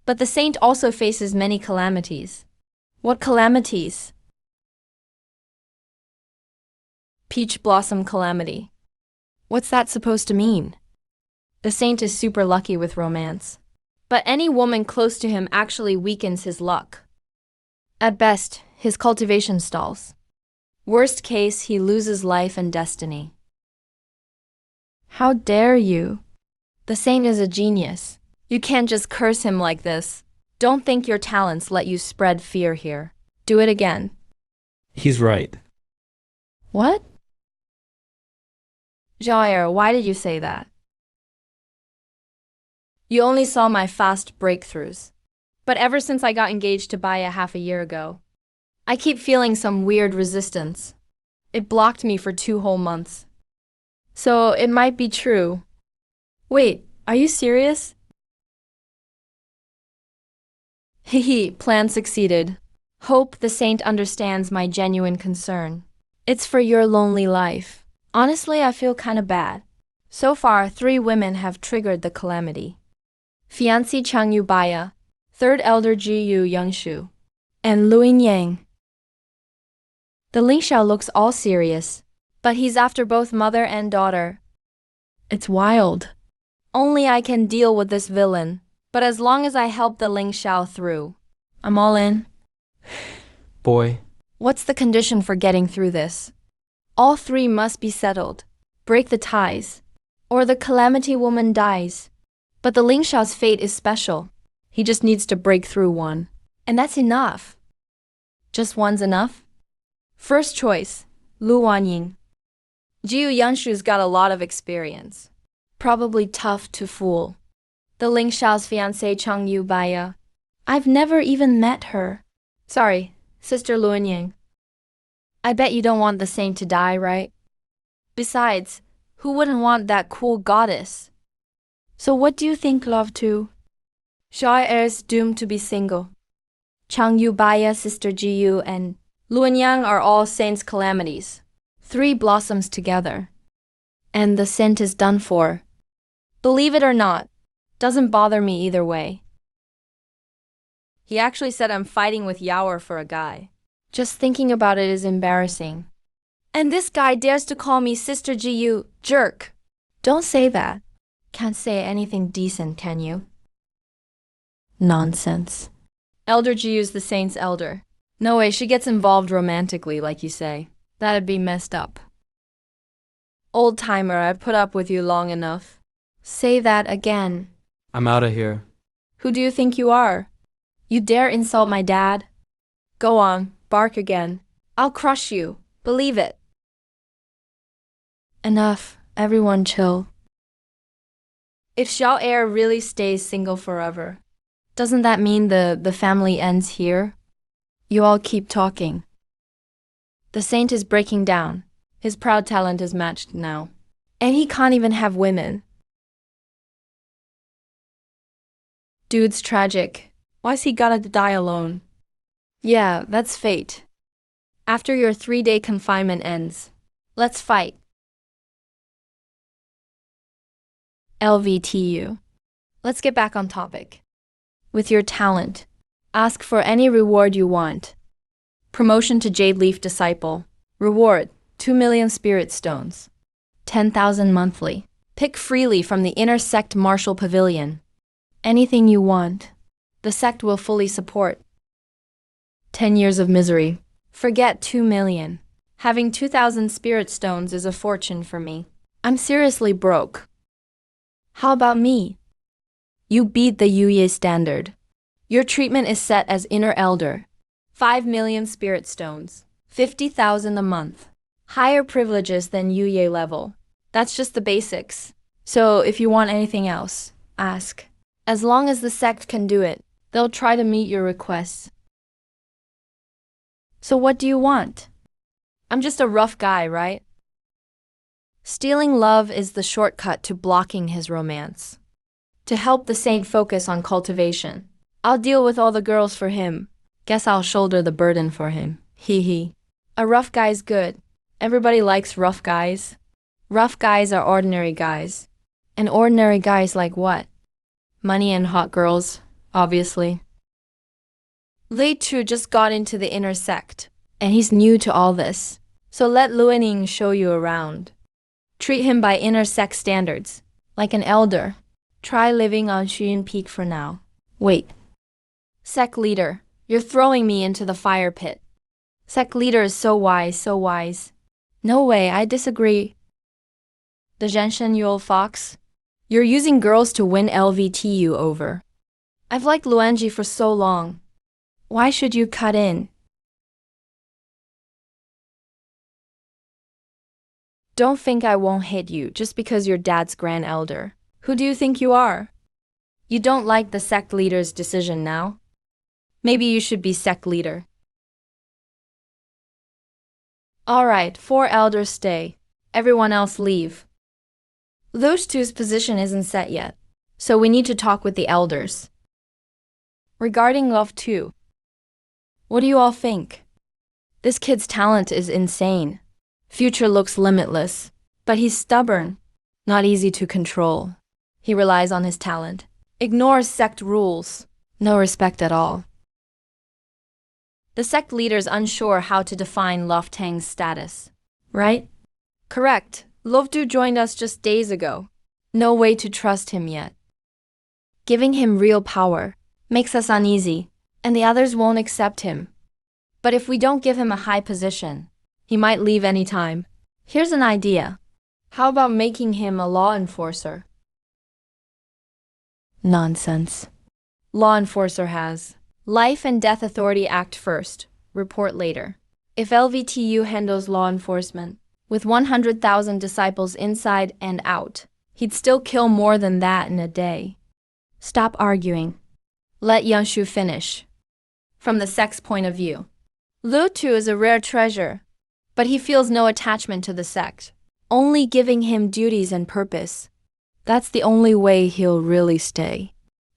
But the saint also faces many calamities. What calamities? Peach blossom calamity. What's that supposed to mean? The saint is super lucky with romance. But any woman close to him actually weakens his luck. At best, his cultivation stalls. Worst case, he loses life and destiny. How dare you? The saint is a genius. You can't just curse him like this. Don't think your talents let you spread fear here. Do it again. He's right. What? Jair, why did you say that? You only saw my fast breakthroughs. But ever since I got engaged to Baya half a year ago, I keep feeling some weird resistance. It blocked me for 2 whole months. So it might be true. Wait, are you serious? Hehe, plan succeeded. Hope the saint understands my genuine concern. It's for your lonely life. Honestly, I feel kinda bad. So far, 3 women have triggered the calamity. Fiancé Changyu Baya, Third Elder Jiyu Youngshu, and Luin Yang. The Lingxiao looks all serious, but he's after both mother and daughter. It's wild. Only I can deal with this villain, but as long as I help the Lingxiao through, I'm all in. Boy. What's the condition for getting through this? All 3 must be settled. Break the ties, or the calamity woman dies. But the Lingxiao's fate is special. He just needs to break through one. And that's enough. Just one's enough? First choice, Lu Wanying. Jiu Yanshu's got a lot of experience. Probably tough to fool. The Lingxiao's fiancé Changyu Baya. I've never even met her. Sorry, Sister Luanying. I bet you don't want the saint to die, right? Besides, who wouldn't want that cool goddess? So what do you think, love, too? Jair's doomed to be single. Changyu Baya, Sister Jiyu, and Luanyang are all saints' calamities. 3 blossoms together. And the saint is done for. Believe it or not, doesn't bother me either way. He actually said I'm fighting with Yaoer for a guy. Just thinking about it is embarrassing. And this guy dares to call me Sister Jiyu jerk. Don't say that. Can't say anything decent, can you? Nonsense. Elder Jiyu's the saint's elder. No way she gets involved romantically, like you say. That'd be messed up. Old timer, I've put up with you long enough. Say that again. I'm out of here. Who do you think you are? You dare insult my dad? Go on, bark again. I'll crush you. Believe it. Enough. Everyone chill. If Xiao really stays single forever, doesn't that mean the family ends here? You all keep talking. The saint is breaking down. His proud talent is matched now. And he can't even have women. Dude's tragic. Why's he gotta die alone? Yeah, that's fate. After your 3-day confinement ends, let's fight. LVTU. Let's get back on topic. With your talent, ask for any reward you want. Promotion to Jade Leaf Disciple. Reward, 2 million spirit stones. 10,000 monthly. Pick freely from the inner sect martial pavilion. Anything you want, the sect will fully support. 10 years of misery. Forget 2 million. Having 2,000 spirit stones is a fortune for me. I'm seriously broke. How about me? You beat the Yuye standard. Your treatment is set as inner elder. 5 million spirit stones. 50,000 a month. Higher privileges than Yuye level. That's just the basics. So if you want anything else, ask. As long as the sect can do it, they'll try to meet your requests. So what do you want? I'm just a rough guy, right? Stealing love is the shortcut to blocking his romance. To help the saint focus on cultivation, I'll deal with all the girls for him. Guess I'll shoulder the burden for him. Hee hee. A rough guy's good. Everybody likes rough guys. Rough guys are ordinary guys. And ordinary guys like what? Money and hot girls, obviously. Lei Chu just got into the inner sect, and he's new to all this. So let Luaning show you around. Treat him by inner sect standards, like an elder. Try living on Xuyun Peak for now. Wait. Sect leader, you're throwing me into the fire pit. Sect leader is so wise, so wise. No way, I disagree. The Zhenshen Yule Fox, you're using girls to win LVTU over. I've liked Luanji for so long. Why should you cut in? Don't think I won't hit you just because you're dad's grand elder. Who do you think you are? You don't like the sect leader's decision now? Maybe you should be sect leader. Alright, 4 elders stay. Everyone else leave. Those two's position isn't set yet, so we need to talk with the elders. Regarding Love 2, what do you all think? This kid's talent is insane. Future looks limitless, but he's stubborn, not easy to control. He relies on his talent, ignores sect rules, no respect at all. The sect leader's unsure how to define Love Tang's status, right? Correct. Lovdu joined us just days ago. No way to trust him yet. Giving him real power makes us uneasy, and the others won't accept him. But if we don't give him a high position, he might leave any time. Here's an idea. How about making him a law enforcer? Nonsense. Law enforcer has Life and Death Authority act first, report later. If LVTU handles law enforcement, with 100,000 disciples inside and out, he'd still kill more than that in a day. Stop arguing. Let Yanshu finish. From the sect's point of view, Lu Tu is a rare treasure, but he feels no attachment to the sect, only giving him duties and purpose. That's the only way he'll really stay.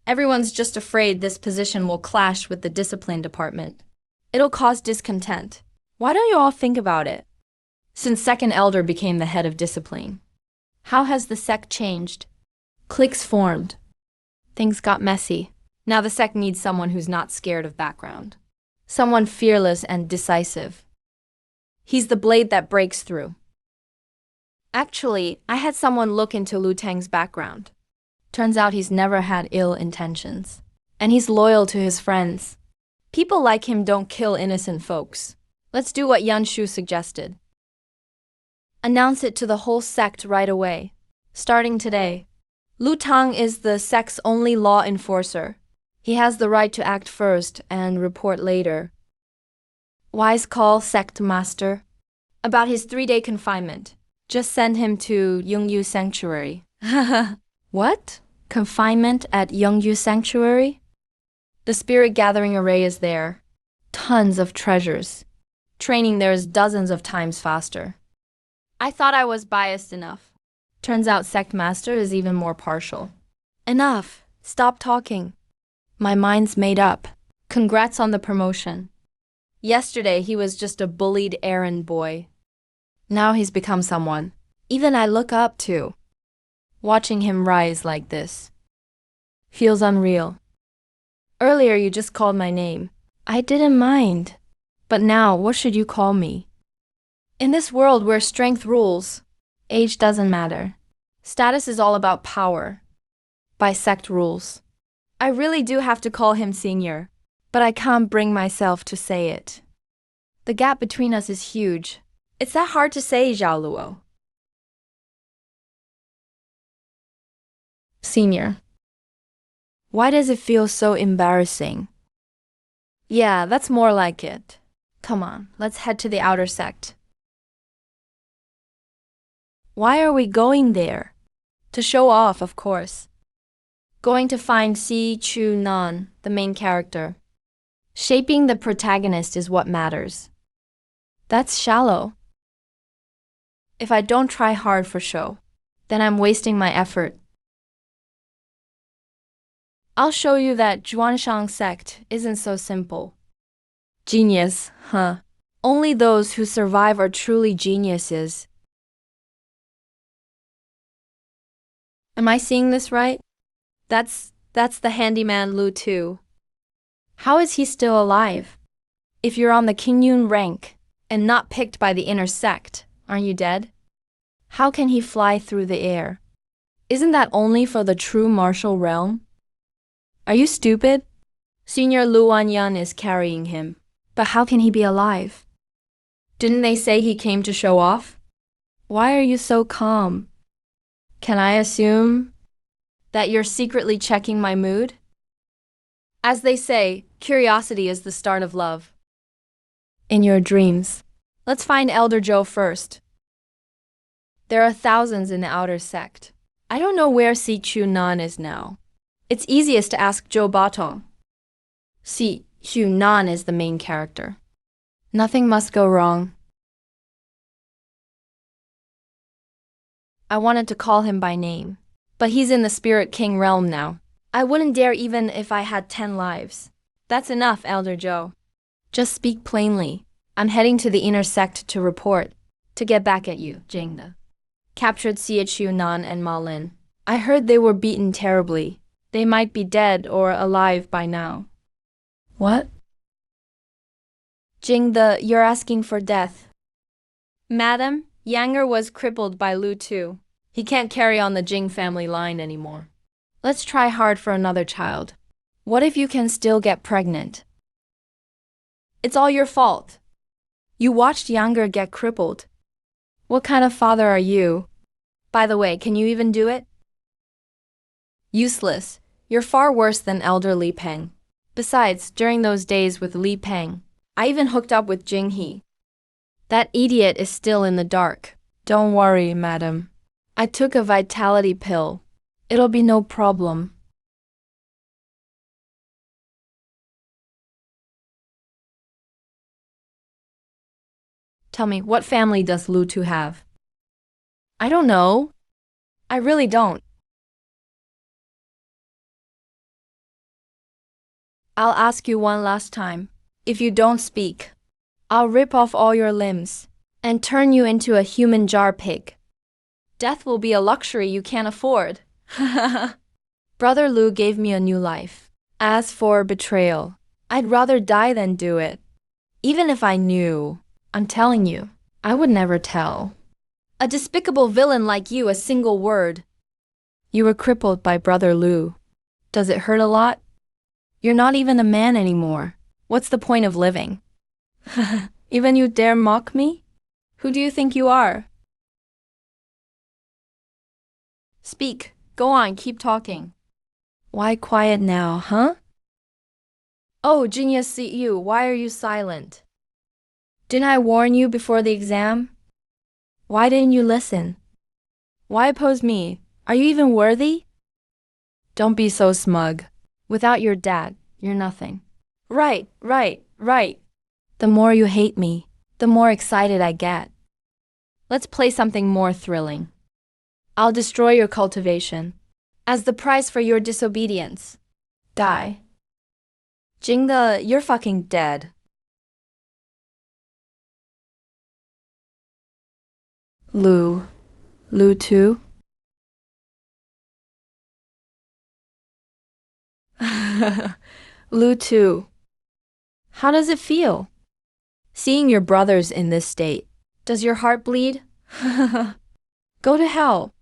Everyone's just afraid this position will clash with the discipline department. It'll cause discontent. Why don't you all think about it? Since second elder became the head of discipline, how has the sect changed? Cliques formed. Things got messy. Now the sect needs someone who's not scared of background. Someone fearless and decisive. He's the blade that breaks through. Actually, I had someone look into Lu Tang's background. Turns out he's never had ill intentions. And he's loyal to his friends. People like him don't kill innocent folks. Let's do what Yan Shu suggested. Announce it to the whole sect right away. Starting today. Lu Tang is the sect's only law enforcer. He has the right to act first and report later. Wise call, sect master. About his 3-day confinement. Just send him to Yongyu Sanctuary. What? Confinement at Yongyu Sanctuary? The spirit gathering array is there. Tons of treasures. Training there is dozens of times faster. I thought I was biased enough. Turns out sect master is even more partial. Enough. Stop talking. My mind's made up. Congrats on the promotion. Yesterday he was just a bullied errand boy. Now he's become someone even I look up to. Watching him rise like this feels unreal. Earlier you just called my name. I didn't mind. But now, what should you call me? In this world where strength rules, age doesn't matter. Status is all about power. By sect rules. I really do have to call him senior, but I can't bring myself to say it. The gap between us is huge. It's that hard to say, Zhao Luo. Senior. Why does it feel so embarrassing? Yeah, that's more like it. Come on, let's head to the outer sect. Why are we going there? To show off, of course. Going to find Si Chu Nan, the main character. Shaping the protagonist is what matters. That's shallow. If I don't try hard for show, then I'm wasting my effort. I'll show you that Zhuanshang sect isn't so simple. Genius, huh? Only those who survive are truly geniuses. Am I seeing this right? That's the handyman Lu Tu. How is he still alive? If you're on the Qingyun rank and not picked by the inner sect, aren't you dead? How can he fly through the air? Isn't that only for the true martial realm? Are you stupid? Senior Lu Wanyan is carrying him. But how can he be alive? Didn't they say he came to show off? Why are you so calm? Can I assume that you're secretly checking my mood? As they say, curiosity is the start of love. In your dreams. Let's find Elder Zhou first. There are thousands in the outer sect. I don't know where Si Chu Nan is now. It's easiest to ask Zhou Batong. Si Chu Nan is the main character. Nothing must go wrong. I wanted to call him by name, but he's in the Spirit King realm now. I wouldn't dare even if I had 10 lives. That's enough, Elder Zhou. Just speak plainly. I'm heading to the inner sect to report. To get back at you, Jingde. Captured Xie Nan and Ma Lin. I heard they were beaten terribly. They might be dead or alive by now. What? Jingde, you're asking for death. Madam, Yanger was crippled by Lu Tu. He can't carry on the Jing family line anymore. Let's try hard for another child. What if you can still get pregnant? It's all your fault. You watched Yanger get crippled. What kind of father are you? By the way, can you even do it? Useless. You're far worse than Elder Li Peng. Besides, during those days with Li Peng, I even hooked up with Jing He. That idiot is still in the dark. Don't worry, madam. I took a vitality pill. It'll be no problem. Tell me, what family does Lu Tu have? I don't know. I really don't. I'll ask you one last time. If you don't speak, I'll rip off all your limbs and turn you into a human jar pig. Death will be a luxury you can't afford. Brother Lu gave me a new life. As for betrayal, I'd rather die than do it. Even if I knew, I'm telling you, I would never tell. A despicable villain like you, a single word. You were crippled by Brother Lu. Does it hurt a lot? You're not even a man anymore. What's the point of living? Even you dare mock me? Who do you think you are? Speak. Go on, keep talking. Why quiet now, huh? Oh, Genius CU, why are you silent? Didn't I warn you before the exam? Why didn't you listen? Why oppose me? Are you even worthy? Don't be so smug. Without your dad, you're nothing. Right. The more you hate me, the more excited I get. Let's play something more thrilling. I'll destroy your cultivation. As the price for your disobedience. Die. Jingde, you're fucking dead. Lu Tu? Lu too. How does it feel? Seeing your brothers in this state. Does your heart bleed? Go to hell.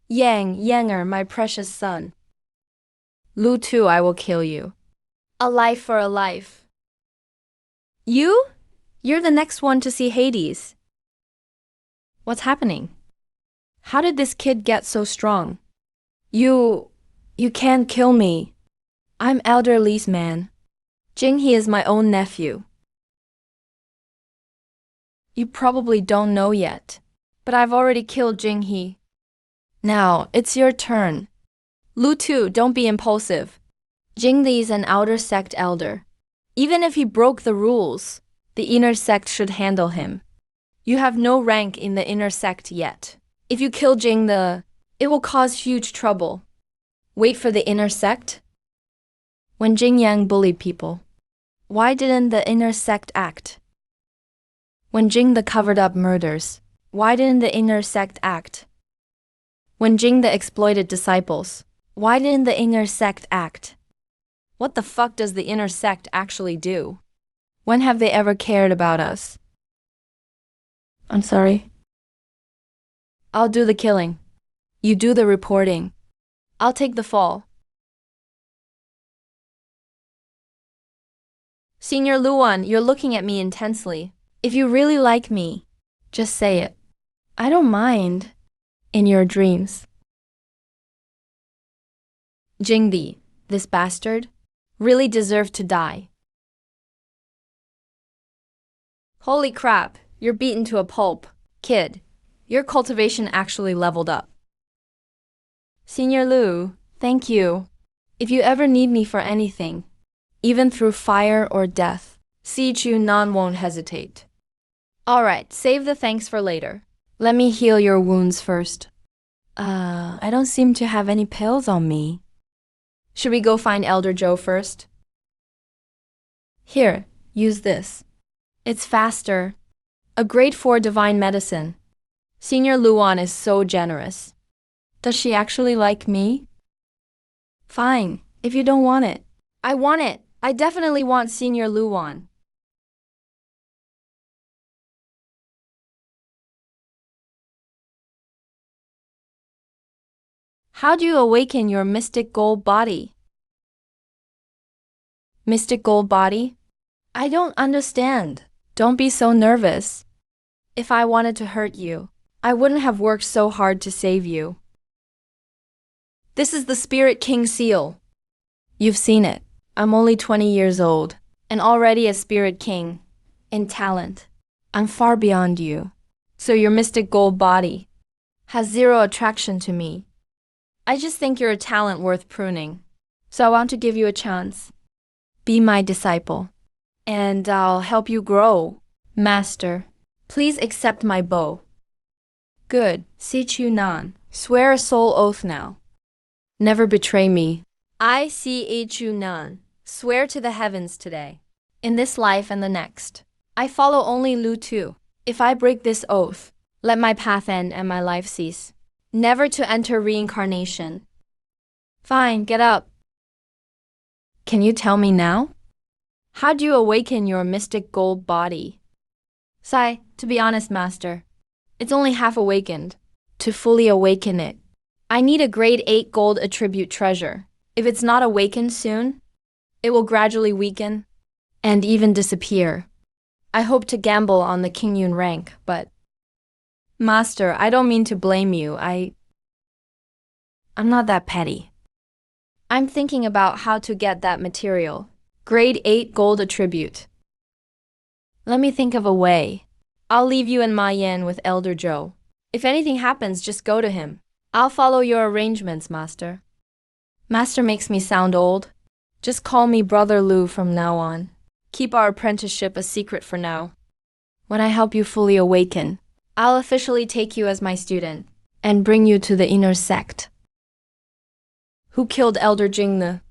Yanger, my precious son. Lu too, I will kill you. A life for a life. You? You're the next one to see Hades. What's happening? How did this kid get so strong? You can't kill me. I'm Elder Li's man. Jinghe is my own nephew. You probably don't know yet, but I've already killed Jinghe. Now, it's your turn. Lu Tu, don't be impulsive. Jinghe is an outer sect elder. Even if he broke the rules, the inner sect should handle him. You have no rank in the inner sect yet. If you kill Jinghe, it will cause huge trouble. Wait for the inner sect? When Jing Yang bullied people, why didn't the inner sect act? When Jinghe covered up murders, why didn't the inner sect act? When Jinghe exploited disciples, why didn't the inner sect act? What the fuck does the inner sect actually do? When have they ever cared about us? I'm sorry. I'll do the killing. You do the reporting. I'll take the fall. Senior Luan, you're looking at me intensely. If you really like me, just say it. I don't mind. In your dreams. Jinghe, this bastard, really deserved to die. Holy crap, you're beaten to a pulp. Kid, your cultivation actually leveled up. Senior Lu, thank you. If you ever need me for anything, even through fire or death, Si Chu Nan won't hesitate. Alright, save the thanks for later. Let me heal your wounds first. I don't seem to have any pills on me. Should we go find Elder Joe first? Here, use this. It's faster. A grade 4 divine medicine. Senior Luan is so generous. Does she actually like me? Fine, if you don't want it. I want it. I definitely want Senior Luan. How do you awaken your mystic gold body? Mystic gold body? I don't understand. Don't be so nervous. If I wanted to hurt you, I wouldn't have worked so hard to save you. This is the Spirit King seal. You've seen it. I'm only 20 years old, and already a Spirit King. In talent, I'm far beyond you. So your mystic gold body has zero attraction to me. I just think you're a talent worth pruning. So I want to give you a chance. Be my disciple, and I'll help you grow. Master, please accept my bow. Good, Si Chu Nan. Swear a soul oath now. Never betray me. I, Si Chu Nan, swear to the heavens today, in this life and the next. I follow only Lu Tu. If I break this oath, let my path end and my life cease. Never to enter reincarnation. Fine, get up. Can you tell me now? How do you awaken your mystic gold body? Sai, to be honest, Master, it's only half awakened. To fully awaken it, I need a grade 8 gold attribute treasure. If it's not awakened soon, it will gradually weaken and even disappear. I hope to gamble on the King Yun rank, but Master, I don't mean to blame you. I'm not that petty. I'm thinking about how to get that material. Grade 8 gold attribute. Let me think of a way. I'll leave you in Ma Yan with Elder Joe. If anything happens, just go to him. I'll follow your arrangements, Master. Master makes me sound old. Just call me Brother Lu from now on. Keep our apprenticeship a secret for now. When I help you fully awaken, I'll officially take you as my student and bring you to the inner sect. Who killed Elder Jinghe?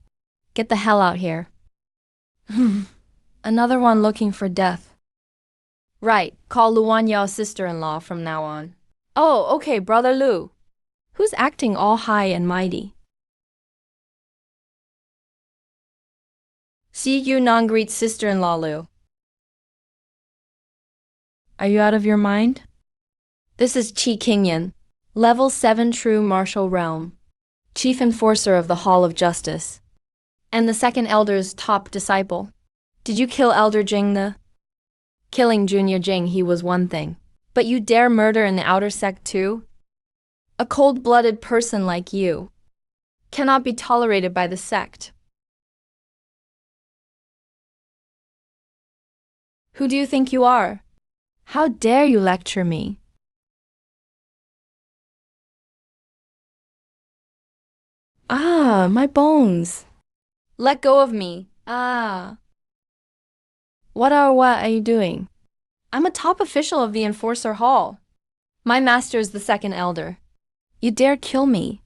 Get the hell out here. Another one looking for death. Right, call Luan Yao's sister-in-law from now on. Oh, okay, Brother Lu. Who's acting all high and mighty? See you non-greet sister-in-law Lu. Are you out of your mind? This is Chi Qingyan, Level 7 True Martial Realm, Chief Enforcer of the Hall of Justice, and the Second Elder's top disciple. Did you kill Elder Jing the? Killing Junior Jing he was one thing, but you dare murder in the outer sect too? A cold-blooded person like you cannot be tolerated by the sect. Who do you think you are? How dare you lecture me? Ah, my bones. Let go of me. Ah. What are you doing? I'm a top official of the Enforcer Hall. My master is the Second Elder. You dare kill me?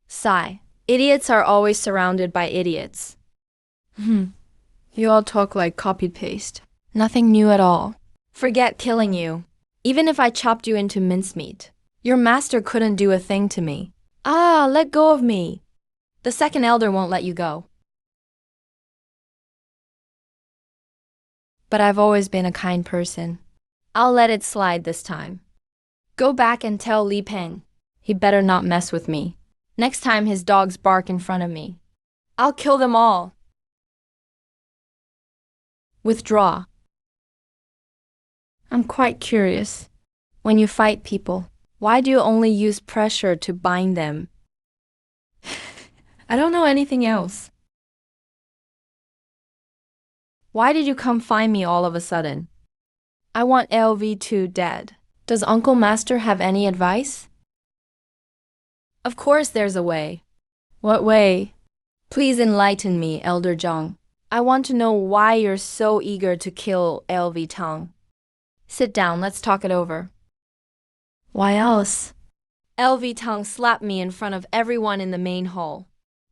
Sigh. Idiots are always surrounded by idiots. You all talk like copy-paste. Nothing new at all. Forget killing you. Even if I chopped you into mincemeat, your master couldn't do a thing to me. Ah, let go of me. The Second Elder won't let you go. But I've always been a kind person. I'll let it slide this time. Go back and tell Li Peng. He better not mess with me. Next time his dogs bark in front of me, I'll kill them all. Withdraw. I'm quite curious. When you fight people, why do you only use pressure to bind them? I don't know anything else. Why did you come find me all of a sudden? I want LV2 dead. Does Uncle Master have any advice? Of course there's a way. What way? Please enlighten me, Elder Zhang. I want to know why you're so eager to kill LV Tang. Sit down, let's talk it over. Why else? LV Tang slapped me in front of everyone in the main hall.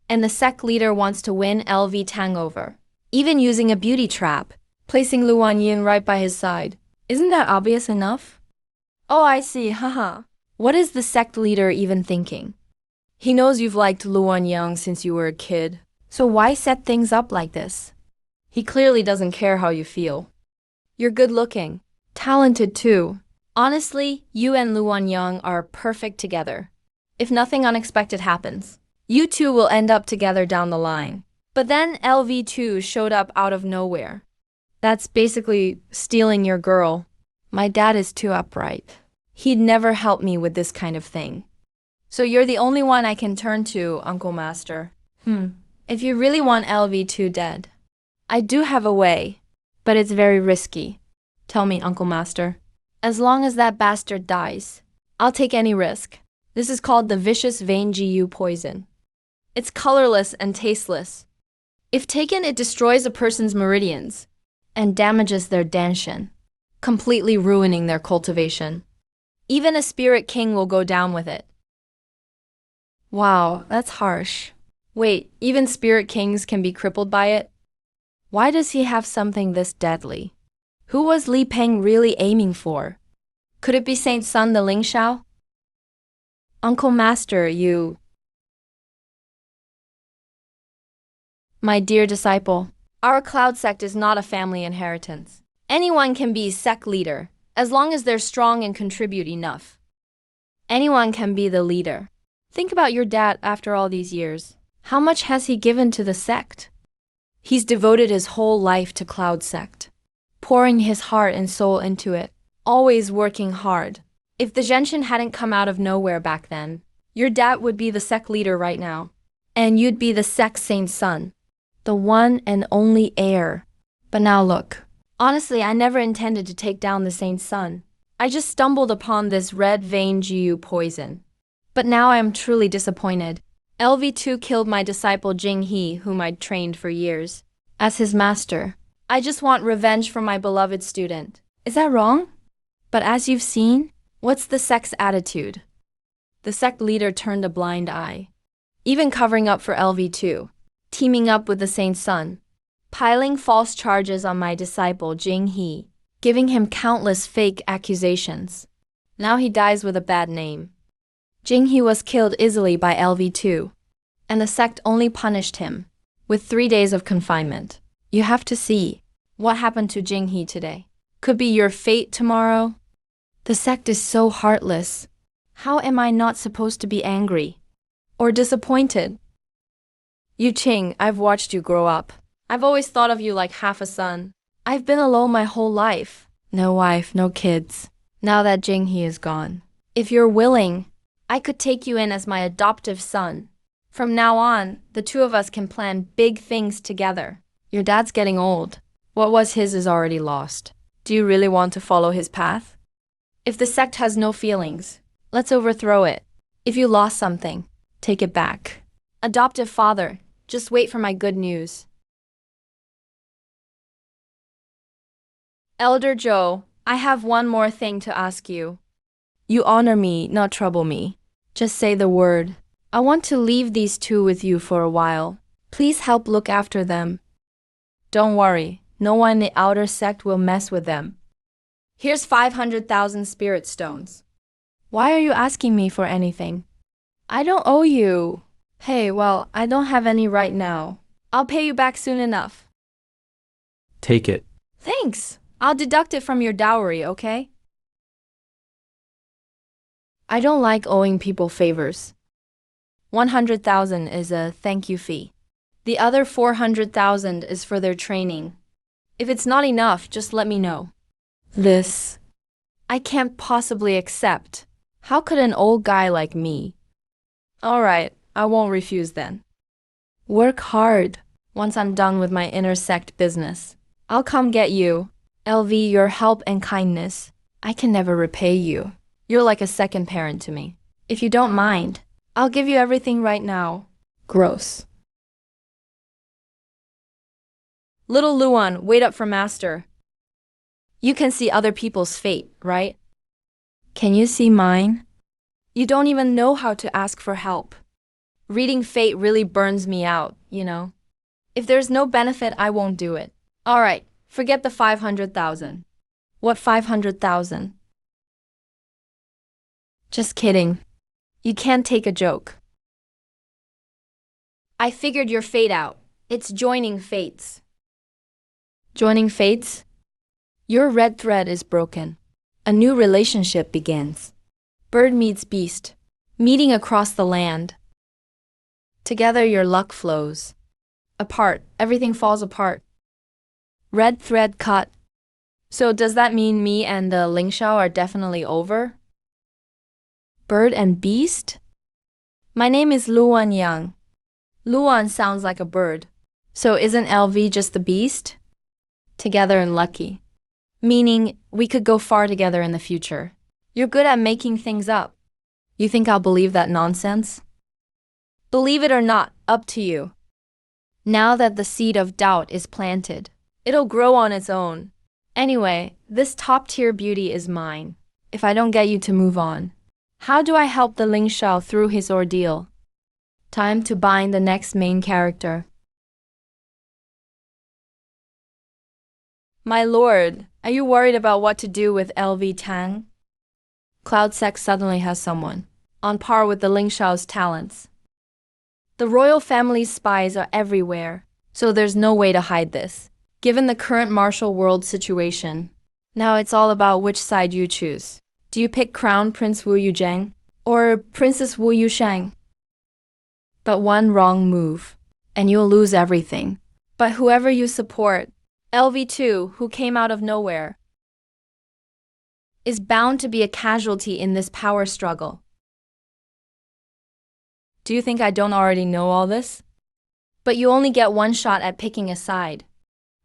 And the sect leader wants to win LV Tang over, even using a beauty trap, placing Luan Yin right by his side. Isn't that obvious enough? Oh, I see, haha. What is the sect leader even thinking? He knows you've liked Luan Yang since you were a kid, so why set things up like this? He clearly doesn't care how you feel. You're good looking, talented too. Honestly, you and Luan Yang are perfect together. If nothing unexpected happens, you two will end up together down the line. But then LV2 showed up out of nowhere. That's basically stealing your girl. My dad is too upright. He'd never help me with this kind of thing. So you're the only one I can turn to, Uncle Master. If you really want LV2 dead, I do have a way, but it's very risky. Tell me, Uncle Master. As long as that bastard dies, I'll take any risk. This is called the vicious vein GU poison. It's colorless and tasteless. If taken, it destroys a person's meridians and damages their danshan, completely ruining their cultivation. Even a spirit king will go down with it. Wow, that's harsh. Wait, even spirit kings can be crippled by it? Why does he have something this deadly? Who was Li Peng really aiming for? Could it be Saint Sun the Lingxiao? Uncle Master, you... My dear disciple, our cloud sect is not a family inheritance. Anyone can be sect leader, as long as they're strong and contribute enough. Anyone can be the leader. Think about your dad after all these years. How much has he given to the sect? He's devoted his whole life to Cloud Sect, pouring his heart and soul into it, always working hard. If the Genshin hadn't come out of nowhere back then, your dad would be the sect leader right now. And you'd be the sect saint's son, the one and only heir. But now look, honestly, I never intended to take down the saint's son. I just stumbled upon this red vein GU poison. But now I am truly disappointed. LV2 killed my disciple Jing He, whom I'd trained for years. As his master, I just want revenge for my beloved student. Is that wrong? But as you've seen, what's the sect's attitude? The sect leader turned a blind eye, even covering up for LV2, teaming up with the saint's son, piling false charges on my disciple Jing He, giving him countless fake accusations. Now he dies with a bad name. Jing He was killed easily by LV2, and the sect only punished him with 3 days of confinement. You have to see. What happened to Jinghe today? Could be your fate tomorrow. The sect is so heartless. How am I not supposed to be angry? Or disappointed? Yu Qing, I've watched you grow up. I've always thought of you like half a son. I've been alone my whole life. No wife, no kids. Now that Jinghe is gone. If you're willing, I could take you in as my adoptive son. From now on, the two of us can plan big things together. Your dad's getting old. What was his is already lost. Do you really want to follow his path? If the sect has no feelings, let's overthrow it. If you lost something, take it back. Adoptive father, just wait for my good news. Elder Joe, I have one more thing to ask you. You honor me, not trouble me. Just say the word. I want to leave these two with you for a while. Please help look after them. Don't worry, no one in the outer sect will mess with them. Here's 500,000 spirit stones. Why are you asking me for anything? I don't owe you. Hey, well, I don't have any right now. I'll pay you back soon enough. Take it. Thanks. I'll deduct it from your dowry, okay? I don't like owing people favors. 100,000 is a thank you fee. The other 400,000 is for their training. If it's not enough, just let me know. This I can't possibly accept. How could an old guy like me? All right, I won't refuse then. Work hard. Once I'm done with my intersect business, I'll come get you. LV, your help and kindness, I can never repay you. You're like a second parent to me. If you don't mind, I'll give you everything right now. Gross. Little Luan, wait up for master. You can see other people's fate, right? Can you see mine? You don't even know how to ask for help. Reading fate really burns me out, you know? If there's no benefit, I won't do it. All right, forget the 500,000. What 500,000? Just kidding. You can't take a joke. I figured your fate out. It's joining fates. Joining fates? Your red thread is broken. A new relationship begins. Bird meets beast, meeting across the land. Together your luck flows. Apart, everything falls apart. Red thread cut. So does that mean me and the Ling Shao are definitely over? Bird and beast? My name is Luan Yang. Luan sounds like a bird. So isn't LV just the beast? Together and lucky. Meaning, we could go far together in the future. You're good at making things up. You think I'll believe that nonsense? Believe it or not, up to you. Now that the seed of doubt is planted, it'll grow on its own. Anyway, this top-tier beauty is mine. If I don't get you to move on, how do I help the Ling Shao through his ordeal? Time to bind the next main character. My lord, are you worried about what to do with LV Tang? Cloud Sect suddenly has someone, on par with the Ling Shao's talents. The royal family's spies are everywhere, so there's no way to hide this, given the current martial world situation. Now it's all about which side you choose. Do you pick Crown Prince Wu Yuzhang or Princess Wu Yushang? But one wrong move, and you'll lose everything. But whoever you support, LV2, who came out of nowhere, is bound to be a casualty in this power struggle. Do you think I don't already know all this? But you only get one shot at picking a side.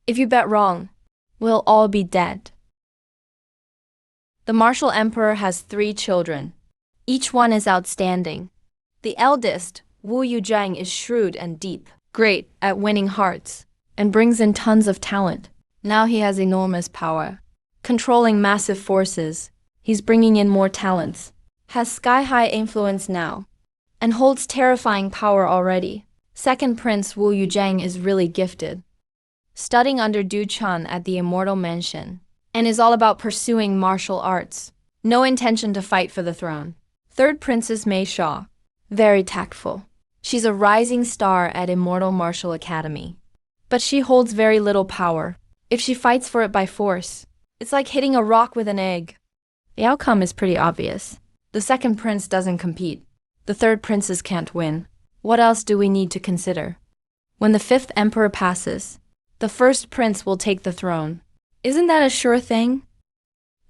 If you bet wrong, we'll all be dead. The martial emperor has 3 children. Each one is outstanding. The eldest, Wu Yuzhang, is shrewd and deep, great at winning hearts, and brings in tons of talent. Now he has enormous power. Controlling massive forces, he's bringing in more talents, has sky-high influence now, and holds terrifying power already. Second Prince Wu Yuzhang is really gifted, studying under Du Chun at the Immortal Mansion, and is all about pursuing martial arts. No intention to fight for the throne. Third Princess Mei Shaw, very tactful. She's a rising star at Immortal Martial Academy. But she holds very little power. If she fights for it by force, it's like hitting a rock with an egg. The outcome is pretty obvious. The second prince doesn't compete. The third princes can't win. What else do we need to consider? When the fifth emperor passes, the first prince will take the throne. Isn't that a sure thing?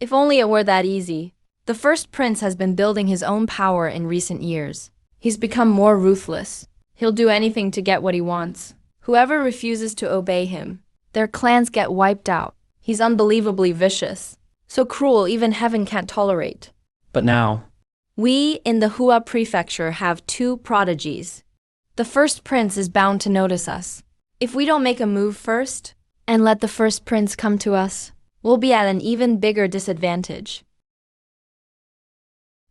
If only it were that easy. The first prince has been building his own power in recent years. He's become more ruthless. He'll do anything to get what he wants. Whoever refuses to obey him, their clans get wiped out. He's unbelievably vicious. So cruel even heaven can't tolerate. But now, We in the Hua prefecture have two prodigies. The first prince is bound to notice us. If we don't make a move first, and let the first prince come to us, we'll be at an even bigger disadvantage.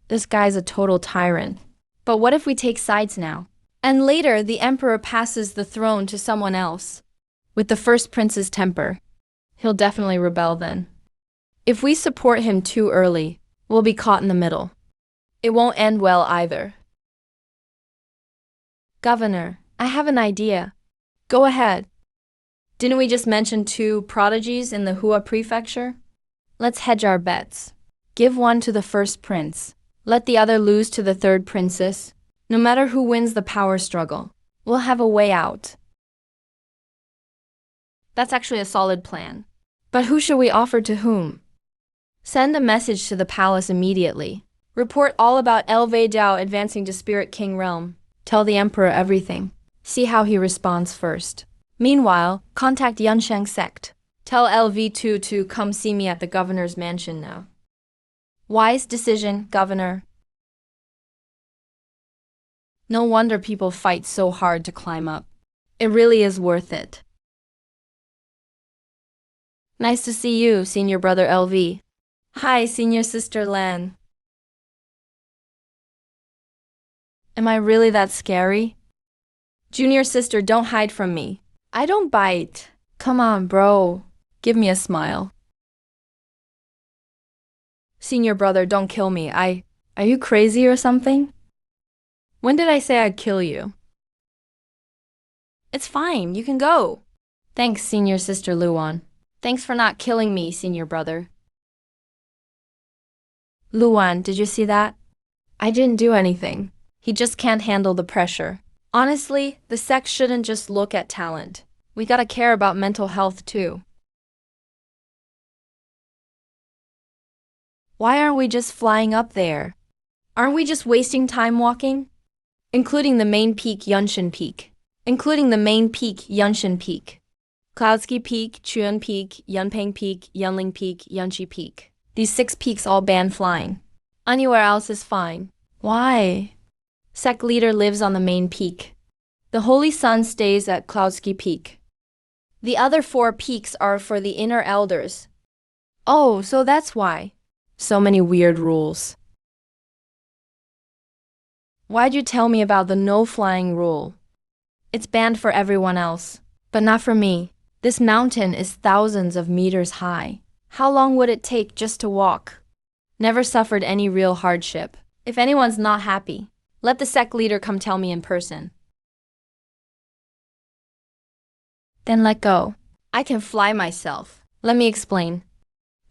This guy's a total tyrant. But what if we take sides now? And later, the emperor passes the throne to someone else. With the first prince's temper, he'll definitely rebel then. If we support him too early, we'll be caught in the middle. It won't end well either. Governor, I have an idea. Go ahead. Didn't we just mention two prodigies in the Hua prefecture? Let's hedge our bets. Give one to the first prince. Let the other lose to the third princess. No matter who wins the power struggle, we'll have a way out. That's actually a solid plan. But who should we offer to whom? Send a message to the palace immediately. Report all about Elvei Dao advancing to Spirit King realm. Tell the emperor everything. See how he responds first. Meanwhile, contact Yunsheng sect. Tell LV2 to come see me at the governor's mansion now. Wise decision, governor. No wonder people fight so hard to climb up. It really is worth it. Nice to see you, senior brother LV. Hi, senior sister Lan. Am I really that scary? Junior sister, don't hide from me. I don't bite. Come on, bro. Give me a smile. Senior brother, don't kill me. Are you crazy or something? When did I say I'd kill you? It's fine, you can go. Thanks, senior sister Luan. Thanks for not killing me, senior brother. Luan, did you see that? I didn't do anything. He just can't handle the pressure. Honestly, the sect shouldn't just look at talent. We gotta care about mental health too. Why aren't we just flying up there? Aren't we just wasting time walking? Including the main peak Yunshan Peak. Cloudsky Peak, Chuan Peak, Yunpeng Peak, Yunling Peak, Yunchi Peak. These 6 peaks all ban flying. Anywhere else is fine. Why? Sect leader lives on the main peak. The Holy Sun stays at Cloudsky Peak. The other 4 peaks are for the inner elders. Oh, so that's why. So many weird rules. Why'd you tell me about the no flying rule? It's banned for everyone else, but not for me. This mountain is thousands of meters high. How long would it take just to walk? Never suffered any real hardship. If anyone's not happy, let the sect leader come tell me in person. Then let go. I can fly myself. Let me explain.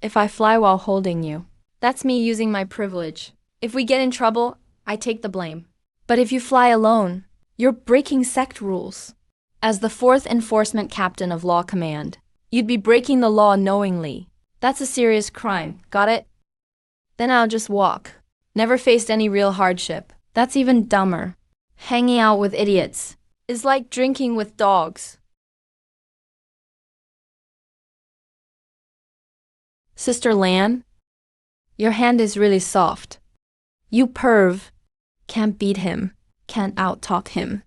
If I fly while holding you, that's me using my privilege. If we get in trouble, I take the blame. But if you fly alone, you're breaking sect rules. As the 4th enforcement captain of Law Command, you'd be breaking the law knowingly. That's a serious crime, got it? Then I'll just walk. Never faced any real hardship. That's even dumber. Hanging out with idiots is like drinking with dogs. Sister Lan, your hand is really soft. You perv. Can't beat him. Can't out-talk him.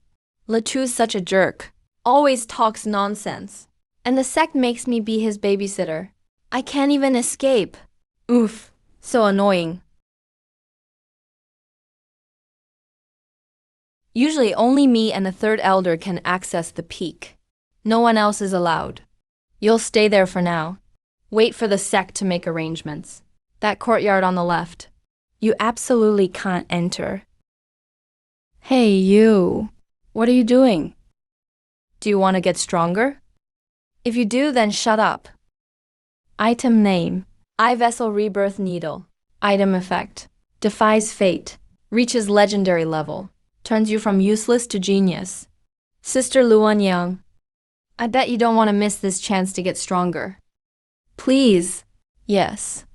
Latu's such a jerk. Always talks nonsense. And the sect makes me be his babysitter. I can't even escape. Oof, so annoying. Usually only me and the 3rd elder can access the peak. No one else is allowed. You'll stay there for now. Wait for the sect to make arrangements. That courtyard on the left. You absolutely can't enter. Hey, you. What are you doing? Do you want to get stronger? If you do, then shut up. Item name. I Vessel Rebirth Needle. Item effect. Defies fate. Reaches legendary level. Turns you from useless to genius. Sister Luan Yang. I bet you don't want to miss this chance to get stronger. Please. Yes.